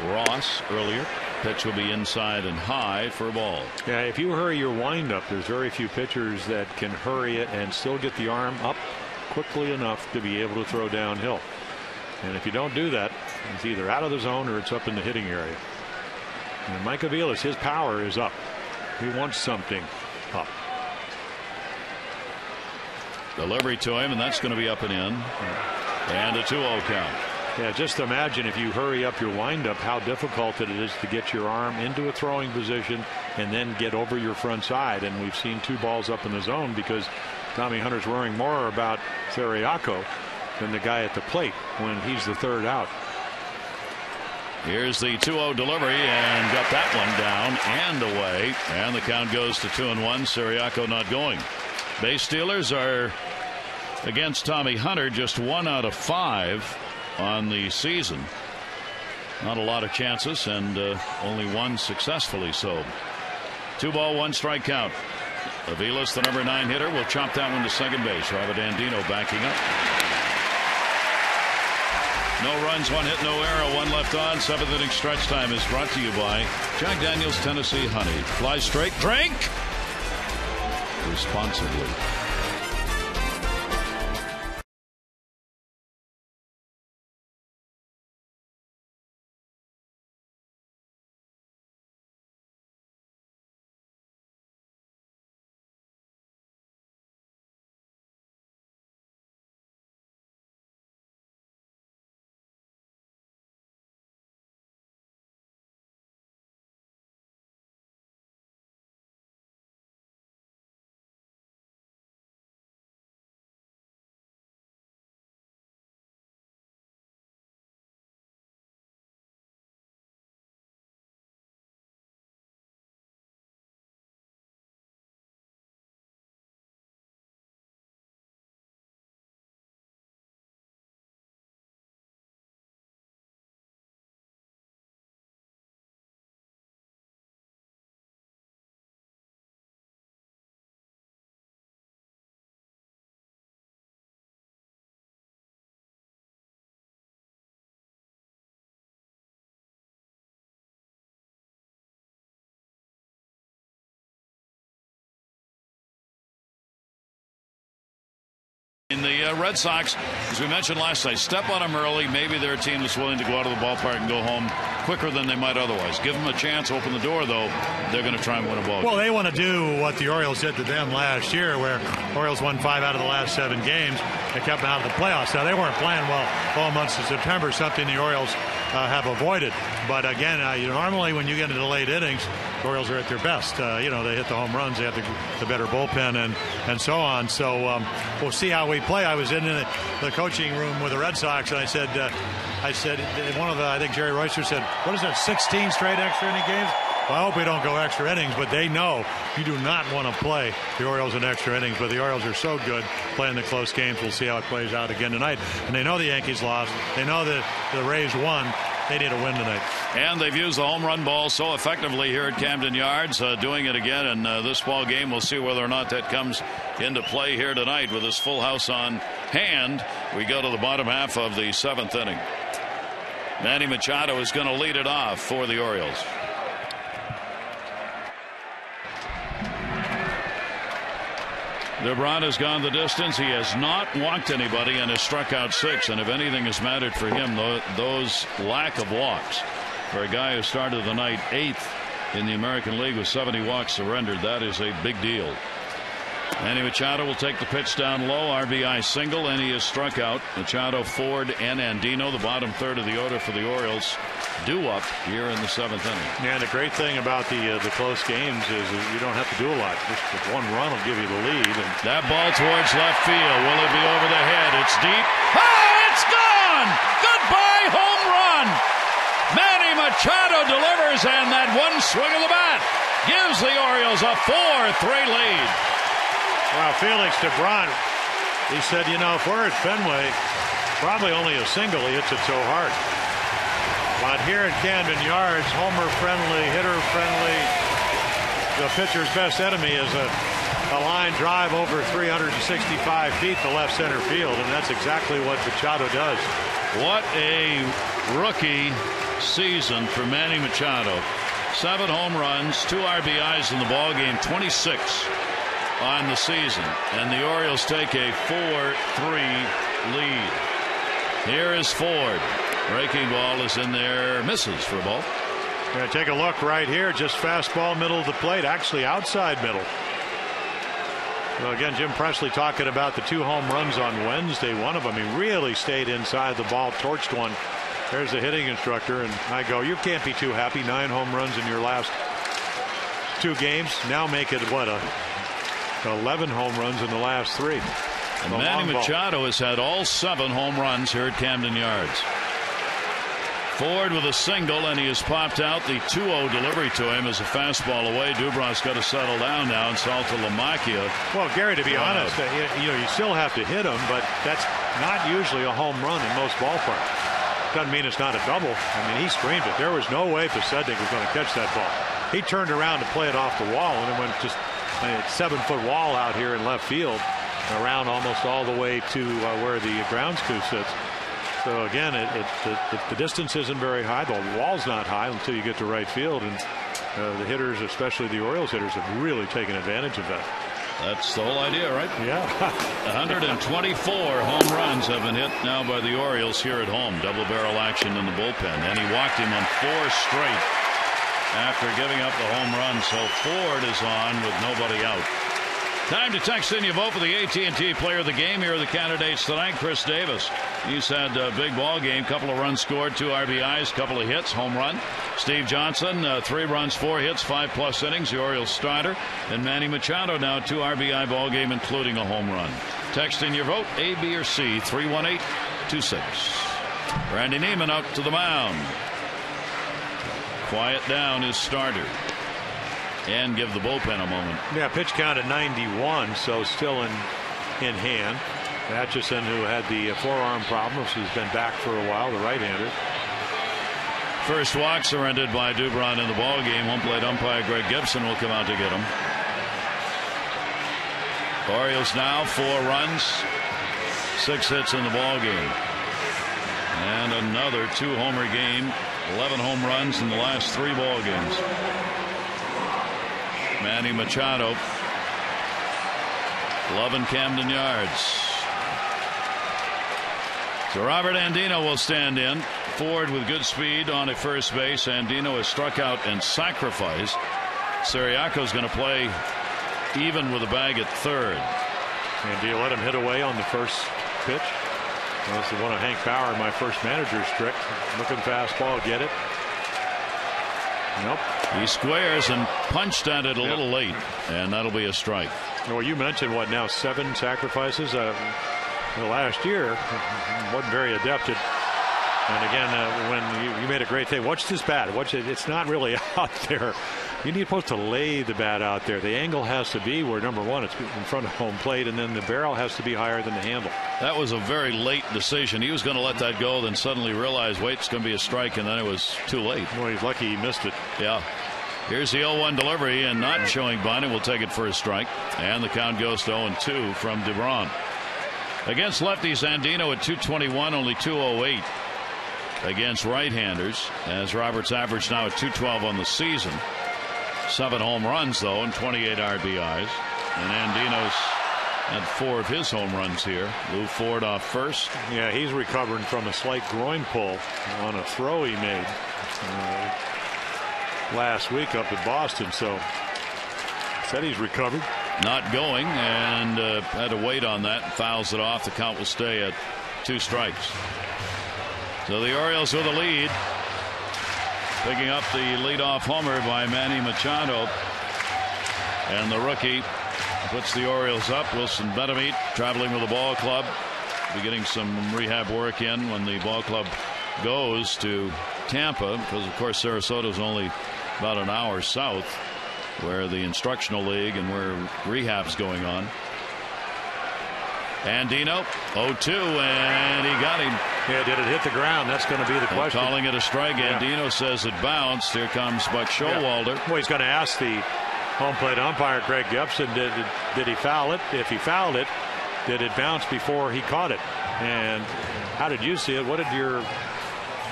S1: Ross earlier. Pitch will be inside and high for a ball.
S4: Yeah, if you hurry your windup, there's very few pitchers that can hurry it and still get the arm up quickly enough to be able to throw downhill. And if you don't do that, it's either out of the zone or it's up in the hitting area. And Mike Aviles, his power is up. He wants something up.
S1: Delivery to him, and that's going to be up and in. And a 2-0 count.
S4: Yeah, just imagine if you hurry up your windup, how difficult it is to get your arm into a throwing position and then get over your front side. And we've seen 2 balls up in the zone because Tommy Hunter's worrying more about Siriaco than the guy at the plate when he's the 3rd out.
S1: Here's the 2-0 delivery, and got that one down and away, and the count goes to 2-1. Siriaco not going. Base stealers are against Tommy Hunter, just 1 out of 5 on the season. Not a lot of chances, and only 1 successfully so. 2 ball, 1 strike count. Aviles, the number 9 hitter, will chop that one to second base. Robert Andino backing up. No runs, 1 hit, no error, 1 left on. 7th inning stretch time is brought to you by Jack Daniel's Tennessee Honey. Fly straight, drink responsibly. In the Red Sox, as we mentioned last night, step on them early. Maybe they're a team that's willing to go out of the ballpark and go home quicker than they might otherwise. Give them a chance, open the door, though. They're going to try and win a ball game.
S2: Well, they want to do what the Orioles did to them last year, where Orioles won 5 out of the last 7 games. They kept them out of the playoffs. Now, they weren't playing well all months of September, something the Orioles have avoided. But again, normally when you get into late innings, the Orioles are at their best. They hit the home runs, they have the better bullpen, and so on. So we'll see how we play. I was in the coaching room with the Red Sox, and I said, I think Jerry Royster said, what is that, 16 straight extra inning games? Well, I hope we don't go extra innings, but they know you do not want to play the Orioles in extra innings. But the Orioles are so good playing the close games. We'll see how it plays out again tonight. And they know the Yankees lost. They know that the Rays won. They need a win tonight.
S1: And they've used the home run ball so effectively here at Camden Yards, doing it again in this ball game. We'll see whether or not that comes into play here tonight with this full house on hand. We go to the bottom half of the 7th inning. Manny Machado is going to lead it off for the Orioles. DeBron has gone the distance. He has not walked anybody and has struck out 6. And if anything has mattered for him, those lack of walks. For a guy who started the night 8th in the American League with 70 walks surrendered, that is a big deal. Manny Machado will take the pitch down low. RBI single, and he is struck out. Machado, Ford, and Andino, the bottom third of the order for the Orioles, due up here in the 7th inning.
S4: Yeah, and the great thing about the close games is you don't have to do a lot. Just one run will give you the lead. And
S1: that ball towards left field. Will it be over the head? It's deep. Oh, it's gone! Goodbye, home run! Manny Machado delivers, and that one swing of the bat gives the Orioles a 4-3 lead.
S4: Well, Felix DeBron, he said, if we're at Fenway, probably only a single, he hits it so hard. But here at Camden Yards, homer-friendly, hitter-friendly, the pitcher's best enemy is a line drive over 365 feet to left center field, and that's exactly what Machado does.
S1: What a rookie season for Manny Machado. 7 home runs, 2 RBIs in the ballgame, 26 on the season, and the Orioles take a 4-3 lead. Here is Ford. Breaking ball is in there, misses for a ball.
S4: Take a look right here, just fastball middle of the plate, actually outside middle. Well, again, Jim Presley talking about the 2 home runs on Wednesday. One of them, he really stayed inside the ball, torched one. There's the hitting instructor, and I go, you can't be too happy. 9 home runs in your last 2 games. Now make it, 11 home runs in the last 3.
S1: And Manny Machado has had all 7 home runs here at Camden Yards. Ford with a single, and he has popped out. The 2-0 delivery to him is a fastball away. Dubrov's got to settle down now, and Salta Lamacchia.
S4: Well, Gary, to be honest, you still have to hit him, but that's not usually a home run in most ballparks. Doesn't mean it's not a double. I mean, he screamed it. There was no way Posednik was going to catch that ball. He turned around to play it off the wall, and it went just a 7-foot wall out here in left field, around almost all the way to where the grounds crew sits. So again, the distance isn't very high. The wall's not high until you get to right field, and the hitters, especially the Orioles hitters, have really taken advantage of that.
S1: That's the whole idea, right?
S4: Yeah.
S1: 124 home runs have been hit now by the Orioles here at home. Double barrel action in the bullpen, and he walked him on 4 straight after giving up the home run. So Ford is on with nobody out. Time to text in your vote for the AT&T Player of the Game. Here are the candidates tonight. Chris Davis. He's had a big ball game. Couple of runs scored, 2 RBIs, couple of hits, home run. Steve Johnson, 3 runs, 4 hits, 5+ innings. The Orioles starter. And Manny Machado now 2 RBI ball game, including a home run. Text in your vote, A, B, or C, 318-26. Randy Neiman out to the mound. Quiet down his starter. And give the bullpen a moment.
S4: Yeah, pitch count at 91, so still in hand. Atchison, who had the forearm problems, has been back for a while, the right-hander.
S1: First walk surrendered by Dubron in the ball game. Home plate umpire Greg Gibson will come out to get him. Orioles now 4 runs, 6 hits in the ball game, and another 2-homer game. 11 home runs in the last 3 ball games. Manny Machado, loving Camden Yards. So Robert Andino will stand in. Ford with good speed on at first base. Andino has struck out and sacrificed. Siriaco's going to play even with a bag at third.
S4: And do you let him hit away on the first pitch? That's the one of Hank Bauer, my first manager's trick. Looking fastball, get it. Nope.
S1: He squares and punched at it a little late, and that'll be a strike.
S4: Well, you mentioned what now, 7 sacrifices. Last year wasn't very adept at. And again, when you made a great thing, watch this bat. Watch it. It's not really out there. You're supposed to lay the bat out there. The angle has to be where, number one, it's in front of home plate, and then the barrel has to be higher than the handle.
S1: That was a very late decision. He was going to let that go, then suddenly realized, wait, it's going to be a strike, and then it was too late.
S4: Well, he's lucky he missed it.
S1: Yeah. Here's the 0-1 delivery, and not showing Bynum will take it for a strike, and the count goes to 0-2 from DeBron. Against lefties, Andino at 221, only 208 against right-handers, as Roberts averaged now at 212 on the season. 7 home runs, though, and 28 RBIs. And Andino's had 4 of his home runs here. Lou Ford off first.
S4: Yeah, he's recovering from a slight groin pull on a throw he made last week up at Boston. So said he's recovered.
S1: Not going, and had to wait on that. Fouls it off. The count will stay at 2 strikes. So the Orioles with a lead. Picking up the leadoff homer by Manny Machado. And the rookie puts the Orioles up. Wilson Betemit traveling with the ball club. Be getting some rehab work in when the ball club goes to Tampa, because of course Sarasota is only about an hour south, where the instructional league and where rehab's going on. Andino 0-2, and he got him.
S4: Yeah, did it hit the ground? That's going to be the question.
S1: Calling it a strike.
S4: Yeah.
S1: Andino says it bounced. Here comes Buck Showalter.
S4: Yeah. Well, he's going to ask the home plate umpire, Craig Gibson, did he foul it? If he fouled it, did it bounce before he caught it? And how did you see it? What did your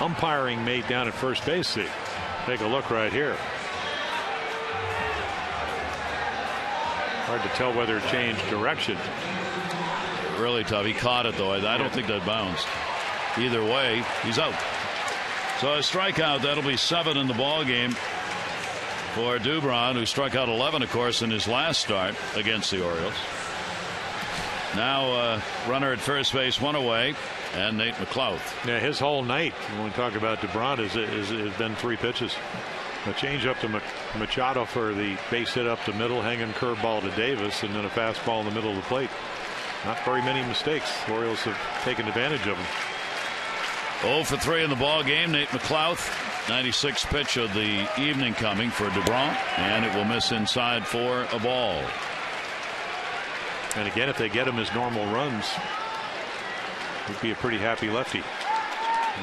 S4: umpiring mate down at first base see? Take a look right here. Hard to tell whether it changed direction.
S1: Really tough. He caught it, though. I don't think that bounced. Either way, he's out. So a strikeout. That'll be 7 in the ball game for Dubron, who struck out 11, of course, in his last start against the Orioles. Now runner at first base, 1 away, and Nate McLouth.
S4: Yeah, his whole night, when we talk about DeBron, has been 3 pitches. A change up to Machado for the base hit up the middle, hanging curveball to Davis, and then a fastball in the middle of the plate. Not very many mistakes. The Orioles have taken advantage of them.
S1: 0 for 3 in the ball game. Nate McLouth, 96th pitch of the evening coming for DeBron, and it will miss inside for a ball.
S4: And again, if they get him his normal runs, he'd be a pretty happy lefty,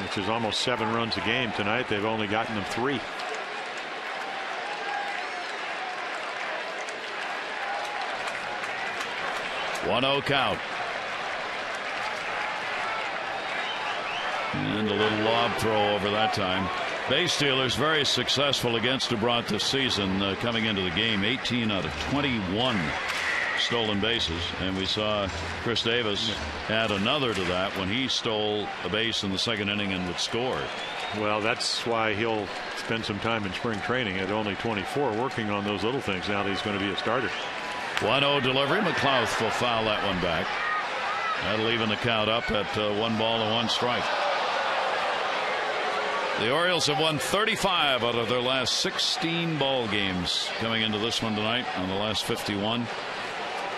S4: which is almost 7 runs a game. Tonight they've only gotten him 3.
S1: One-0 count. And a little lob throw over that time. Base stealers very successful against DeBron this season, coming into the game. 18 out of 21 stolen bases, and we saw Chris Davis add another to that when he stole a base in the 2nd inning and would score.
S4: Well, that's why he'll spend some time in spring training at only 24 working on those little things now that he's going to be a starter.
S1: 1-0 delivery. McLouth will foul that one back. That'll even the count up at 1 ball and 1 strike. The Orioles have won 35 out of their last 16 ball games coming into this one tonight on the last 51.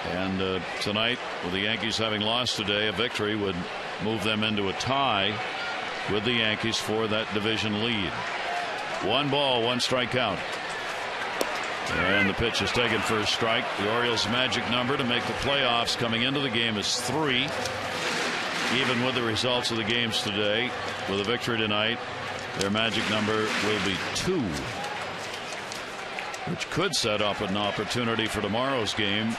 S1: And tonight, with the Yankees having lost today, a victory would move them into a tie with the Yankees for that division lead. 1 ball, 1 strike count. And the pitch is taken for a strike. The Orioles' magic number to make the playoffs coming into the game is 3. Even with the results of the games today, with a victory tonight, their magic number will be 2, which could set up an opportunity for tomorrow's game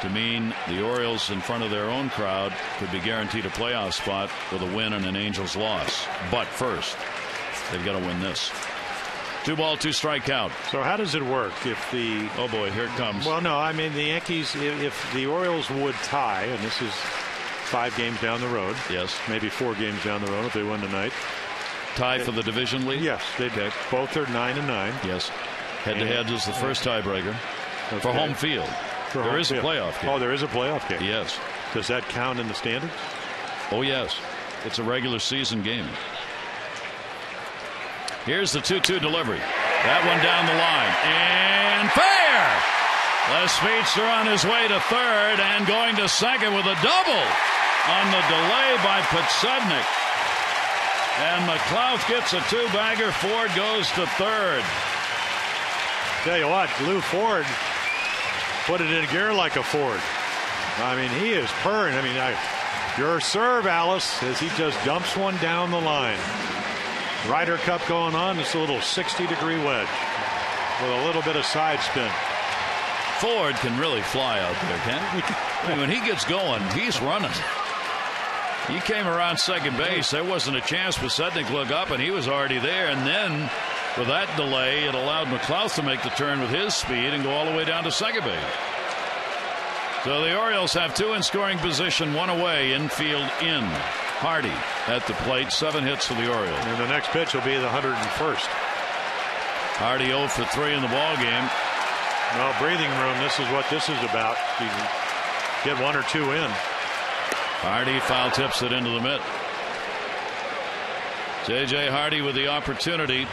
S1: to mean the Orioles, in front of their own crowd, could be guaranteed a playoff spot with a win and an Angels loss. But first, they've got to win this. 2 ball, 2 strike count.
S4: So how does it work if the...
S1: Oh boy, here it comes.
S4: Well, no, I mean the Yankees, if the Orioles would tie, and this is 5 games down the road.
S1: Yes.
S4: Maybe 4 games down the road if they win tonight.
S1: Tie for the division lead?
S4: Yes. They both are 9-9.
S1: Yes. Head-to-head is the first tiebreaker for home field. There is a playoff game.
S4: Oh, there is a playoff game.
S1: Yes.
S4: Does that count in the standings?
S1: Oh, yes. It's a regular season game. Here's the 2-2 delivery. That one down the line. And fair! Les Speedster on his way to third and going to second with a double on the delay by Podsednik. And McLouth gets a 2-bagger. Ford goes to third.
S4: Tell you what, Lou Ford put it in gear like a Ford. I mean, he is purring. I mean, your serve, Alice, as he just dumps one down the line. Ryder Cup going on. It's a little 60-degree wedge with a little bit of side spin.
S1: Ford can really fly out there, can't he? I mean, when he gets going, he's running. He came around second base. There wasn't a chance for Podsednik to look up, and he was already there. And then, with that delay, it allowed McLouth to make the turn with his speed and go all the way down to second base. So the Orioles have 2 in scoring position, 1 away, infield in. Hardy at the plate, 7 hits for the Orioles.
S4: And the next pitch will be the 101st.
S1: Hardy 0 for 3 in the ball game.
S4: Well, breathing room, this is what this is about. You can get 1 or 2 in.
S1: Hardy foul tips it into the mitt. J.J. Hardy with the opportunity.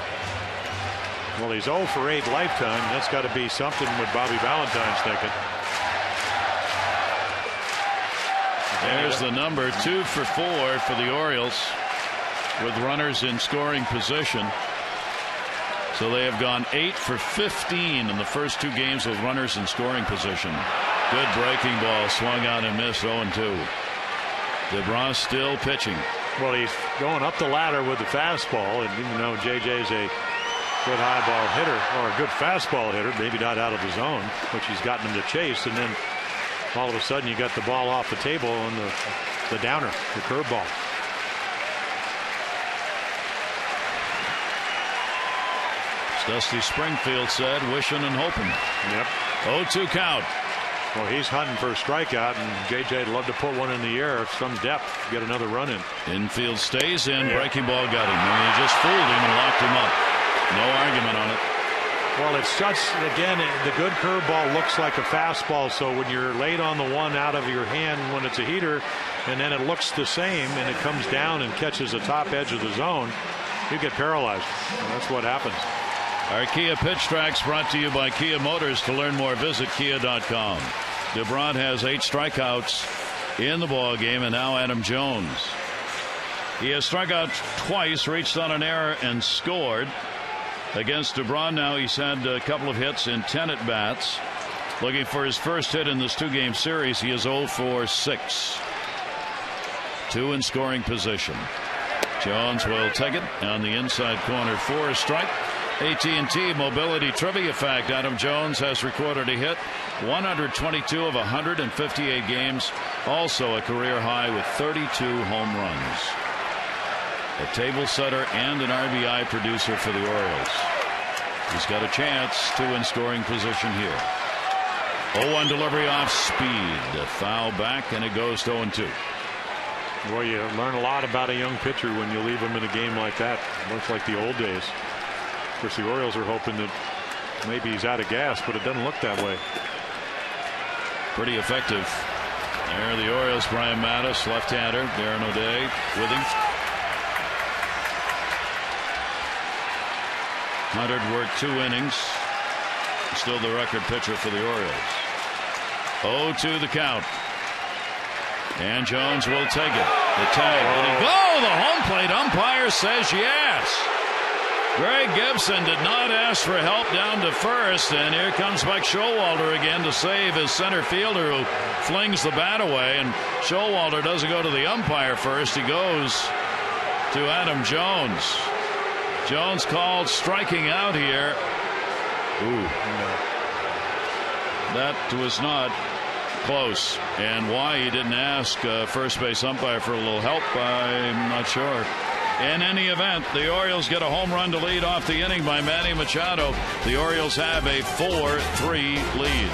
S4: Well, he's 0 for 8 lifetime. That's got to be something with Bobby Valentine's thinking.
S1: There's the number, 2 for 4 for the Orioles with runners in scoring position. So they have gone 8 for 15 in the first 2 games with runners in scoring position. Good breaking ball, swung out and missed, 0-2. DeBron still pitching.
S4: Well, he's going up the ladder with the fastball, and even though JJ's a good high ball hitter, or a good fastball hitter, maybe not out of the zone, which he's gotten him to chase, and then all of a sudden you got the ball off the table on the downer, the curveball.
S1: Dusty Springfield said, wishing and hoping.
S4: Yep.
S1: 0-2 count.
S4: Well, he's hunting for a strikeout, and JJ'd love to put one in the air, some depth, get another run in.
S1: Infield stays in. Yeah. Breaking ball got him. I mean, he just fooled him and locked him up. No argument on it.
S4: Well, it's just, again, the good curveball looks like a fastball, so when you're late on the one out of your hand when it's a heater, and then it looks the same, and it comes down and catches the top edge of the zone, you get paralyzed. And that's what happens.
S1: Our Kia Pitch Tracks brought to you by Kia Motors. To learn more, visit Kia.com. DeBron has 8 strikeouts in the ball game, and now Adam Jones. He has struck out twice, reached on an error, and scored. Against DeBron now, he's had a couple of hits in 10 at-bats. Looking for his first hit in this 2-game series. He is 0 for 6. 2 in scoring position. Jones will take it on the inside corner for a strike. AT&T Mobility Trivia Fact: Adam Jones has recorded a hit 122 of 158 games. Also a career high with 32 home runs. A table setter and an RBI producer for the Orioles. He's got a chance, 2 in scoring position here. 0-1 delivery off speed. A foul back, and it goes to 0-2.
S4: Well, you learn a lot about a young pitcher when you leave him in a game like that. It looks like the old days. Of course, the Orioles are hoping that maybe he's out of gas, but it doesn't look that way.
S1: Pretty effective. There the Orioles. Brian Mattis, left-hander. Darren O'Day with him. Hunter worked 2 innings. Still the record pitcher for the Orioles. 0-2 the count. And Jones will take it. The tag. Will he go? The home plate umpire says yes. Greg Gibson did not ask for help down to first, and here comes Mike Showalter again to save his center fielder, who flings the bat away. And Showalter doesn't go to the umpire first. He goes to Adam Jones. Jones called striking out here. Ooh. That was not close. And why he didn't ask first base umpire for a little help, I'm not sure. In any event, the Orioles get a home run to lead off the inning by Manny Machado. The Orioles have a 4-3 lead.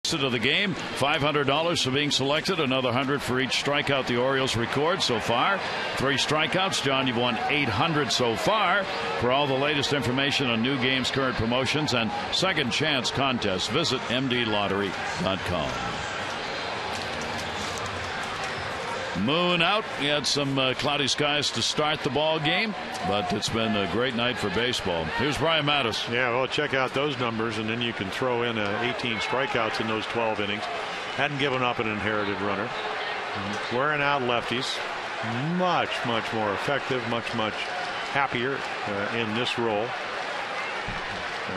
S1: exit of the game. $500 for being selected. Another $100 for each strikeout the Orioles record so far. 3 strikeouts. John, you've won $800 so far. For all the latest information on new games, current promotions, and second chance contests, visit mdlottery.com. Moon out. We had some cloudy skies to start the ball game, but it's been a great night for baseball. Here's Brian Mattis.
S4: Yeah, well, check out those numbers, and then you can throw in 18 strikeouts in those 12 innings. Hadn't given up an inherited runner. Wearing out lefties. Much more effective, much happier in this role.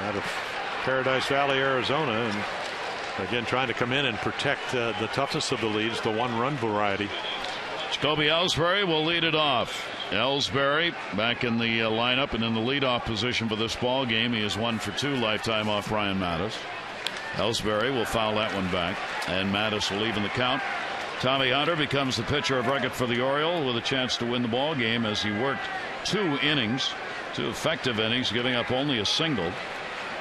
S4: Out of Paradise Valley, Arizona, and again trying to come in and protect the toughest of the leads, the one-run variety.
S1: Jacoby Ellsbury will lead it off. Ellsbury back in the lineup and in the leadoff position for this ball game. He is 1 for 2 lifetime off Brian Mattis. Ellsbury will foul that one back, and Mattis will even the count. Tommy Hunter becomes the pitcher of record for the Orioles with a chance to win the ball game as he worked 2 innings, 2 effective innings, giving up only a single.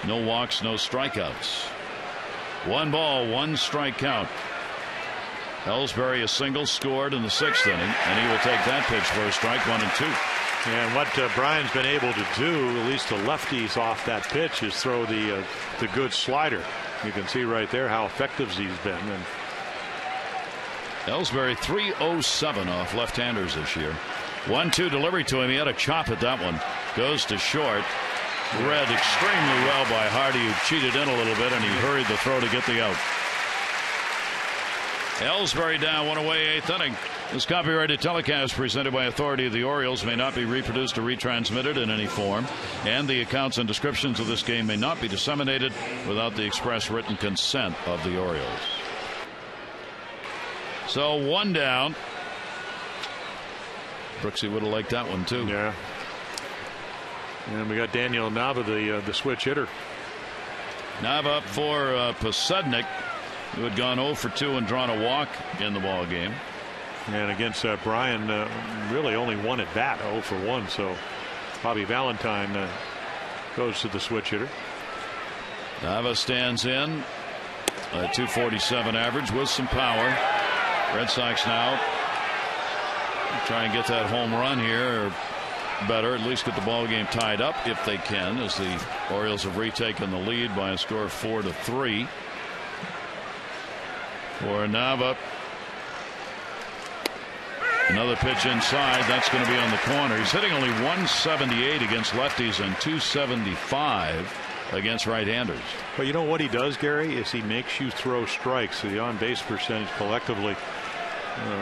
S1: No walks, no strikeouts. 1 ball, 1 strike count. Ellsbury a single scored in the 6th inning, and he will take that pitch for a strike, 1 and 2.
S4: And what Brian's been able to do, at least the lefties off that pitch, is throw the good slider. You can see right there how effective he's been. And
S1: Ellsbury 307 off left-handers this year. 1-2 delivery to him. He had a chop at that one. Goes to short. Read extremely well by Hardy, who cheated in a little bit, and he hurried the throw to get the out. Ellsbury down, 1 away, 8th inning. This copyrighted telecast presented by authority of the Orioles may not be reproduced or retransmitted in any form, and the accounts and descriptions of this game may not be disseminated without the express written consent of the Orioles. So 1 down. Brooksy would have liked that one too.
S4: Yeah. And we got Daniel Nava, the switch hitter.
S1: Nava up for Posednik, who had gone 0 for 2 and drawn a walk in the ball game.
S4: And against Brian, really only 1 at bat, 0 for 1. So Bobby Valentine goes to the switch hitter.
S1: Nava stands in, a 247 average with some power. Red Sox now try and get that home run here, or better, at least get the ball game tied up if they can, as the Orioles have retaken the lead by a score of 4-3. For Nava, another pitch inside. That's going to be on the corner. He's hitting only 178 against lefties and 275 against right-handers.
S4: But you know what he does, Gary, is he makes you throw strikes. The on-base percentage collectively,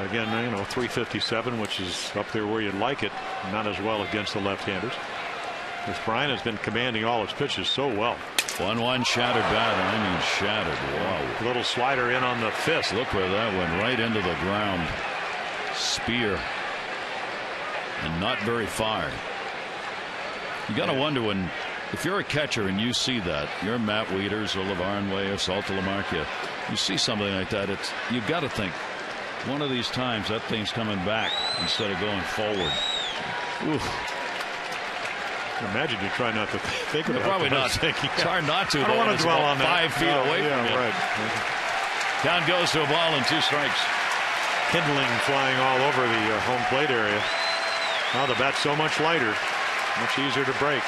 S4: again, 357, which is up there where you'd like it. Not as well against the left-handers. Because Brian has been commanding all his pitches so well.
S1: 1-1 shattered bat. I mean shattered. Wow.
S4: Little slider in on the fist.
S1: Look where that went, right into the ground. Spear. And not very far. You got to wonder when, if you're a catcher and you see that, you're Matt Wieters or LeVar Way or Salta Lamarca, you see something like that, you've got to think, one of these times that thing's coming back instead of going forward. Oof.
S4: Imagine you try not to think about it.
S1: Probably not. It's hard not to.
S4: I don't want to dwell on that.
S1: 5 feet away from you.
S4: Right.
S1: Count goes to a ball and 2 strikes.
S4: Kindling flying all over the home plate area. Now the bat's so much lighter, much easier to break.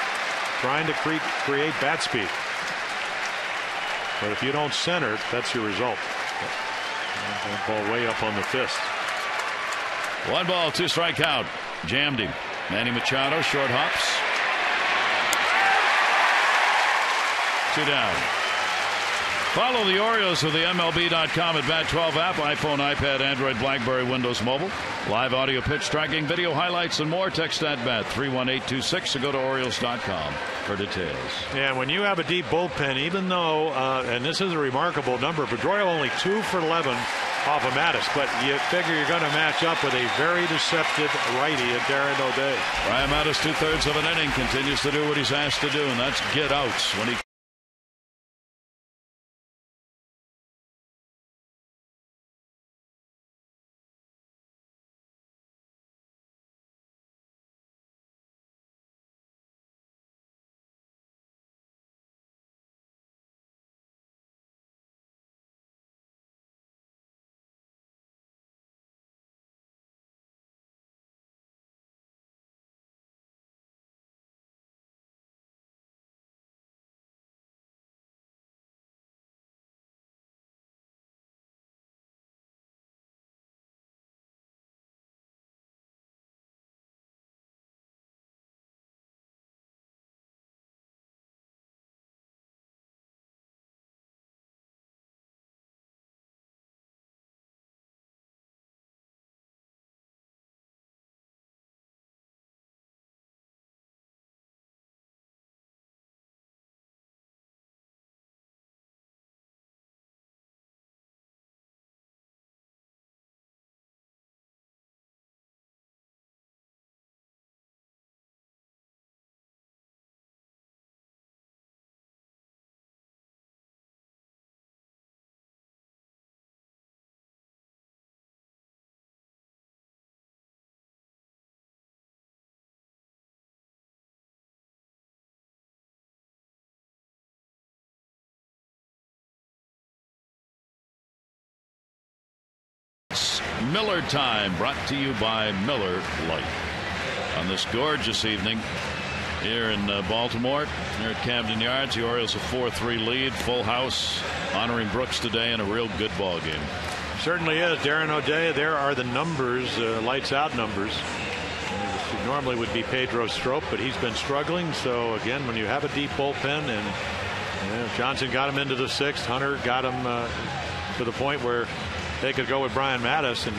S4: Trying to create bat speed. But if you don't center, that's your result. That ball way up on the fist.
S1: 1 ball, 2 strike count. Jammed him. Manny Machado, short hops. 2 down. Follow the Orioles with the MLB.com at Bat 12 app, iPhone, iPad, Android, BlackBerry, Windows Mobile. Live audio pitch tracking, video highlights, and more. Text at bat 31826 or go to Orioles.com for details.
S4: Yeah, when you have a deep bullpen, even though, and this is a remarkable number, Pedroia only 2 for 11 off of Mattis, but you figure you're going to match up with a very deceptive righty at Darren O'Day.
S1: Brian Mattis, 2/3 of an inning, continues to do what he's asked to do, and that's get outs when he Miller time, brought to you by Miller Lite. On this gorgeous evening here in Baltimore, here at Camden Yards, the Orioles a 4-3 lead, full house, honoring Brooks today in a real good ball game.
S4: Certainly is. Darren O'Day, there are the numbers, lights out numbers. It normally would be Pedro Strop, but he's been struggling. So again, when you have a deep bullpen, and Johnson got him into the 6th, Hunter got him to the point where they could go with Brian Mattis, and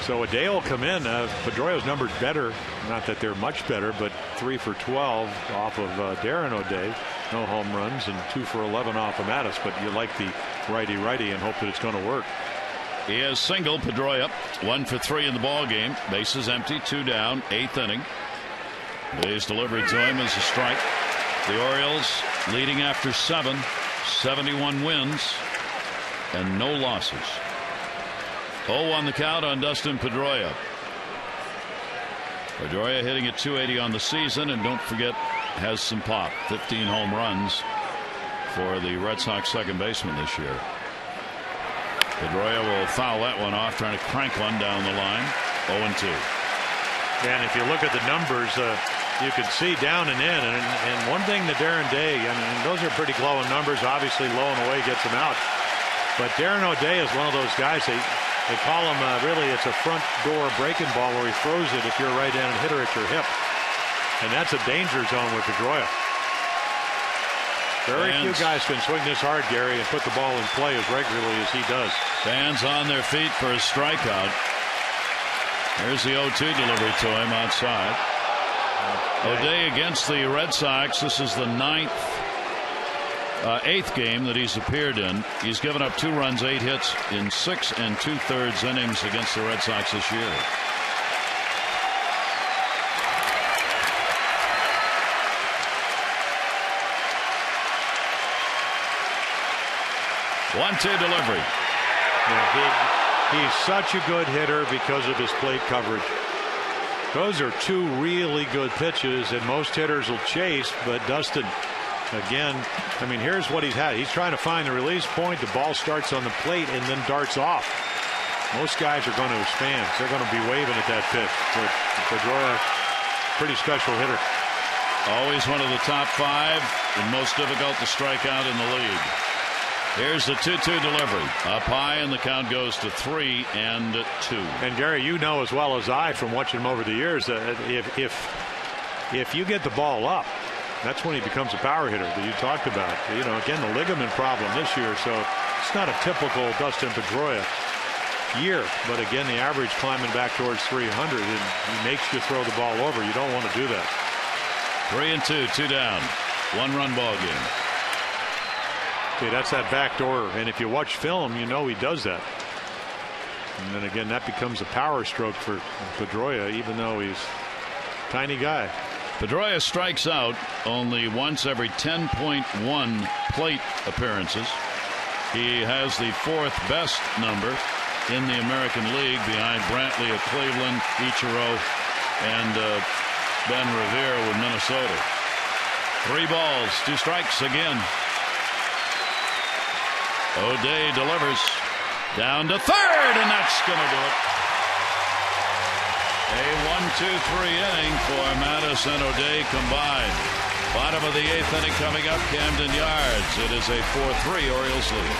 S4: so O'Day will come in. Pedroia's numbers better, not that they're much better, but 3 for 12 off of Darren O'Day, no home runs, and 2 for 11 off of Mattis. But you like the righty and hope that it's going to work.
S1: He has single Pedroia, 1 for 3 in the ball game. Bases empty, 2 down, 8th inning. His delivery to him is a strike. The Orioles leading after 7, 71 wins and no losses. 0-1 the count on Dustin Pedroia. Pedroia hitting at .280 on the season, and don't forget has some pop. 15 home runs for the Red Sox second baseman this year. Pedroia will foul that one off, trying to crank one down the line. 0-2.
S4: And if you look at the numbers, you can see down and in. And one thing that Darren Day, I mean, those are pretty glowing numbers. Obviously, low and away gets him out. But Darren O'Day is one of those guys. They call him really, it's a front door breaking ball where he throws it if you're a right-handed hitter at your hip. And that's a danger zone with Pedroia. Very few guys can swing this hard, Gary, and put the ball in play as regularly as he does.
S1: Fans on their feet for a strikeout. Here's the 0-2 delivery to him outside. O'Day against the Red Sox. This is the 8th game that he's appeared in. He's given up 2 runs, 8 hits in 6 2/3 innings against the Red Sox this year. One-two delivery.
S4: He's such a good hitter because of his plate coverage. Those are 2 really good pitches, and most hitters will chase, but Dustin, again, I mean, here's what he's had. He's trying to find the release point. The ball starts on the plate and then darts off. Most guys are going to expand. They're going to be waving at that pitch. But Pedroia, pretty special hitter.
S1: Always one of the top 5 and most difficult to strike out in the league. Here's the 2-2 delivery. Up high, and the count goes to 3-2.
S4: And Gary, you know as well as I from watching him over the years that if you get the ball up, that's when he becomes a power hitter that you talked about. You know, again, the ligament problem this year, so it's not a typical Dustin Pedroia year. But again, the average climbing back towards 300, and he makes you throw the ball over. You don't want to do that.
S1: 3-2, 2 down, 1-run ball game.
S4: See, that's that back door, and if you watch film, you know he does that. And then again, that becomes a power stroke for Pedroia, even though he's a tiny guy.
S1: Pedroia strikes out only once every 10.1 plate appearances. He has the 4th best number in the American League, behind Brantley of Cleveland, Ichiro, and Ben Revere with Minnesota. 3 balls, 2 strikes again. O'Day delivers down to 3rd, and that's going to do it. A 1-2-3 inning for Mattis and O'Day combined. Bottom of the 8th inning coming up, Camden Yards. It is a 4-3 Orioles lead.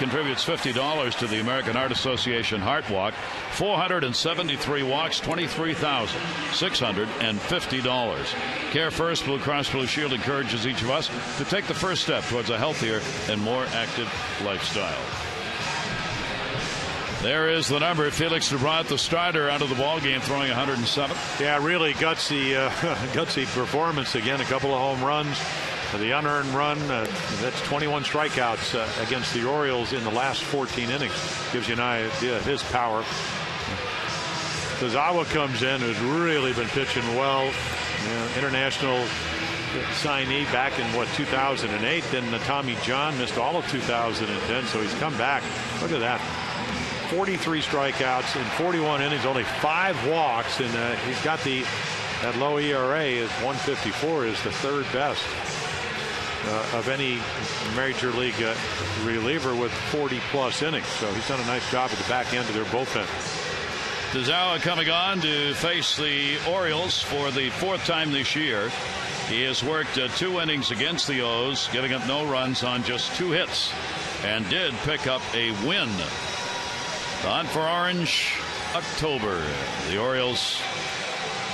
S1: contributes $50 to the American Heart Association Heart Walk. 473 walks, $23,650. Care First Blue Cross Blue Shield encourages each of us to take the first step towards a healthier and more active lifestyle. There is the number. Felix Dubrat, the starter, out of the ball game, throwing 107.
S4: Yeah, really gutsy performance again. A couple of home runs. The unearned run, that's 21 strikeouts against the Orioles in the last 14 innings. Gives you an idea of his power. Tazawa comes in, who's really been pitching well. International signee back in 2008. Then Tommy John missed all of 2010, so he's come back. Look at that. 43 strikeouts in 41 innings, only 5 walks, and he's got that low ERA is 1.54, is the third best of any major league reliever with 40+ innings. So he's done a nice job at the back end of their bullpen.
S1: Tazawa coming on to face the Orioles for the 4th time this year. He has worked 2 innings against the O's, giving up no runs on just 2 hits, and did pick up a win. On for Orange, October. The Orioles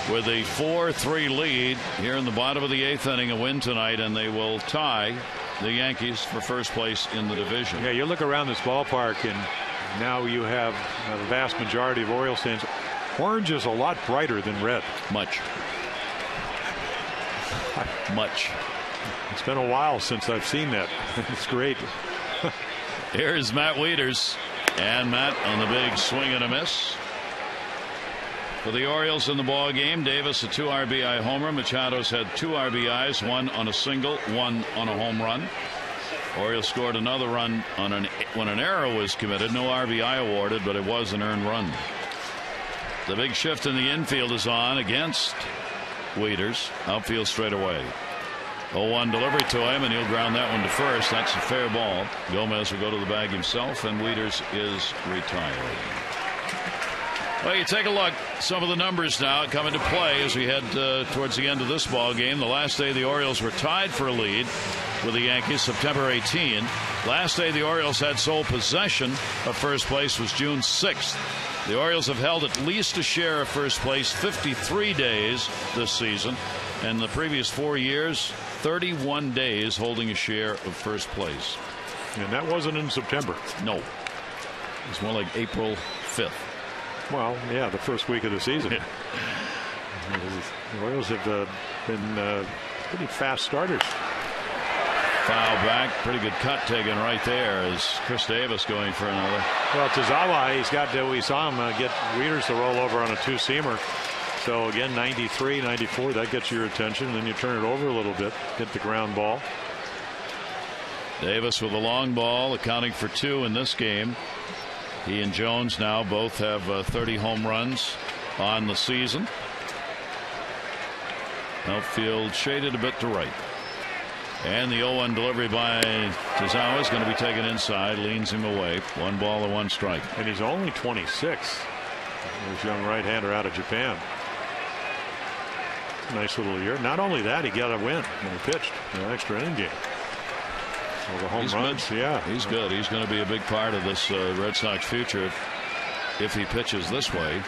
S1: with a 4-3 lead here in the bottom of the 8th inning, a win tonight, and they will tie the Yankees for first place in the division.
S4: Yeah, you look around this ballpark, and now you have the vast majority of Orioles fans. Orange is a lot brighter than red.
S1: Much. Much.
S4: It's been a while since I've seen that. It's great.
S1: Here's Matt Wieters. And Matt on the big swing and a miss. For the Orioles in the ball game, Davis a 2 RBI homer. Machado's had 2 RBIs, 1 on a single, 1 on a home run. Orioles scored another run on when an error was committed. No RBI awarded, but it was an earned run. The big shift in the infield is on against Wieters. Outfield straight away. 0-1 delivery to him, and he'll ground that one to first. That's a fair ball. Gomez will go to the bag himself, and Wieters is retired. Well, you take a look. Some of the numbers now come into play as we head towards the end of this ball game. The last day the Orioles were tied for a lead with the Yankees, September 18. Last day the Orioles had sole possession of first place was June 6th. The Orioles have held at least a share of first place 53 days this season. And the previous 4 years, 31 days holding a share of first place.
S4: And that wasn't in September.
S1: No. It's more like April 5th.
S4: Well, yeah, the first week of the season. The Orioles have been pretty fast starters.
S1: Foul back. Pretty good cut taken right there as Chris Davis going for another.
S4: Well, Tazawa, we saw him get Wieters to roll over on a 2-seamer. So again, 93, 94, that gets your attention. Then you turn it over a little bit, hit the ground ball.
S1: Davis with a long ball, accounting for 2 in this game. He and Jones now both have 30 home runs on the season. Outfield shaded a bit to right. And the 0-1 delivery by Tazawa is going to be taken inside, leans him away. 1 ball and 1 strike.
S4: And he's only 26. This young right-hander out of Japan. Nice little year. Not only that, he got a win when he pitched an extra inning game. So the home runs,
S1: good.
S4: Yeah,
S1: he's good. He's going to be a big part of this Red Sox future if he pitches this way.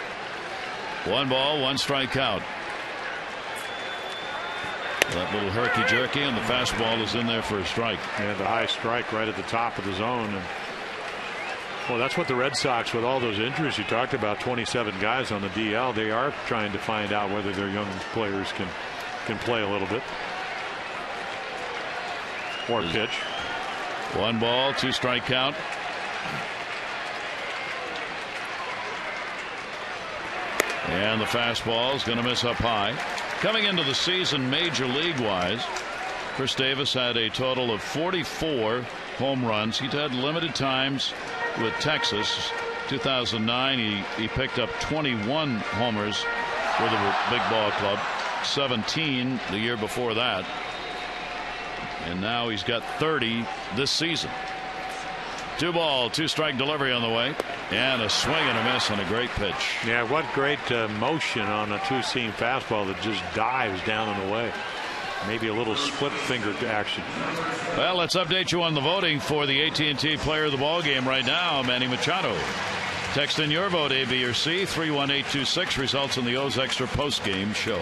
S1: 1 ball, 1 strikeout. That little herky-jerky, and the fastball is in there for a strike.
S4: And the high strike right at the top of the zone. And well, that's what the Red Sox, with all those injuries you talked about, 27 guys on the DL, they are trying to find out whether their young players can play a little bit or pitch.
S1: 1 ball, 2 strike count. And the fastball is going to miss up high. Coming into the season major league wise, Chris Davis had a total of 44 home runs. He'd had limited times with Texas. 2009 he picked up 21 homers with a big ball club, 17 the year before that, and now he's got 30 this season. 2 ball, 2 strike delivery on the way, and a swing and a miss on a great pitch.
S4: Yeah, what great motion on a 2-seam fastball that just dives down and away. maybe a little split finger action.
S1: Well, let's update you on the voting for the AT&T player of the ball game right now, Manny Machado. Text in your vote, A, B, or C. 31826 results in the O's Extra post-game show.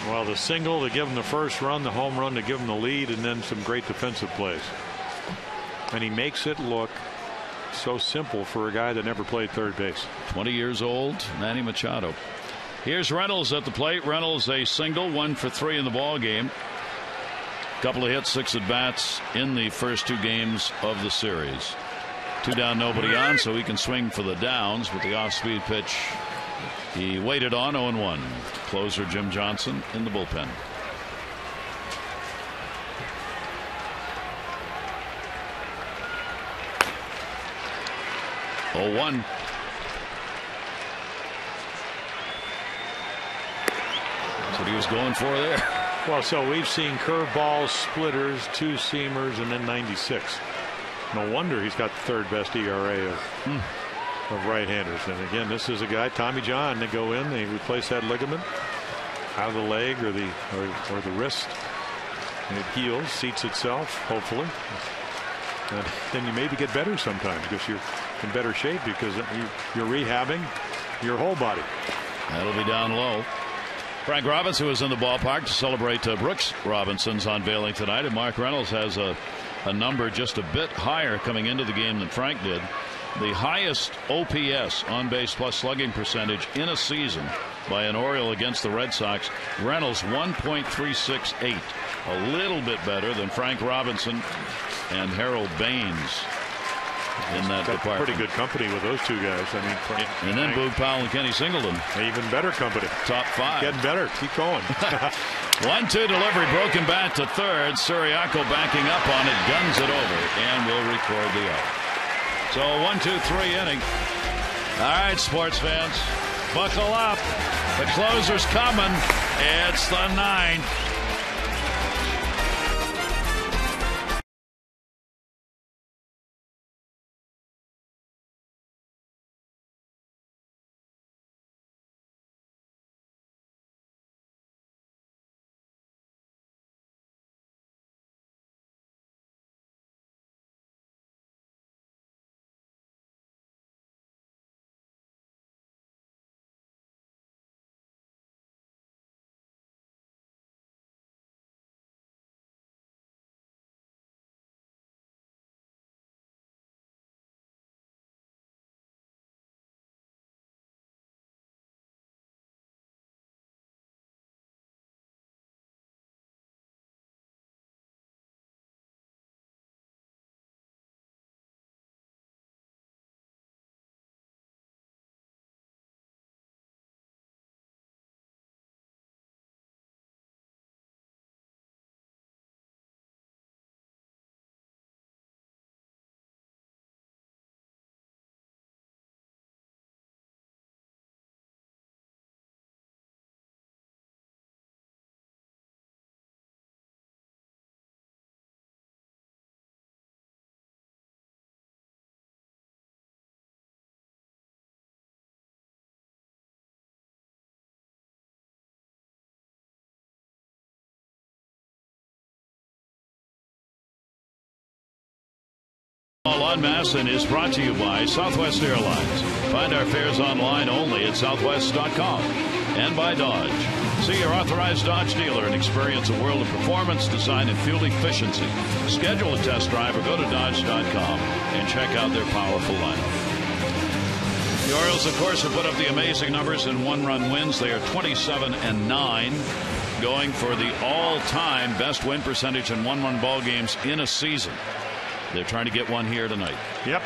S4: Well, the single to give him the first run, the home run to give him the lead, and then some great defensive plays. And he makes it look so simple for a guy that never played third base.
S1: 20 years old, Manny Machado. Here's Reynolds at the plate. Reynolds a single, 1 for 3 in the ball game. Couple of hits, 6 at bats in the first 2 games of the series. 2 down, nobody on, so he can swing for the downs with the off-speed pitch. He waited on 0-1. Closer Jim Johnson in the bullpen. Oh, 1. That's what he was going for there.
S4: Well, so we've seen curveballs, splitters, 2-seamers, and then 96. No wonder he's got the third best ERA of right-handers. And again, this is a guy, Tommy John, they go in, they replace that ligament out of the leg or the wrist, and it heals, seats itself, hopefully. And then you maybe get better sometimes because you're in better shape because you're rehabbing your whole body.
S1: That'll be down low. Frank Robinson was in the ballpark to celebrate Brooks Robinson's unveiling tonight, and Mark Reynolds has a number just a bit higher coming into the game than Frank did. The highest OPS, on base plus slugging percentage, in a season by an Oriole against the Red Sox. Reynolds 1.368, a little bit better than Frank Robinson and Harold Baines in that department.
S4: Pretty good company with those 2 guys. I mean,
S1: and then Boog Powell and Kenny Singleton.
S4: Even better company.
S1: Top 5.
S4: Getting better. Keep going.
S1: 1-2 delivery, broken bat to third. Suriaco backing up on it, guns it over, and will record the out. So 1-2-3 inning. All right, sports fans, buckle up. The closer's coming. It's the 9th. On Masson is brought to you by Southwest Airlines. Find our fares online only at southwest.com. And by Dodge. See your authorized Dodge dealer and experience a world of performance, design, and fuel efficiency. Schedule a test drive or go to Dodge.com and check out their powerful lineup. The Orioles, of course, have put up the amazing numbers in 1-run wins. They are 27-9, going for the all-time best win percentage in 1-run ball games in a season. They're trying to get one here tonight.
S4: Yep,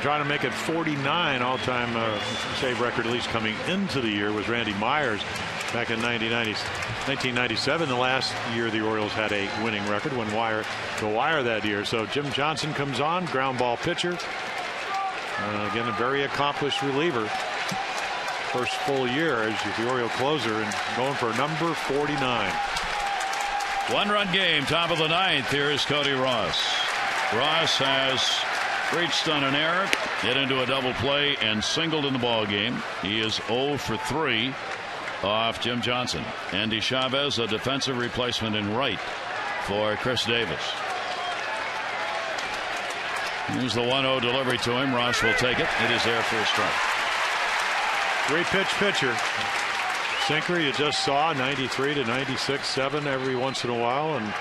S4: trying to make it 49 all-time save record, at least coming into the year, was Randy Myers back in 1997. The last year the Orioles had a winning record, when the wire that year. So Jim Johnson comes on, ground ball pitcher. Again, a very accomplished reliever. First full year as the Oriole closer and going for number 49.
S1: 1-run game, top of the 9th. Here is Cody Ross. Ross has reached on an error, hit into a double play, and singled in the ball game. He is 0 for 3 off Jim Johnson. Andy Chavez, a defensive replacement in right for Chris Davis. Here's the 1-0 delivery to him. Ross will take it. It is there for a strike.
S4: 3-pitch pitcher. Sinker you just saw, 93 to 96.7 every once in a while, and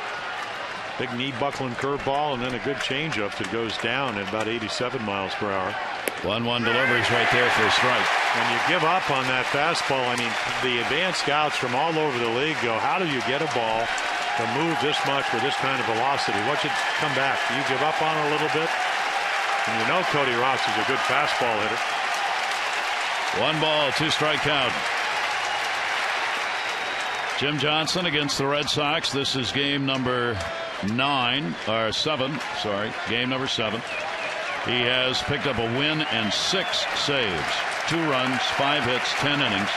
S4: big knee buckling curveball, and then a good changeup that goes down at about 87 miles per hour.
S1: 1-1 deliveries right there for a strike.
S4: When you give up on that fastball, I mean, the advanced scouts from all over the league go, how do you get a ball to move this much with this kind of velocity? What should come back? Do you give up on it a little bit? And you know Cody Ross is a good fastball hitter.
S1: 1 ball, 2 strike count. Jim Johnson against the Red Sox. This is game number 7. Sorry, game number 7. He has picked up a win and 6 saves. 2 runs, 5 hits, 10 innings.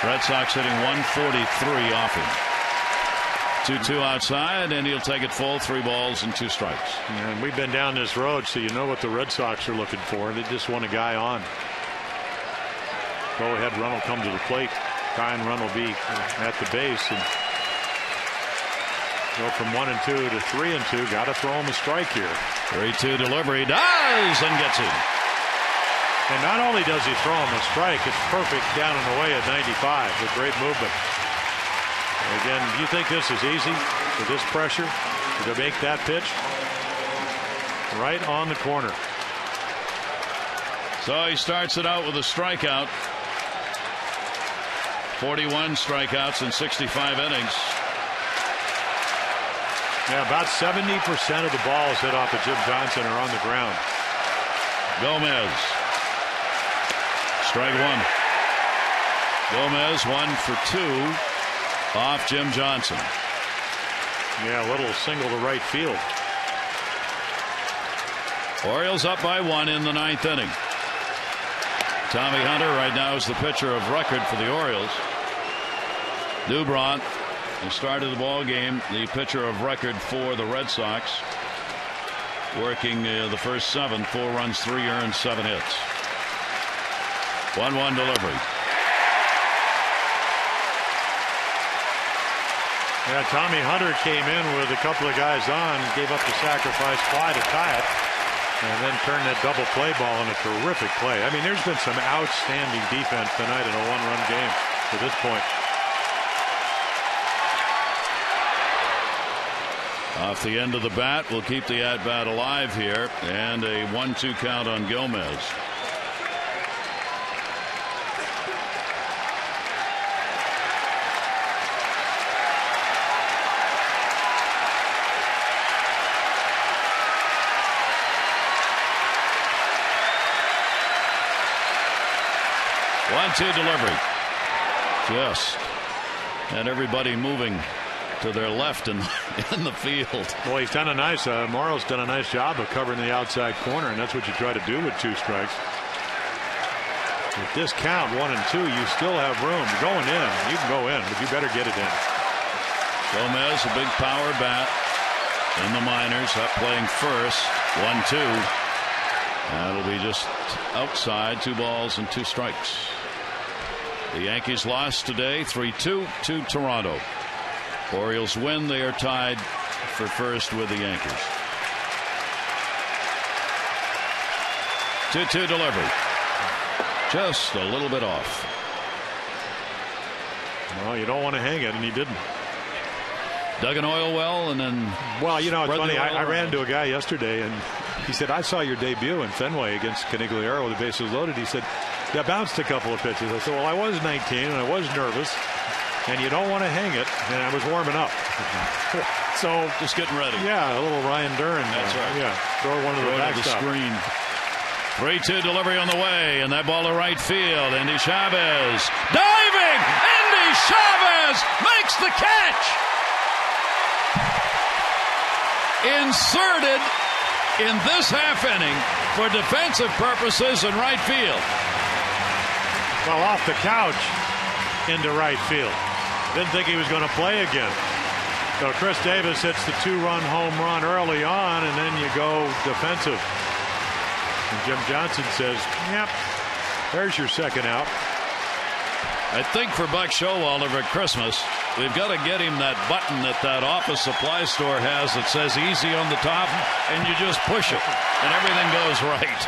S1: Red Sox hitting 143 off him. 2-2 outside, and he'll take it full. 3 balls and 2 strikes.
S4: And we've been down this road, so you know what the Red Sox are looking for. They just want a guy on. Go ahead, run will come to the plate. Guy and run will be at the base. And go from 1-2 to 3-2. Got to throw him a strike here.
S1: 3-2 delivery. Does and gets him.
S4: And not only does he throw him a strike, it's perfect down and away at 95 with great movement. And again, you think this is easy with this pressure to make that pitch? Right on the corner.
S1: So he starts it out with a strikeout. 41 strikeouts in 65 innings.
S4: Yeah, about 70% of the balls hit off of Jim Johnson are on the ground.
S1: Gomez. Strike 1. Gomez 1 for 2 off Jim Johnson.
S4: Yeah, a little single to right field.
S1: Orioles up by 1 in the 9th inning. Tommy Hunter right now is the pitcher of record for the Orioles. Dubron, who started the ball game, the pitcher of record for the Red Sox, working the first 7, 4 runs, 3 earned, 7 hits. 1-1 delivery.
S4: Yeah, Tommy Hunter came in with a couple of guys on, gave up the sacrifice fly to tie it, and then turned that double play ball in a terrific play. I mean, there's been some outstanding defense tonight in a 1-run game to this point.
S1: Off the end of the bat will keep the at-bat alive here, and a 1-2 count on Gomez. One-two delivery. Just had everybody moving to their left in the field.
S4: Well, he's done a nice. Morrow's done a nice job of covering the outside corner, and that's what you try to do with 2 strikes. With this count 1 and 2, you still have room. You're going in. You can go in, but you better get it in.
S1: Gomez, a big power bat in the minors, up playing first. 1-2. That'll be just outside. 2 balls and 2 strikes. The Yankees lost today 3-2 to Toronto. Orioles win. They are tied for first with the Yankees. 2-2 delivery. Just a little bit off.
S4: Well, you don't want to hang it, and he didn't.
S1: Dug an oil well and then.
S4: Well, you know, it's funny. I ran into a guy yesterday, and he said, I saw your debut in Fenway against Canigliaro with the bases loaded. He said, yeah, bounced a couple of pitches. I said, well, I was 19 and I was nervous. And you don't want to hang it, and I was warming up. So
S1: just getting ready.
S4: Yeah, a little Ryan Duran.
S1: That's right.
S4: Yeah, throw one to the backstop.
S1: Screen. 3-2 delivery on the way, and that ball to right field. Andy Chavez diving. Andy Chavez makes the catch. Inserted in this half inning for defensive purposes in right field.
S4: Well, off the couch into right field. Didn't think he was going to play again. So Chris Davis hits the 2-run home run early on, and then you go defensive. And Jim Johnson says, yep, there's your second out.
S1: I think for Buck Showalter for Christmas, we've got to get him that button that office supply store has that says easy on the top, and you just push it, and everything goes right.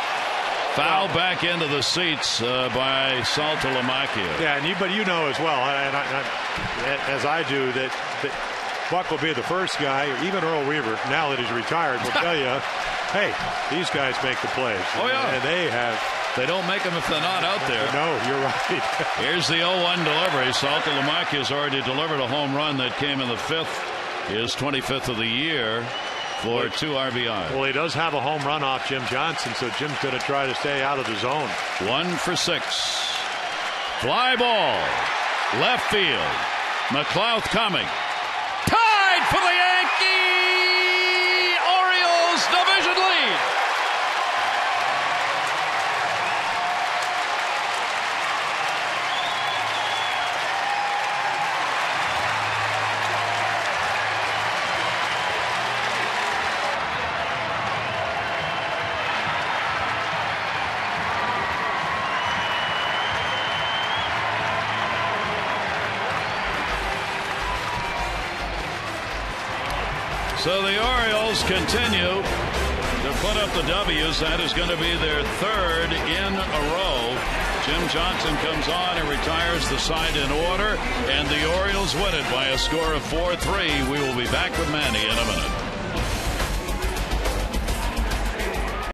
S1: Foul back into the seats by Saltalamacchia.
S4: Yeah, but you know as well, as I do, that Buck will be the first guy, or even Earl Weaver, now that he's retired, will tell you, hey, these guys make the plays.
S1: Oh, yeah.
S4: And
S1: they don't make them if they're not out there.
S4: No, you're right.
S1: Here's the 0-1 delivery. Saltalamacchia has already delivered a home run that came in the 5th, his 25th of the year, for 2 RBI.
S4: Well, he does have a home run off Jim Johnson, so Jim's going to try to stay out of the zone.
S1: 1 for 6. Fly ball. Left field. McLouth coming. Tied for the Yankee Orioles division lead. So the Orioles continue to put up the W's. That is going to be their 3rd in a row. Jim Johnson comes on and retires the side in order, and the Orioles win it by a score of 4-3. We will be back with Manny in a minute.